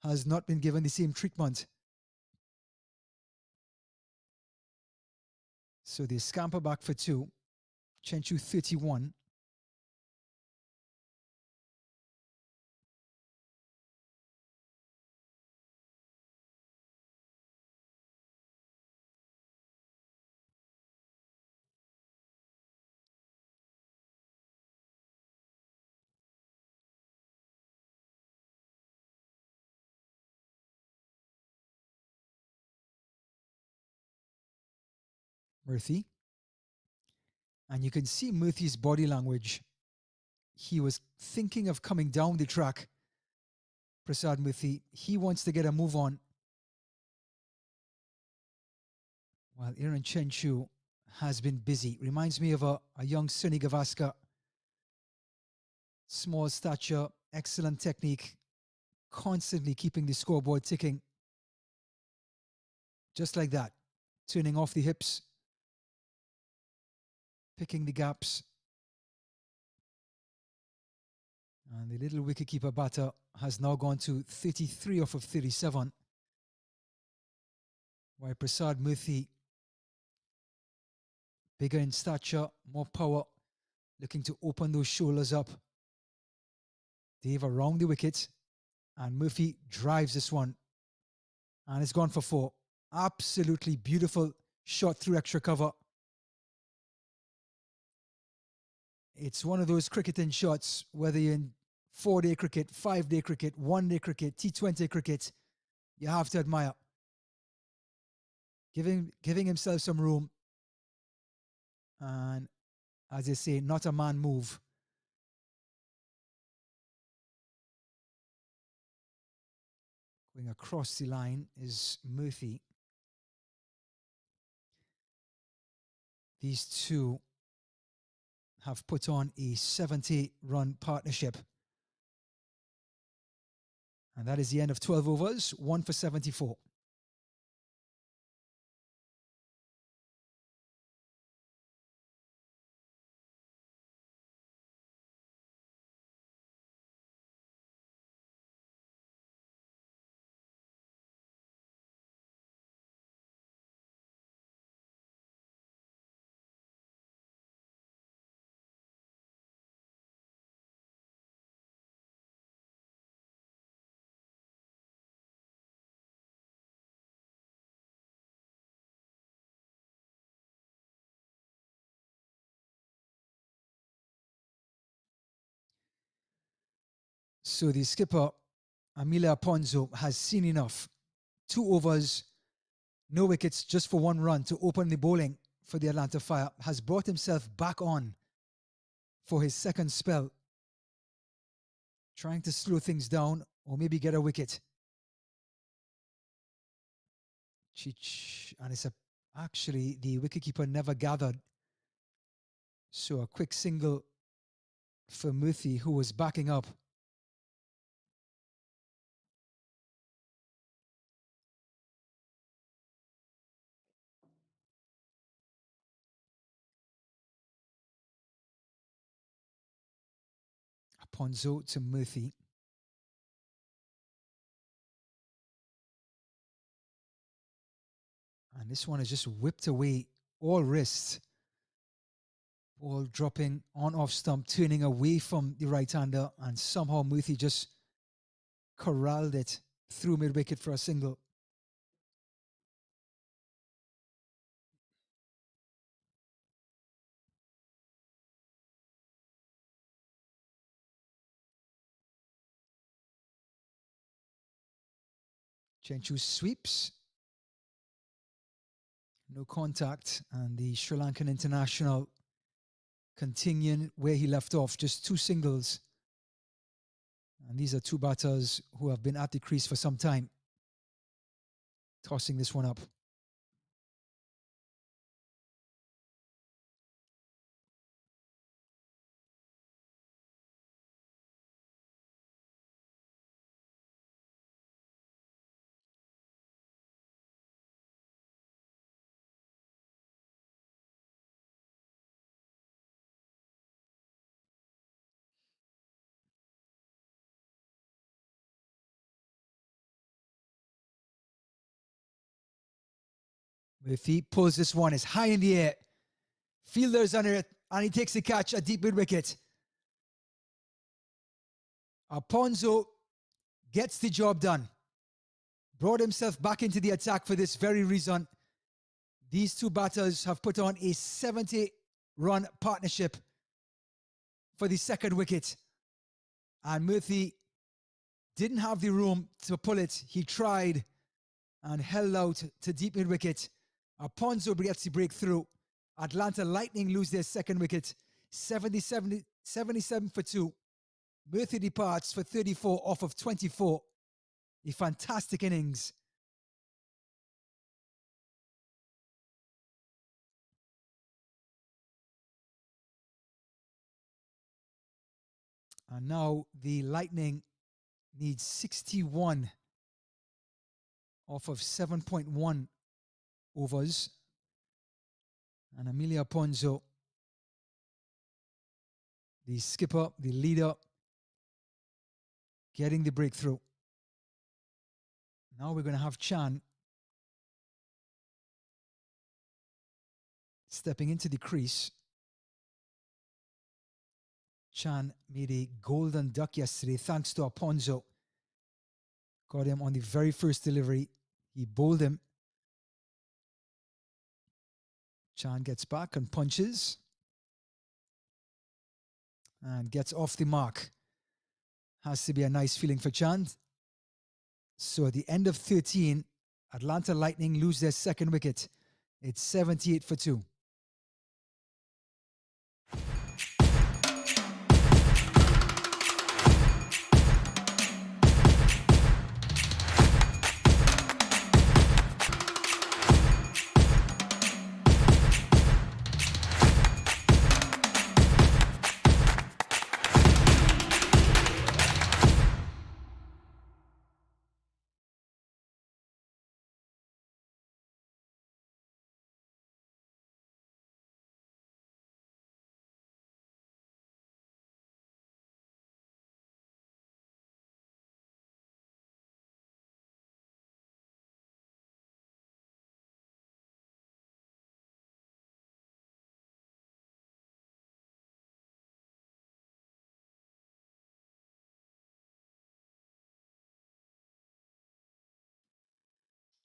has not been given the same treatment. So they scamper back for 2. Chenchu 31. Murthy. And you can see Murthy's body language. He was thinking of coming down the track. Prasad Murthy, he wants to get a move on. While Aaron Chenchu has been busy. Reminds me of a young Sunny Gavaskar. Small stature, excellent technique, constantly keeping the scoreboard ticking. Just like that, turning off the hips, picking the gaps. And the little wicketkeeper batter has now gone to 33 off of 37. While Prasad Murthy, bigger in stature, more power, looking to open those shoulders up. Dave around the wicket, and Murphy drives this one. And it's gone for 4. Absolutely beautiful shot through extra cover. It's one of those cricketing shots, whether you're in 4-day cricket, 5-day cricket, 1-day cricket, T20 cricket, you have to admire. Giving himself some room. And as they say, not a man move. Going across the line is Murthy. These two have put on a 70-run partnership. And that is the end of 12 overs, 1 for 74. So the skipper, Amelia Ponzo, has seen enough. 2 overs, no wickets, just for 1 run to open the bowling for the Atlanta Fire. Has brought himself back on for his second spell. Trying to slow things down or maybe get a wicket. And actually, the wicketkeeper never gathered. So a quick single for Murthy, who was backing up. Ponzo to Murthy. And this one is just whipped away, all wrist. Ball dropping on off stump, turning away from the right-hander, and somehow Murthy just corralled it through mid-wicket for a single. Chenchu sweeps. No contact, and the Sri Lankan international continuing where he left off, just 2 singles. And these are 2 batters who have been at the crease for some time. Tossing this one up. If he pulls this one, it's high in the air. Fielder's under it, and he takes the catch at deep mid wicket. Ponzo gets the job done. Brought himself back into the attack for this very reason. These 2 batters have put on a 70-run partnership for the 2nd wicket. And Murthy didn't have the room to pull it. He tried and held out to deep mid wicket. Ponzo gets the breakthrough. Atlanta Lightning lose their 2nd wicket, 77 for 2. Murthy departs for 34 off of 24. A fantastic innings. And now the Lightning needs 61 off of 7.1 overs. And Amelia Ponzo, the skipper, the leader, getting the breakthrough. Now we're going to have Chan stepping into the crease. Chan made a golden duck yesterday thanks to Ponzo. Got him on the very first delivery. He bowled him. Chan gets back and punches. And gets off the mark. Has to be a nice feeling for Chan. So at the end of 13, Atlanta Lightning lose their 2nd wicket. It's 78 for 2.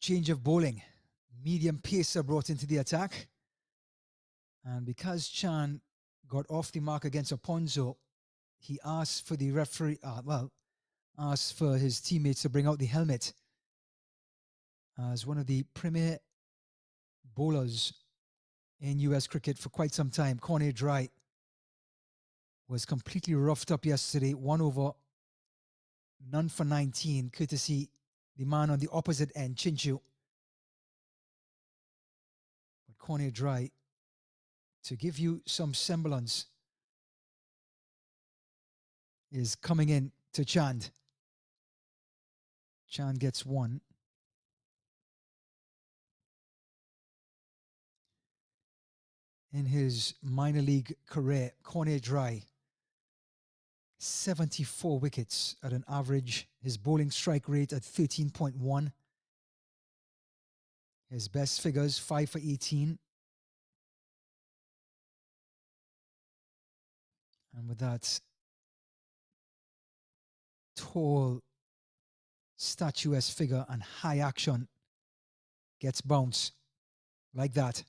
Change of bowling. Medium pacer brought into the attack. And because Chan got off the mark against Ponzo, he asked for the referee, asked for his teammates to bring out the helmet. As one of the premier bowlers in US cricket for quite some time, Corne Dry was completely roughed up yesterday. 1 over, none for 19, courtesy the man on the opposite end, Chinchu. But Corne Dry, to give you some semblance, is coming in to Chand. Chand gets 1. In his minor league career, Corne Dry 74 wickets at an average. His bowling strike rate at 13.1. His best figures, 5 for 18. And with that tall, statuesque figure and high action, gets bounced like that.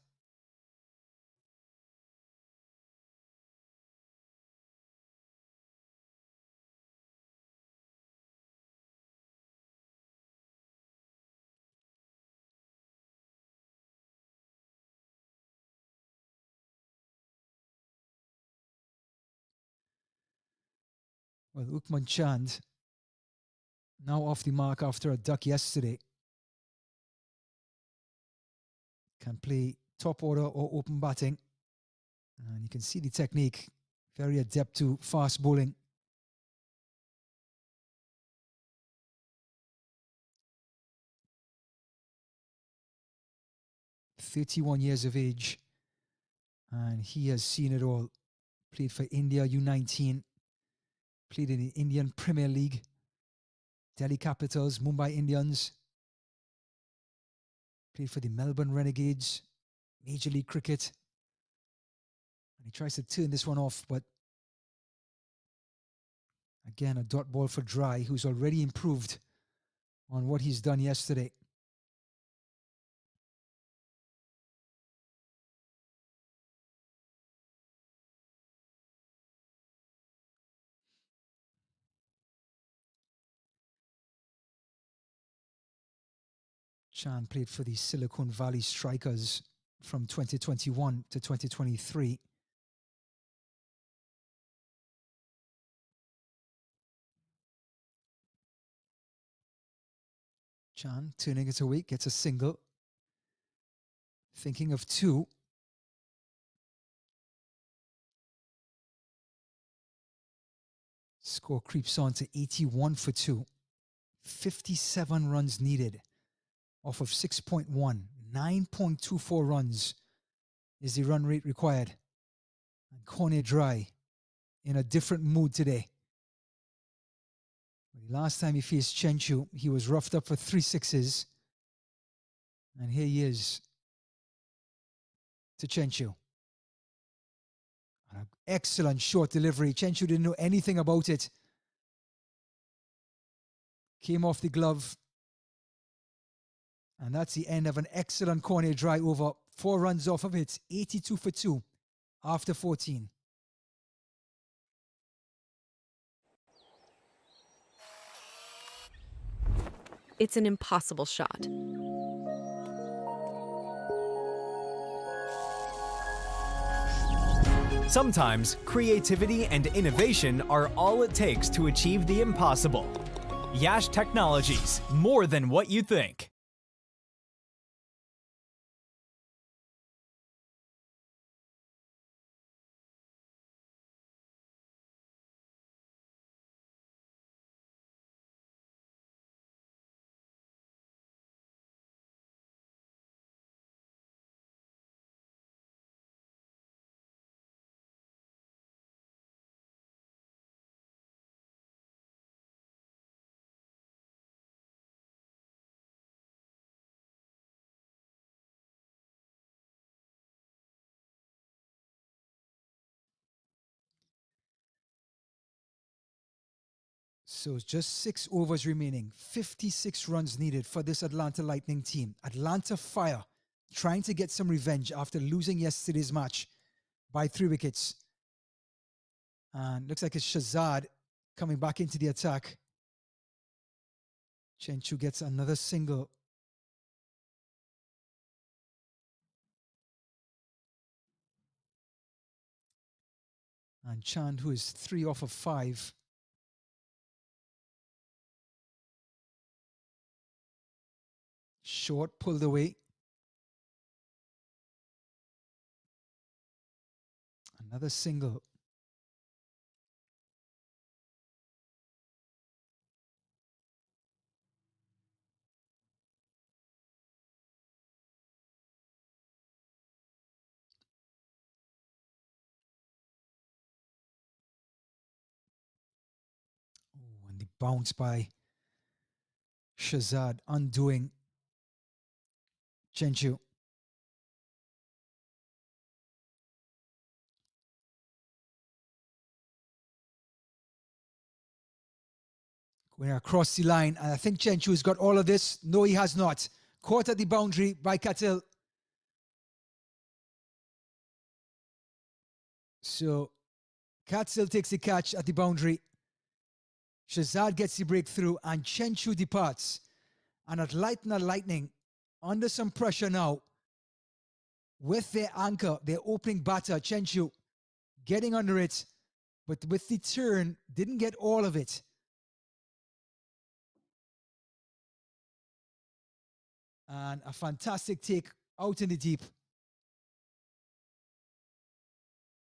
Well, Ukman Chand now off the mark after a duck yesterday. Can play top order or open batting. And you can see the technique. Very adept to fast bowling. "31 years of age, and he has seen it all. Played for India U19, played in the Indian Premier League, Delhi Capitals, Mumbai Indians, played for the Melbourne Renegades, Major League Cricket. And he tries to turn this one off, but again, a dot ball for Dry, who's already improved on what he's done yesterday. Chan played for the Silicon Valley Strikers from 2021 to 2023. Chan turning it away, gets a single. Thinking of two. Score creeps on to 81 for 2. 57 runs needed off of 6.1. 9.24 runs is the run rate required. And Cornet Dry in a different mood today. The last time he faced Chenchu, he was roughed up for 3 sixes. And here he is to Chenchu. An excellent short delivery. Chenchu didn't know anything about it. Came off the glove. And that's the end of an excellent Cornet Dry over. 4 runs off of it. 82 for 2 after 14. It's an impossible shot. Sometimes creativity and innovation are all it takes to achieve the impossible. Yash Technologies, more than what you think. So it's just 6 overs remaining. 56 runs needed for this Atlanta Lightning team. Atlanta Fire trying to get some revenge after losing yesterday's match by 3 wickets. And looks like it's Shazad coming back into the attack. Chenchu gets another single. And Chand, who is 3 off of 5. Short, pulled away. Another single. bounce by Shazad, undoing Chenchu. Going across the line, and I think Chenchu has got all of this. No, he has not. Caught at the boundary by Katil. So Katil takes the catch at the boundary. Shazad gets the breakthrough, and Chenchu departs. And at Lightning, under some pressure now, with their anchor, their opening batter, Chenchu, getting under it, but with the turn, didn't get all of it. And a fantastic take out in the deep.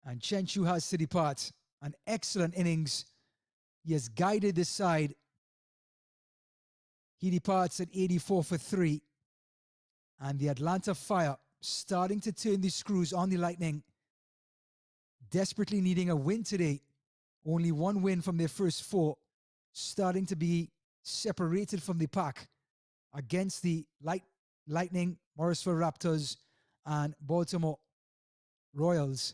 And Chenchu has to depart. An excellent innings. He has guided this side. He departs at 84 for 3. And the Atlanta Fire starting to turn the screws on the Lightning. Desperately needing a win today. Only one win from their first 4. Starting to be separated from the pack against the Lightning, Morrisville Raptors, and Baltimore Royals.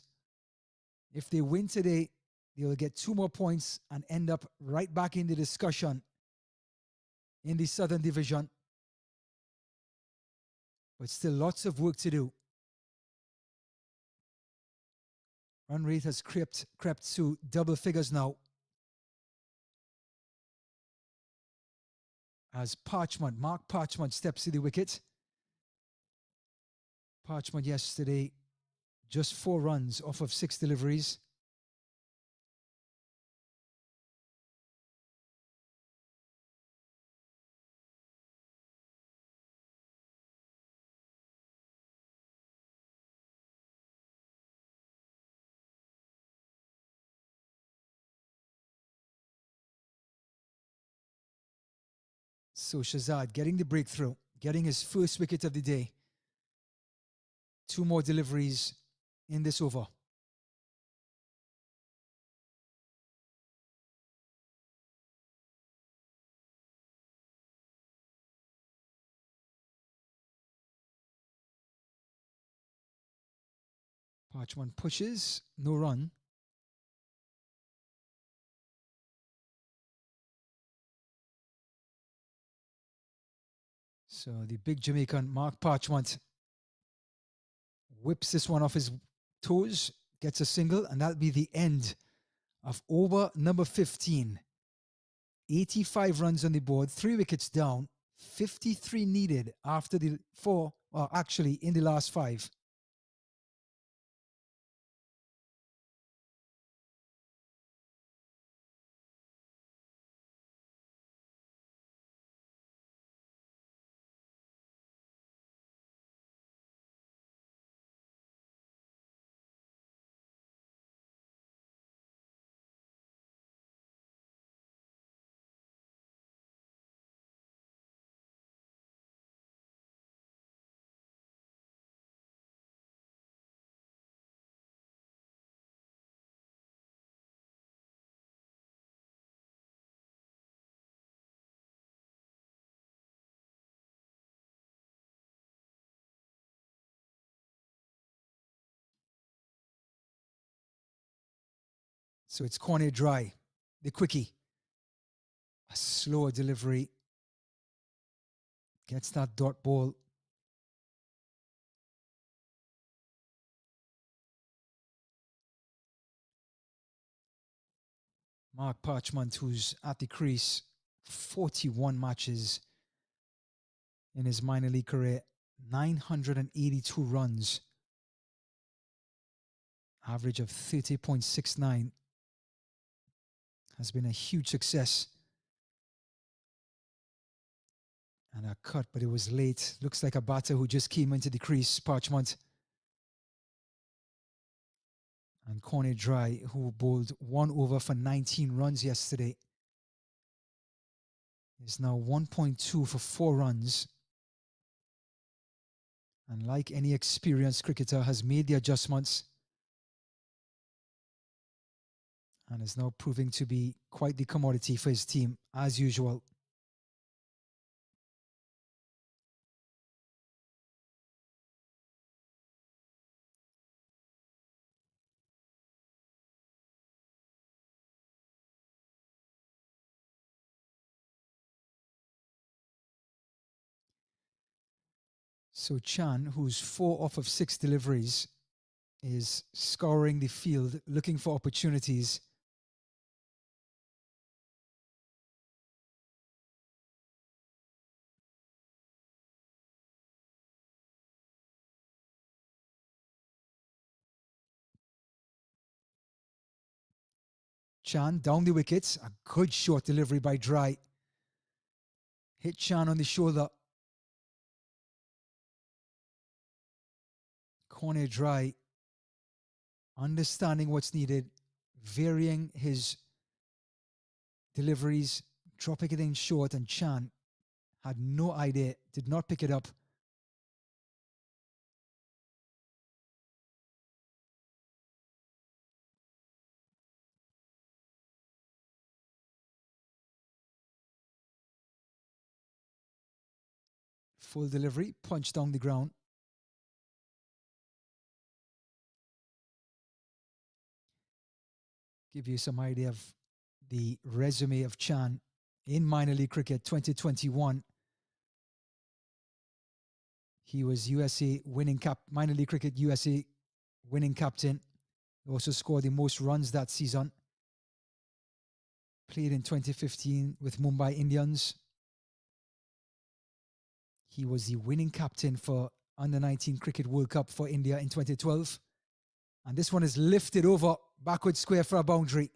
If they win today, they will get 2 more points and end up right back in the discussion in the Southern Division. But still lots of work to do. Run rate has crept to double figures now. As Mark Parchment steps to the wicket. Parchment yesterday, just 4 runs off of 6 deliveries. So Shazad getting the breakthrough, getting his first wicket of the day. 2 more deliveries in this over. Parchment pushes, no run. So the big Jamaican, Mark Parchment, whips this one off his toes, gets a single, and that'll be the end of over number 15. 85 runs on the board, 3 wickets down, 53 needed after the 4, well, actually in the last 5. So it's Cornet Dry, the quickie. A slower delivery. Gets that dot ball. Mark Parchment, who's at the crease, 41 matches in his minor league career, 982 runs, average of 30.69. Has been a huge success. And a cut, but it was late. Looks like a batter who just came into the crease, Parchment. And Cornet Dry, who bowled 1 over for 19 runs yesterday, is now 1.2 for 4 runs. And like any experienced cricketer, has made the adjustments. and is now proving to be quite the commodity for his team, as usual. So Chan, who's 4 off of 6 deliveries, is scouring the field looking for opportunities. Chan down the wickets. A good short delivery by Dry. Hit Chan on the shoulder. Corner Dry, understanding what's needed, varying his deliveries, dropping it in short, and Chan had no idea, did not pick it up. Full delivery, punch down the ground. Give you some idea of the resume of Chan in minor league cricket 2021. He was USA winning minor league cricket USA winning captain. He also scored the most runs that season. Played in 2015 with Mumbai Indians. He was the winning captain for Under-19 Cricket World Cup for India in 2012. And this one is lifted over, backward square for a boundary.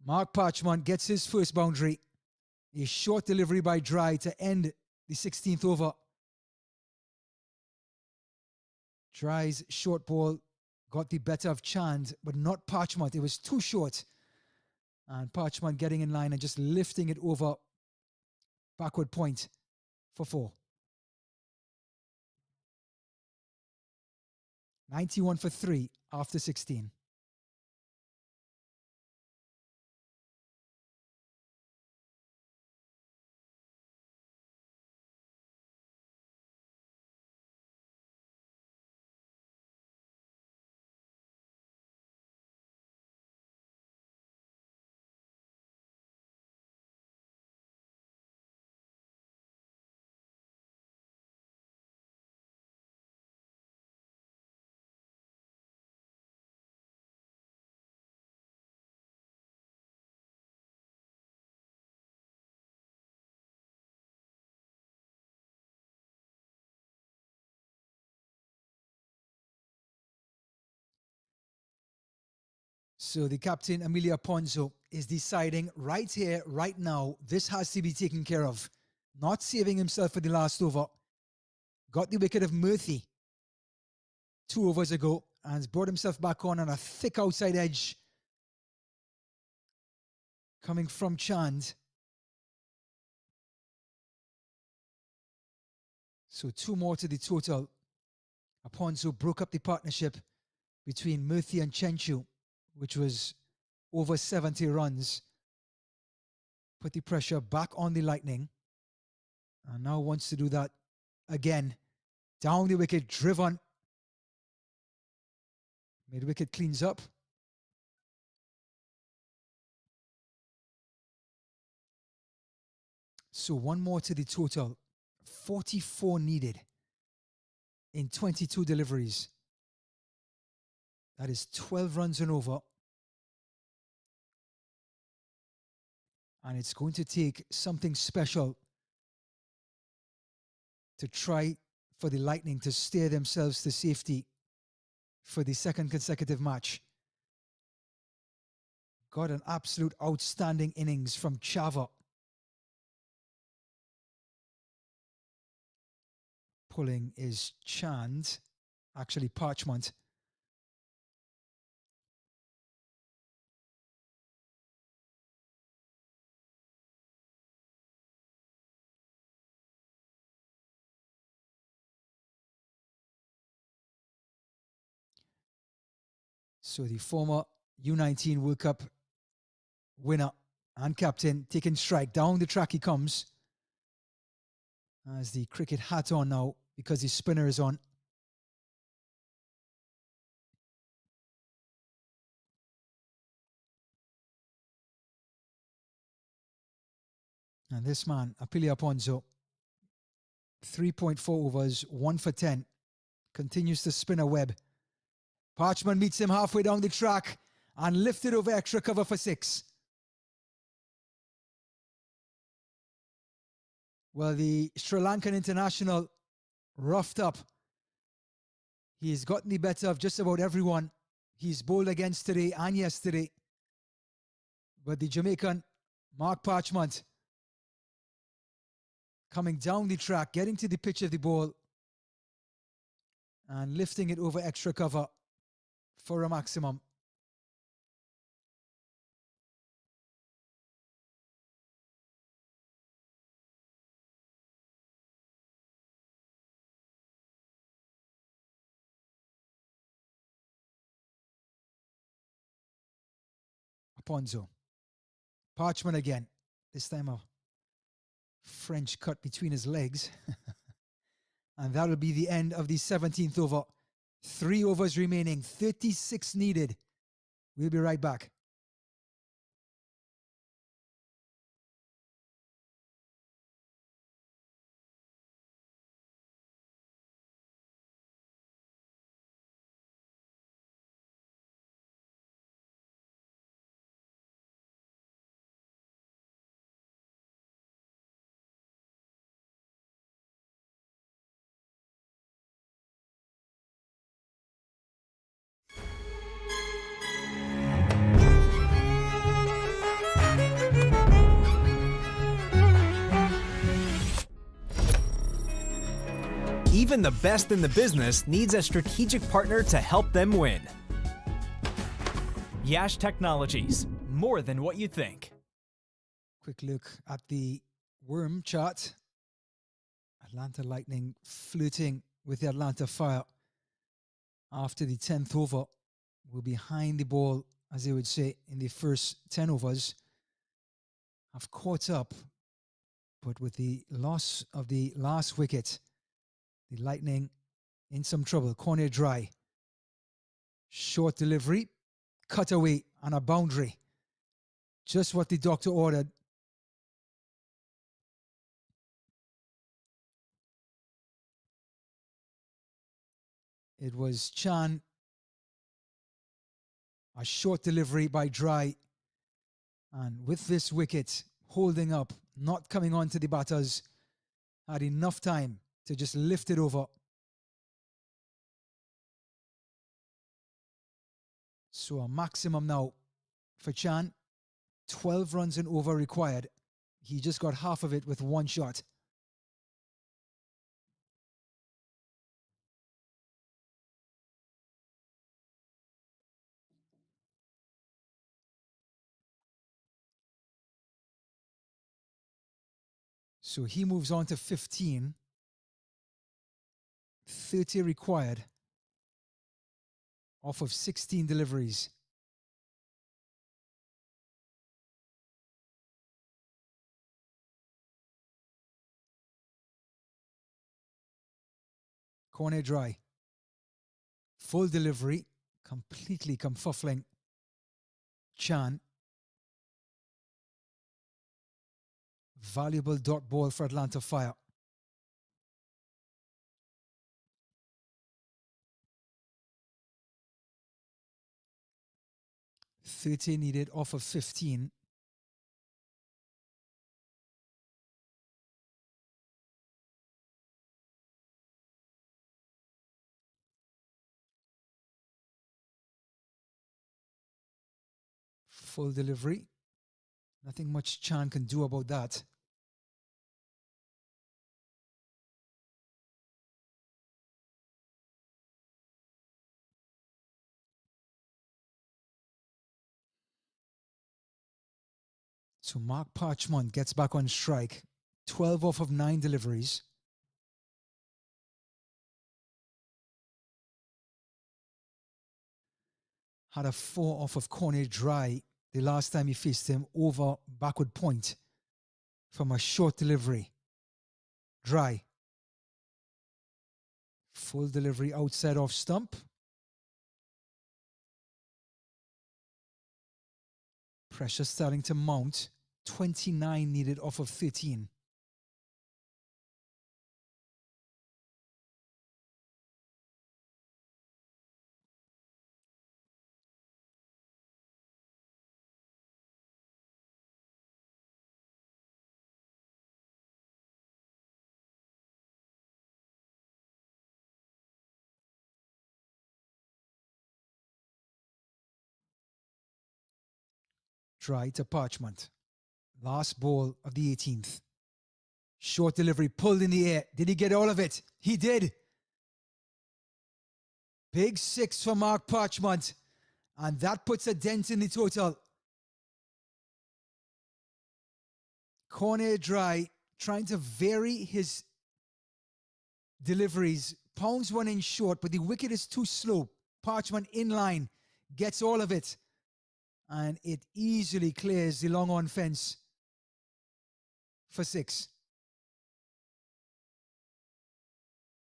Mark Parchment gets his first boundary. A short delivery by Dry to end the 16th over. Dry's short ball got the better of Chand, but not Parchment. It was too short. And Parchment getting in line and just lifting it over backward point for 4. 91 for 3 after 16. So the captain, Amelia Ponzo, is deciding right here, right now, this has to be taken care of. Not saving himself for the last over. Got the wicket of Murthy 2 overs ago and has brought himself back on a thick outside edge. Coming from Chand. So 2 more to the total. Ponzo broke up the partnership between Murthy and Chenchu, which was over 70 runs. Put the pressure back on the Lightning. And now wants to do that again. Down the wicket, driven. Mid-wicket cleans up. So 1 more to the total. 44 needed in 22 deliveries. That is 12 runs and over. And it's going to take something special to try for the Lightning to steer themselves to safety for the second consecutive match. Got an absolute outstanding innings from Chava. Pulling is Chand, actually Parchment. So the former U19 World Cup winner and captain, taking strike. Down the track he comes. Has the cricket hat on now because his spinner is on. And this man, Apilia Ponzo, 3.4 overs, 1 for 10, continues to spin a web. Parchman meets him halfway down the track and lifted over extra cover for 6. Well, the Sri Lankan international roughed up. He's gotten the better of just about everyone he's bowled against today and yesterday. But the Jamaican, Mark Parchment, coming down the track, getting to the pitch of the ball and lifting it over extra cover for a maximum. Ponzo. Parchment again. This time a French cut between his legs. And that'll be the end of the 17th over. 3 overs remaining, 36 needed. We'll be right back. Even the best in the business needs a strategic partner to help them win. Yash Technologies, more than what you think. Quick look at the worm chart. Atlanta Lightning flirting with the Atlanta Fire after the 10th over. We're behind the ball, as they would say, in the first 10 overs. Have caught up, but with the loss of the last wicket, the Lightning in some trouble. Corner dry. Short delivery, cut away on a boundary. Just what the doctor ordered. It was Chan. A short delivery by Dry. And with this wicket holding up, not coming on to the batters, had enough time to just lift it over. So a maximum now for Chan. 12 runs and over required. He just got half of it with 1 shot. So he moves on to 15. 30 required off of 16 deliveries. Corner dry. Full delivery, completely confuffling Chan. Valuable dot ball for Atlanta Fire. $30 needed off of 15. Full delivery. Nothing much Chan can do about that. So Mark Parchment gets back on strike. 12 off of 9 deliveries. had a 4 off of Cornet Dry the last time he faced him over backward point from a short delivery. Dry. Full delivery outside off stump. Pressure starting to mount. 29 needed off of 13. Dry to Parchment. Last ball of the 18th. Short delivery pulled in the air. Did he get all of it? He did. Big 6 for Mark Parchment. And that puts a dent in the total. Cornet Dry trying to vary his deliveries. Pounds one in short, but the wicket is too slow. Parchment in line. Gets all of it. And it easily clears the long on fence for 6.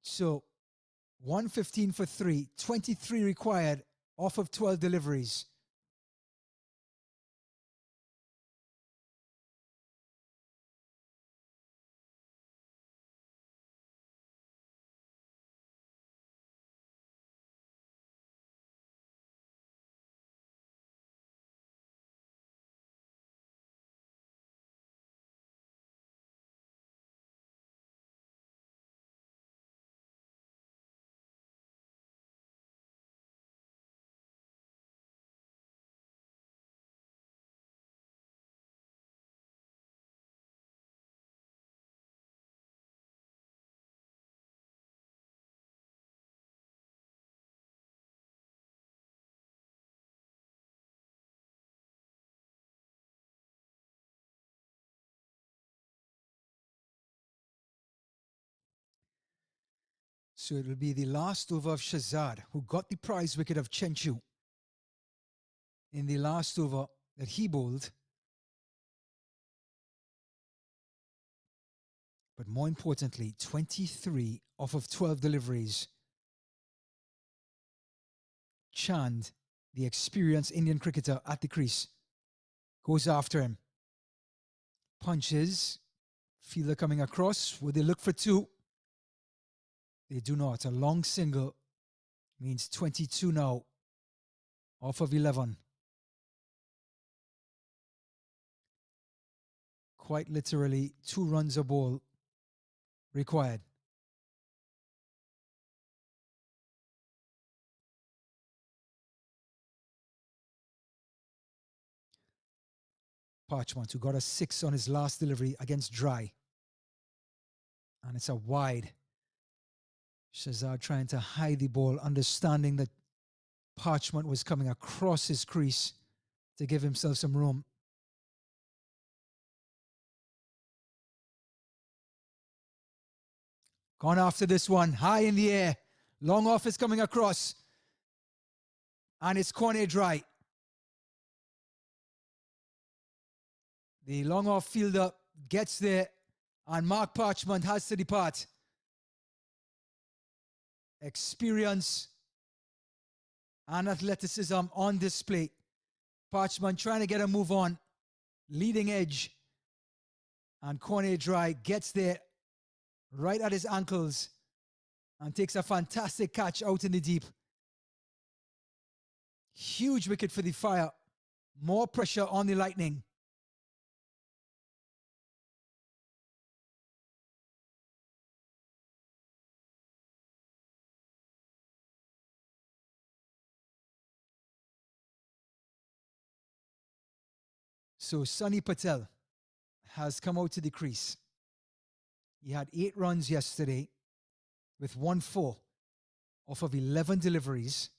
So 115 for 3, 23 required off of 12 deliveries. So it will be the last over of Shazad, who got the prize wicket of Chenchu in the last over that he bowled. But more importantly, 23 off of 12 deliveries. Chand, the experienced Indian cricketer at the crease, goes after him. Punches. Fielder coming across. Would they look for 2? They do not. A long single means 22 now off of 11. Quite literally 2 runs a ball required. Parchment, who got a 6 on his last delivery against Dry. And it's a wide. Shazad trying to hide the ball, understanding that Parchment was coming across his crease to give himself some room. Gone after this one, high in the air. Long off is coming across. And it's Cornet Dry. The long off fielder gets there, and Mark Parchment has to depart. Experience and athleticism on display. Parchment trying to get a move on. Leading edge. And Cornet Dry gets there right at his ankles and takes a fantastic catch out in the deep. Huge wicket for the Fire. More pressure on the Lightning. So Sunny Patel has come out to the crease. He had 8 runs yesterday with 1-4 off of 11 deliveries.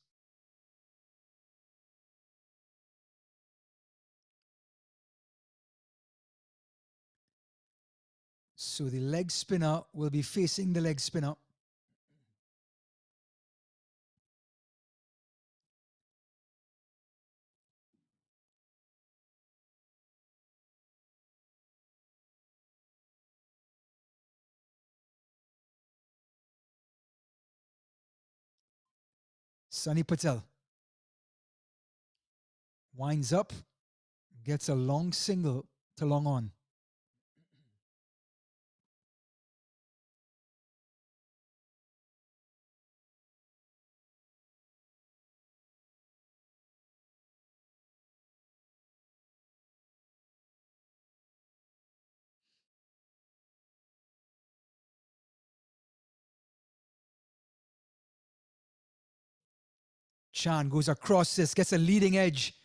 So the leg spinner will be facing the leg spinner. Sunny Patel winds up, gets a long single to long on. Chan goes across this, gets a leading edge,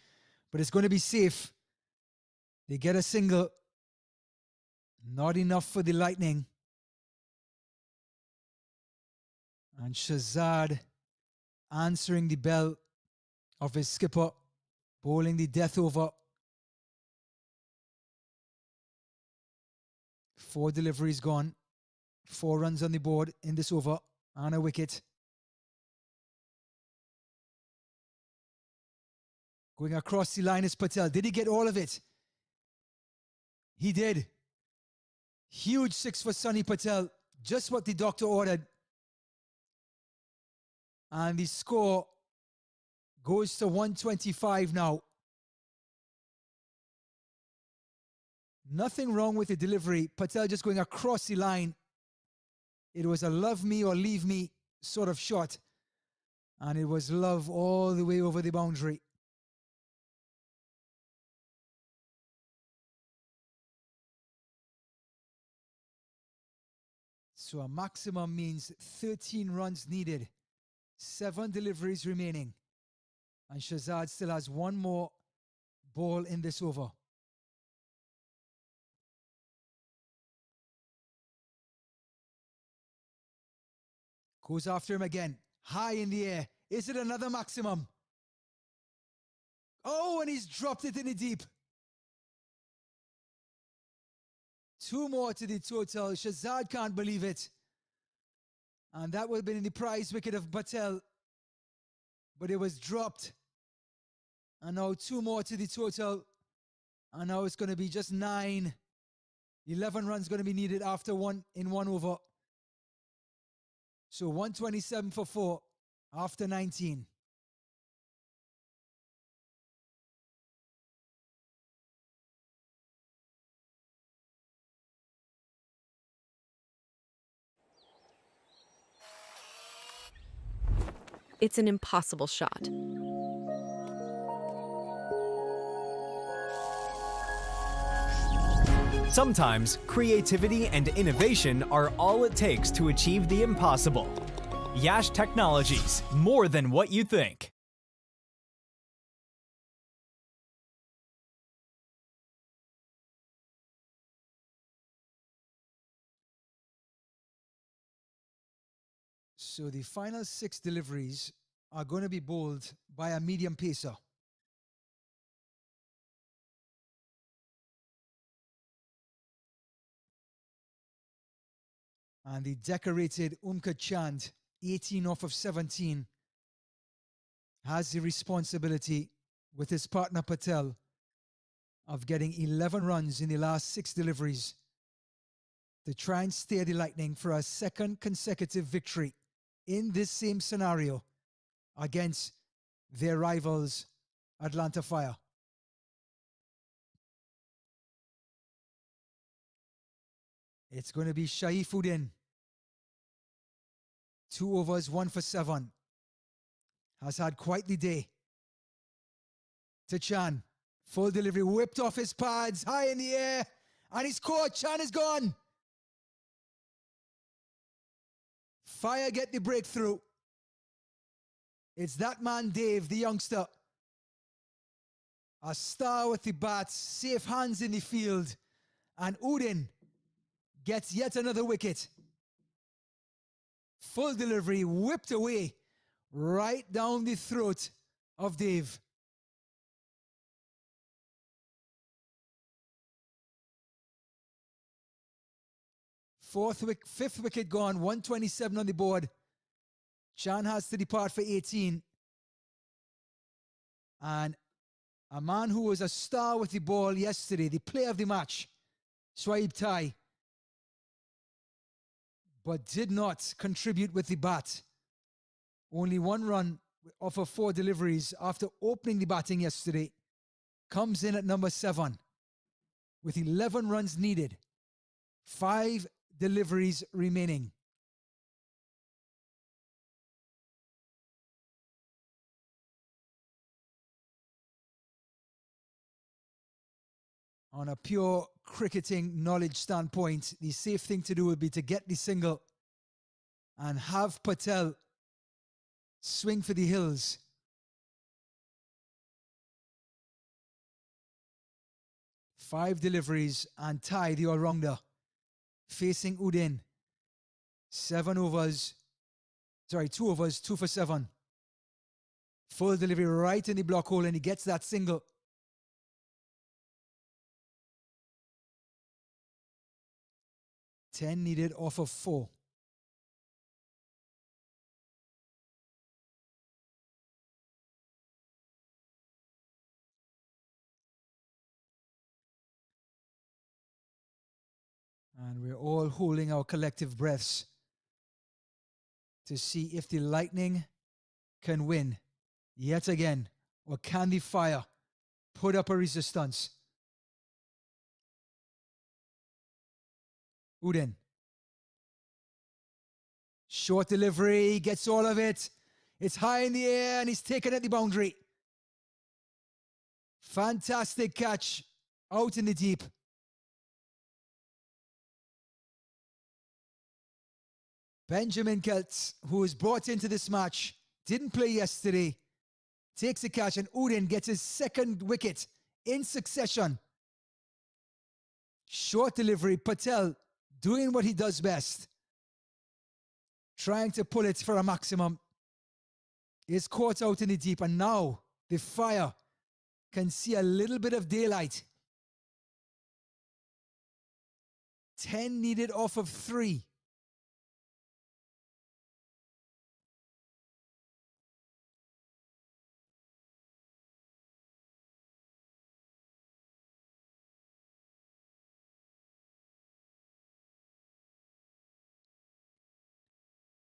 but it's going to be safe. They get a single. Not enough for the Lightning. And Shazad answering the bell of his skipper, bowling the death over. 4 deliveries gone. 4 runs on the board in this over and a wicket. Going across the line is Patel. Did he get all of it? He did. Huge 6 for Sunny Patel. Just what the doctor ordered. And the score goes to 125 now. Nothing wrong with the delivery. Patel just going across the line. It was a love me or leave me sort of shot. And it was love all the way over the boundary. So a maximum means 13 runs needed. 7 deliveries remaining. And Shazad still has 1 more ball in this over. Goes after him again. High in the air. Is it another maximum? Oh, and he's dropped it in the deep. 2 more to the total. Shazad can't believe it. And that would have been in the prize wicket of Patel. But it was dropped. And now 2 more to the total. And now it's going to be just 9. 11 runs going to be needed after 1 in 1 over. So 127 for 4 after 19. It's an impossible shot. Sometimes creativity and innovation are all it takes to achieve the impossible. Yash Technologies, more than what you think. So the final 6 deliveries are going to be bowled by a medium pacer. And the decorated Umka Chand, 18 off of 17, has the responsibility with his partner Patel of getting 11 runs in the last 6 deliveries to try and steer the Lightning for a 2nd consecutive victory in this same scenario against their rivals, Atlanta Fire. It's going to be Shaifuddin. 2 overs, 1 for 7. Has had quite the day. To Chan. Full delivery, whipped off his pads, high in the air. And he's caught. Chan is gone. Fire get the breakthrough. It's that man, Dave, the youngster. A star with the bats, safe hands in the field. And Udin gets yet another wicket. Full delivery, whipped away, right down the throat of Dave. Fifth wicket gone, 127 on the board. Chan has to depart for 18. And a man who was a star with the ball yesterday, the player of the match, Shoaib Tai, but did not contribute with the bat. Only 1 run off of 4 deliveries after opening the batting yesterday, comes in at number 7 with 11 runs needed, 5 deliveries remaining. On a pure cricketing knowledge standpoint, the safe thing to do would be to get the single and have Patel swing for the hills. Five deliveries and tie the all-rounder facing Udin. 2 overs, 2 for 7. Full delivery right in the block hole and he gets that single. Ten needed off of 4. And we're all holding our collective breaths to see if the Lightning can win yet again, or can the Fire put up a resistance? Udin. Short delivery, gets all of it. It's high in the air and he's taken at the boundary. Fantastic catch out in the deep. Benjamin Keltz, who was brought into this match, didn't play yesterday, takes a catch and Udin gets his 2nd wicket in succession. Short delivery, Patel doing what he does best, trying to pull it for a maximum, is caught out in the deep, and now the Fire can see a little bit of daylight. 10 needed off of 3.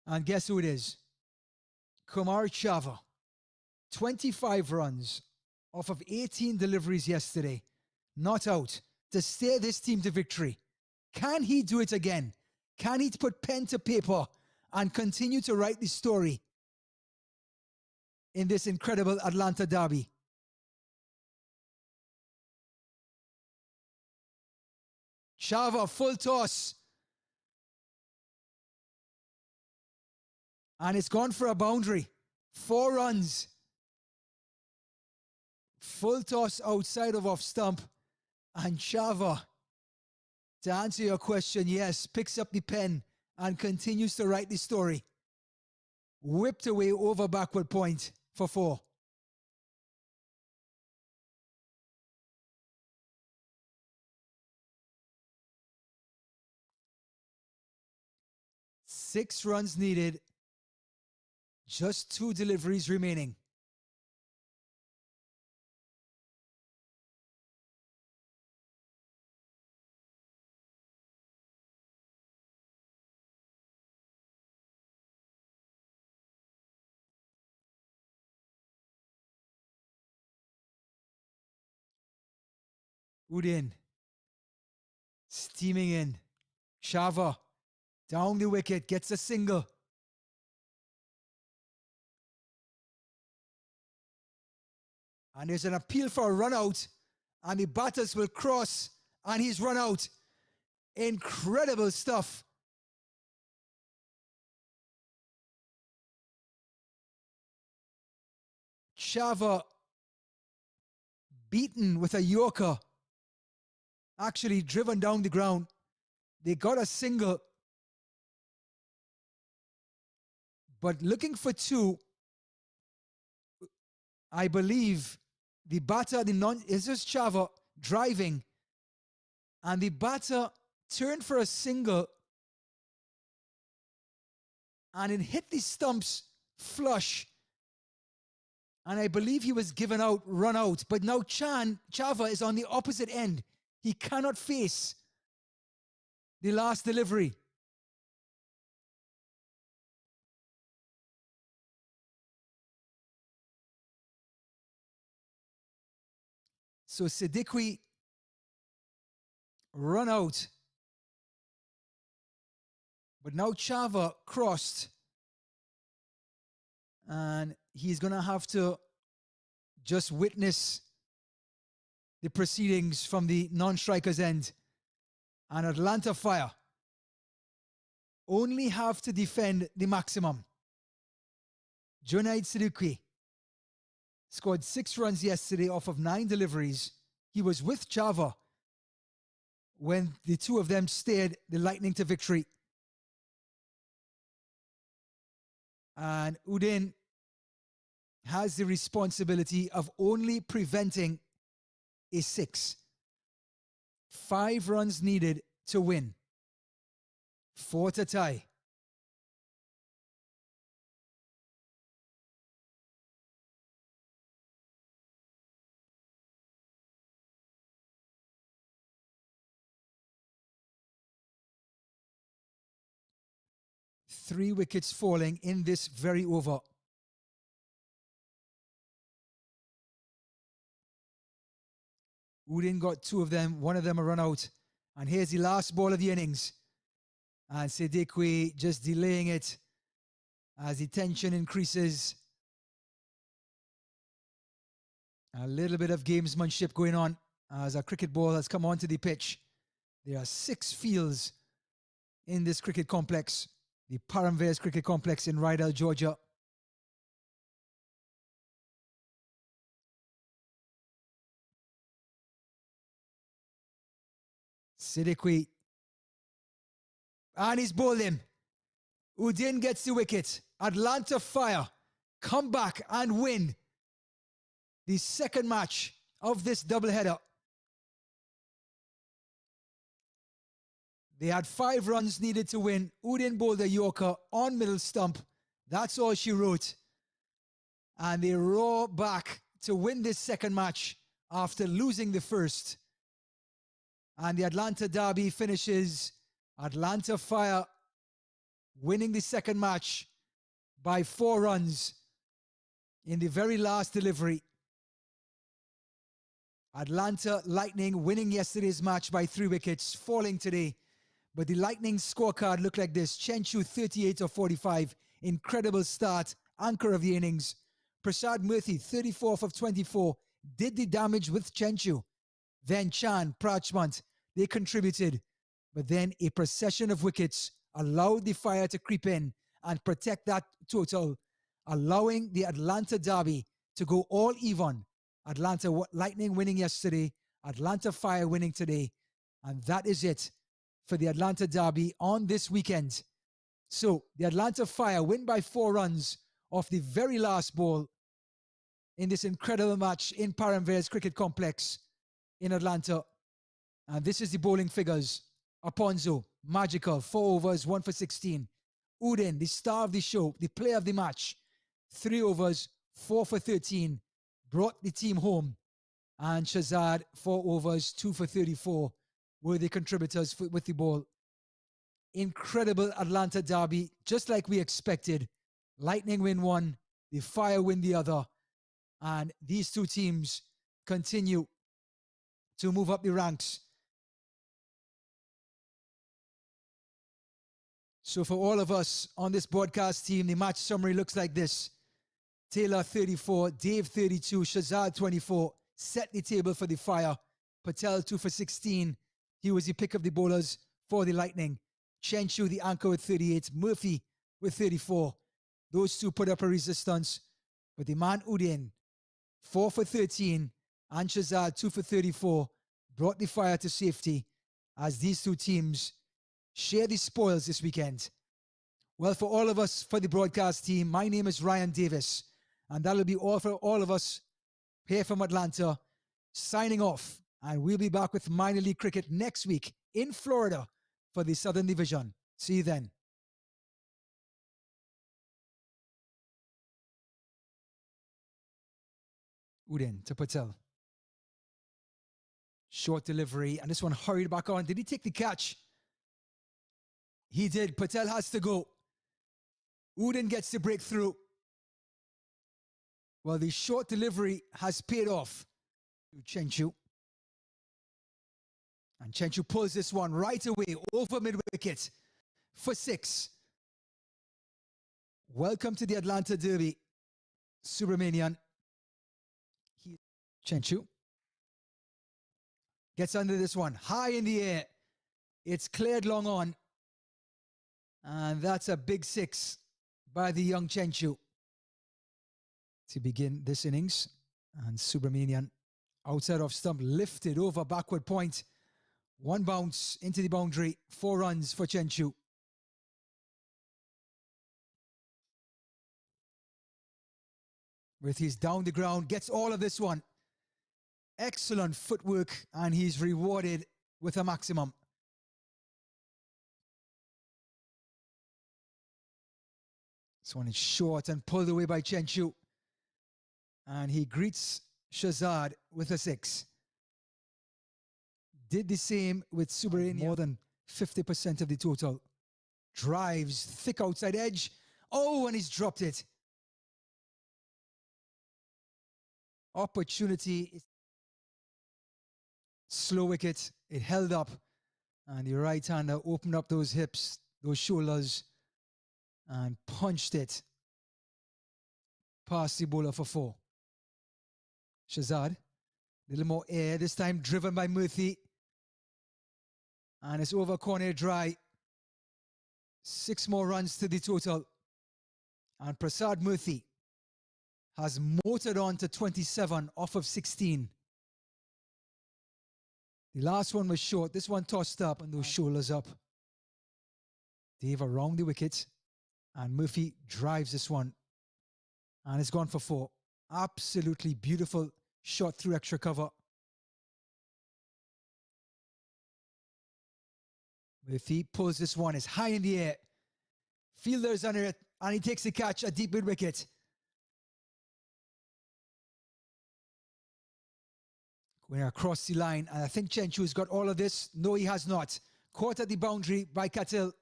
And guess who it is? Kumar Chava. 25 runs off of 18 deliveries yesterday. Not out to steer this team to victory. Can he do it again? Can he put pen to paper and continue to write the story in this incredible Atlanta derby? Chava, full toss. And it's gone for a boundary. 4 runs. Full toss outside of off stump. And Chava, to answer your question, yes, picks up the pen and continues to write the story. Whipped away over backward point for 4. Six runs needed. Just 2 deliveries remaining. Udin steaming in. Chava down the wicket, gets a single. And there's an appeal for a run out, and the batters will cross, and he's run out. Incredible stuff. Chava beaten with a Yorker, actually driven down the ground. They got a single, but looking for 2, I believe the batter, is this Chava driving, and the batter turned for a single, and it hit the stumps flush, and I believe he was given out, run out, but now Chava is on the opposite end. He cannot face the last delivery. So Siddiqui run out. But now Chava crossed. And he's going to have to just witness the proceedings from the non-striker's end. And Atlanta Fire only have to defend the maximum. Junaid Siddiqui scored 6 runs yesterday off of 9 deliveries. He was with Chava when the two of them steered the Lightning to victory. And Udin has the responsibility of only preventing a 6. 5 runs needed to win. 4 to tie. Three wickets falling in this very over. Udin got 2 of them, 1 of them a run out. And here's the last ball of the innings. And Siddiqui just delaying it as the tension increases. A little bit of gamesmanship going on as a cricket ball has come onto the pitch. There are 6 fields in this cricket complex, the Paramveers Cricket Complex in Rydal, Georgia. Siddiqui. And he's bowled him. Udin gets the wicket. Atlanta Fire come back and win the second match of this doubleheader. They had 5 runs needed to win. Udin bowled a Yorker on middle stump. That's all she wrote. And they roar back to win this second match after losing the first. And the Atlanta Derby finishes Atlanta Fire winning the second match by 4 runs in the very last delivery. Atlanta Lightning winning yesterday's match by 3 wickets, falling today. But the Lightning scorecard looked like this. Chenchu 38 of 45. Incredible start. Anchor of the innings. Prasad Murthy 34th of 24. Did the damage with Chenchu. Then Chan, Prachmant, they contributed. But then a procession of wickets allowed the Fire to creep in and protect that total, allowing the Atlanta Derby to go all even. Atlanta Lightning winning yesterday. Atlanta Fire winning today. And that is it for the Atlanta Derby on this weekend. So the Atlanta Fire win by 4 runs off the very last ball in this incredible match in Paramveers Cricket Complex in Atlanta. And this is the bowling figures. Aponzo, magical, 4 overs, 1 for 16. Udin, the star of the show, the player of the match, 3 overs, 4 for 13, brought the team home. And Shazad, 4 overs, 2 for 34, were the contributors with the ball. Incredible Atlanta Derby, just like we expected. Lightning win 1, the Fire win the other. And these 2 teams continue to move up the ranks. So for all of us on this broadcast team, the match summary looks like this. Taylor 34, Dave 32, Shazad 24, set the table for the Fire. Patel 2 for 16. He was the pick of the bowlers for the Lightning. Chenchu, the anchor, with 38. Murphy with 34. Those 2 put up a resistance. But the man Udin, 4 for 13. And Shazad, 2 for 34, brought the Fire to safety as these 2 teams share the spoils this weekend. Well, for all of us, for the broadcast team, my name is Ryan Davis. And that'll be all for all of us here from Atlanta, signing off. And we'll be back with minor league cricket next week in Florida for the Southern Division. See you then. Udin to Patel. Short delivery, and this one hurried back on. Did he take the catch? He did. Patel has to go. Udin gets the breakthrough. Well, the short delivery has paid off. Chenchu And Chenchu pulls this one right away over mid-wicket for 6. Welcome to the Atlanta Derby, Subramanian. Chenchu gets under this one, high in the air. It's cleared long on. And that's a big 6 by the young Chenchu to begin this innings. And Subramanian outside of stump, lifted over backward point. 1 bounce into the boundary, 4 runs for Chenchu. With his down the ground, gets all of this one. Excellent footwork, and he's rewarded with a maximum. This one is short and pulled away by Chenchu. And he greets Shazad with a 6. Did the same with Subramanian, more than 50% of the total. Drives, thick outside edge. Oh, and he's dropped it. Opportunity. Slow wicket. It held up. And the right-hander opened up those hips, those shoulders, and punched it past the bowler for 4. Shazad, a little more air, this time driven by Murthy. And it's over corner dry. 6 more runs to the total. And Prasad Murthy has motored on to 27 off of 16. The last one was short. This one tossed up and those shoulders up. Dave around the wicket. And Murphy drives this one. And it's gone for 4. Absolutely beautiful shot through extra cover. Murphy pulls this one. It's high in the air. Fielder's under it. And he takes the catch, a deep mid wicket. Going across the line. And I think Chenchu has got all of this. No, he has not. Caught at the boundary by Katil.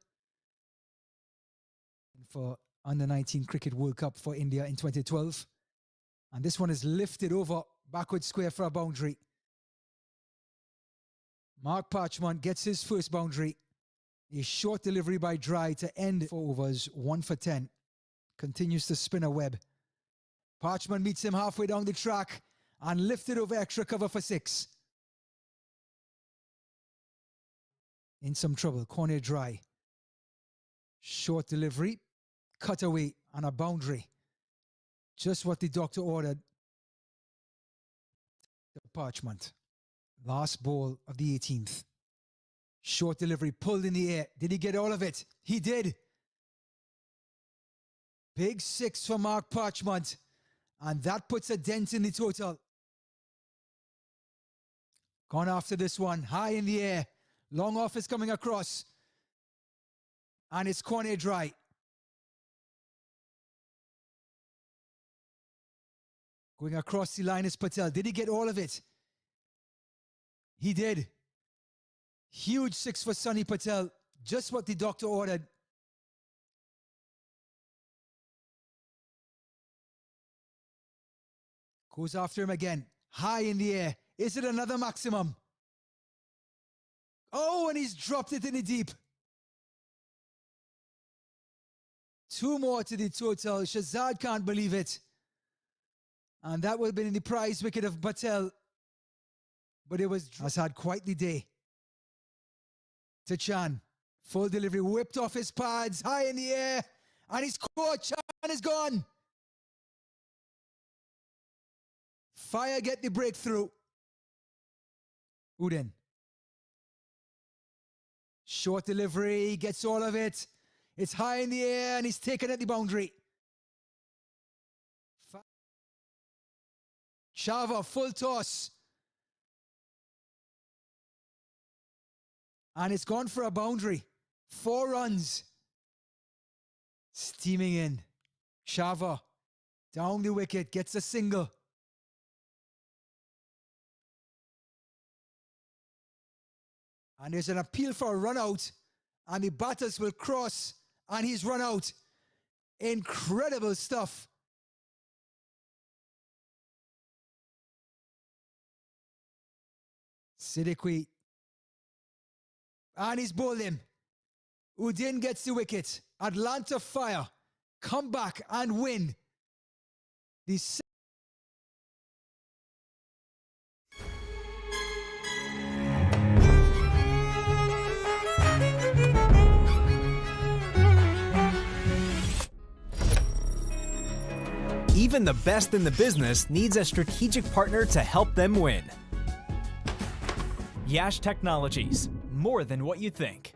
For Under-19 Cricket World Cup for India in 2012. And this one is lifted over backward square for a boundary. Mark Parchment gets his first boundary. A short delivery by Dry to end 4 overs, 1 for 10. Continues to spin a web. Parchment meets him halfway down the track and lifted over extra cover for 6. In some trouble, corner Dry. Short delivery, cut away and a boundary. Just what the doctor ordered. The Parchment. Last ball of the 18th. Short delivery pulled in the air. Did he get all of it? He did. Big 6 for Mark Parchment. And that puts a dent in the total. Gone after this one. High in the air. Long off is coming across. And it's corner Dry. Going across the line is Patel. Did he get all of it? He did. Huge 6 for Sunny Patel. Just what the doctor ordered. Goes after him again. High in the air. Is it another maximum? Oh, and he's dropped it in the deep. 2 more to the total. Shazad can't believe it. And that would have been in the prize wicket of Patel. But it was has had quite the day. To Chan. Full delivery, whipped off his pads, high in the air. And he's caught. Chan is gone. Fire get the breakthrough. Uden. Short delivery, gets all of it. It's high in the air and he's taken at the boundary. Chava, full toss. And it's gone for a boundary. 4 runs. Steaming in. Chava, down the wicket, gets a single. And there's an appeal for a run out. And the batters will cross. And he's run out. Incredible stuff. Siddiqui And he's bowled him. Udin gets the wicket. Atlanta Fire come back and win the Even the best in the business needs a strategic partner to help them win. Yash Technologies, more than what you think.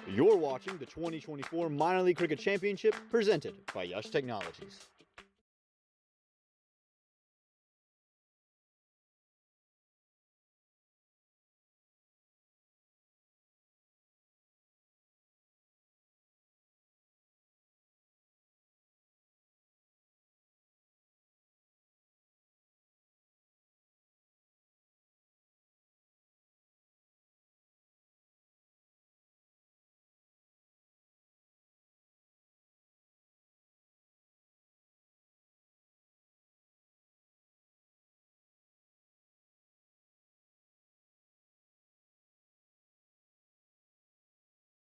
You're watching the 2024 Minor League Cricket Championship presented by Yash Technologies.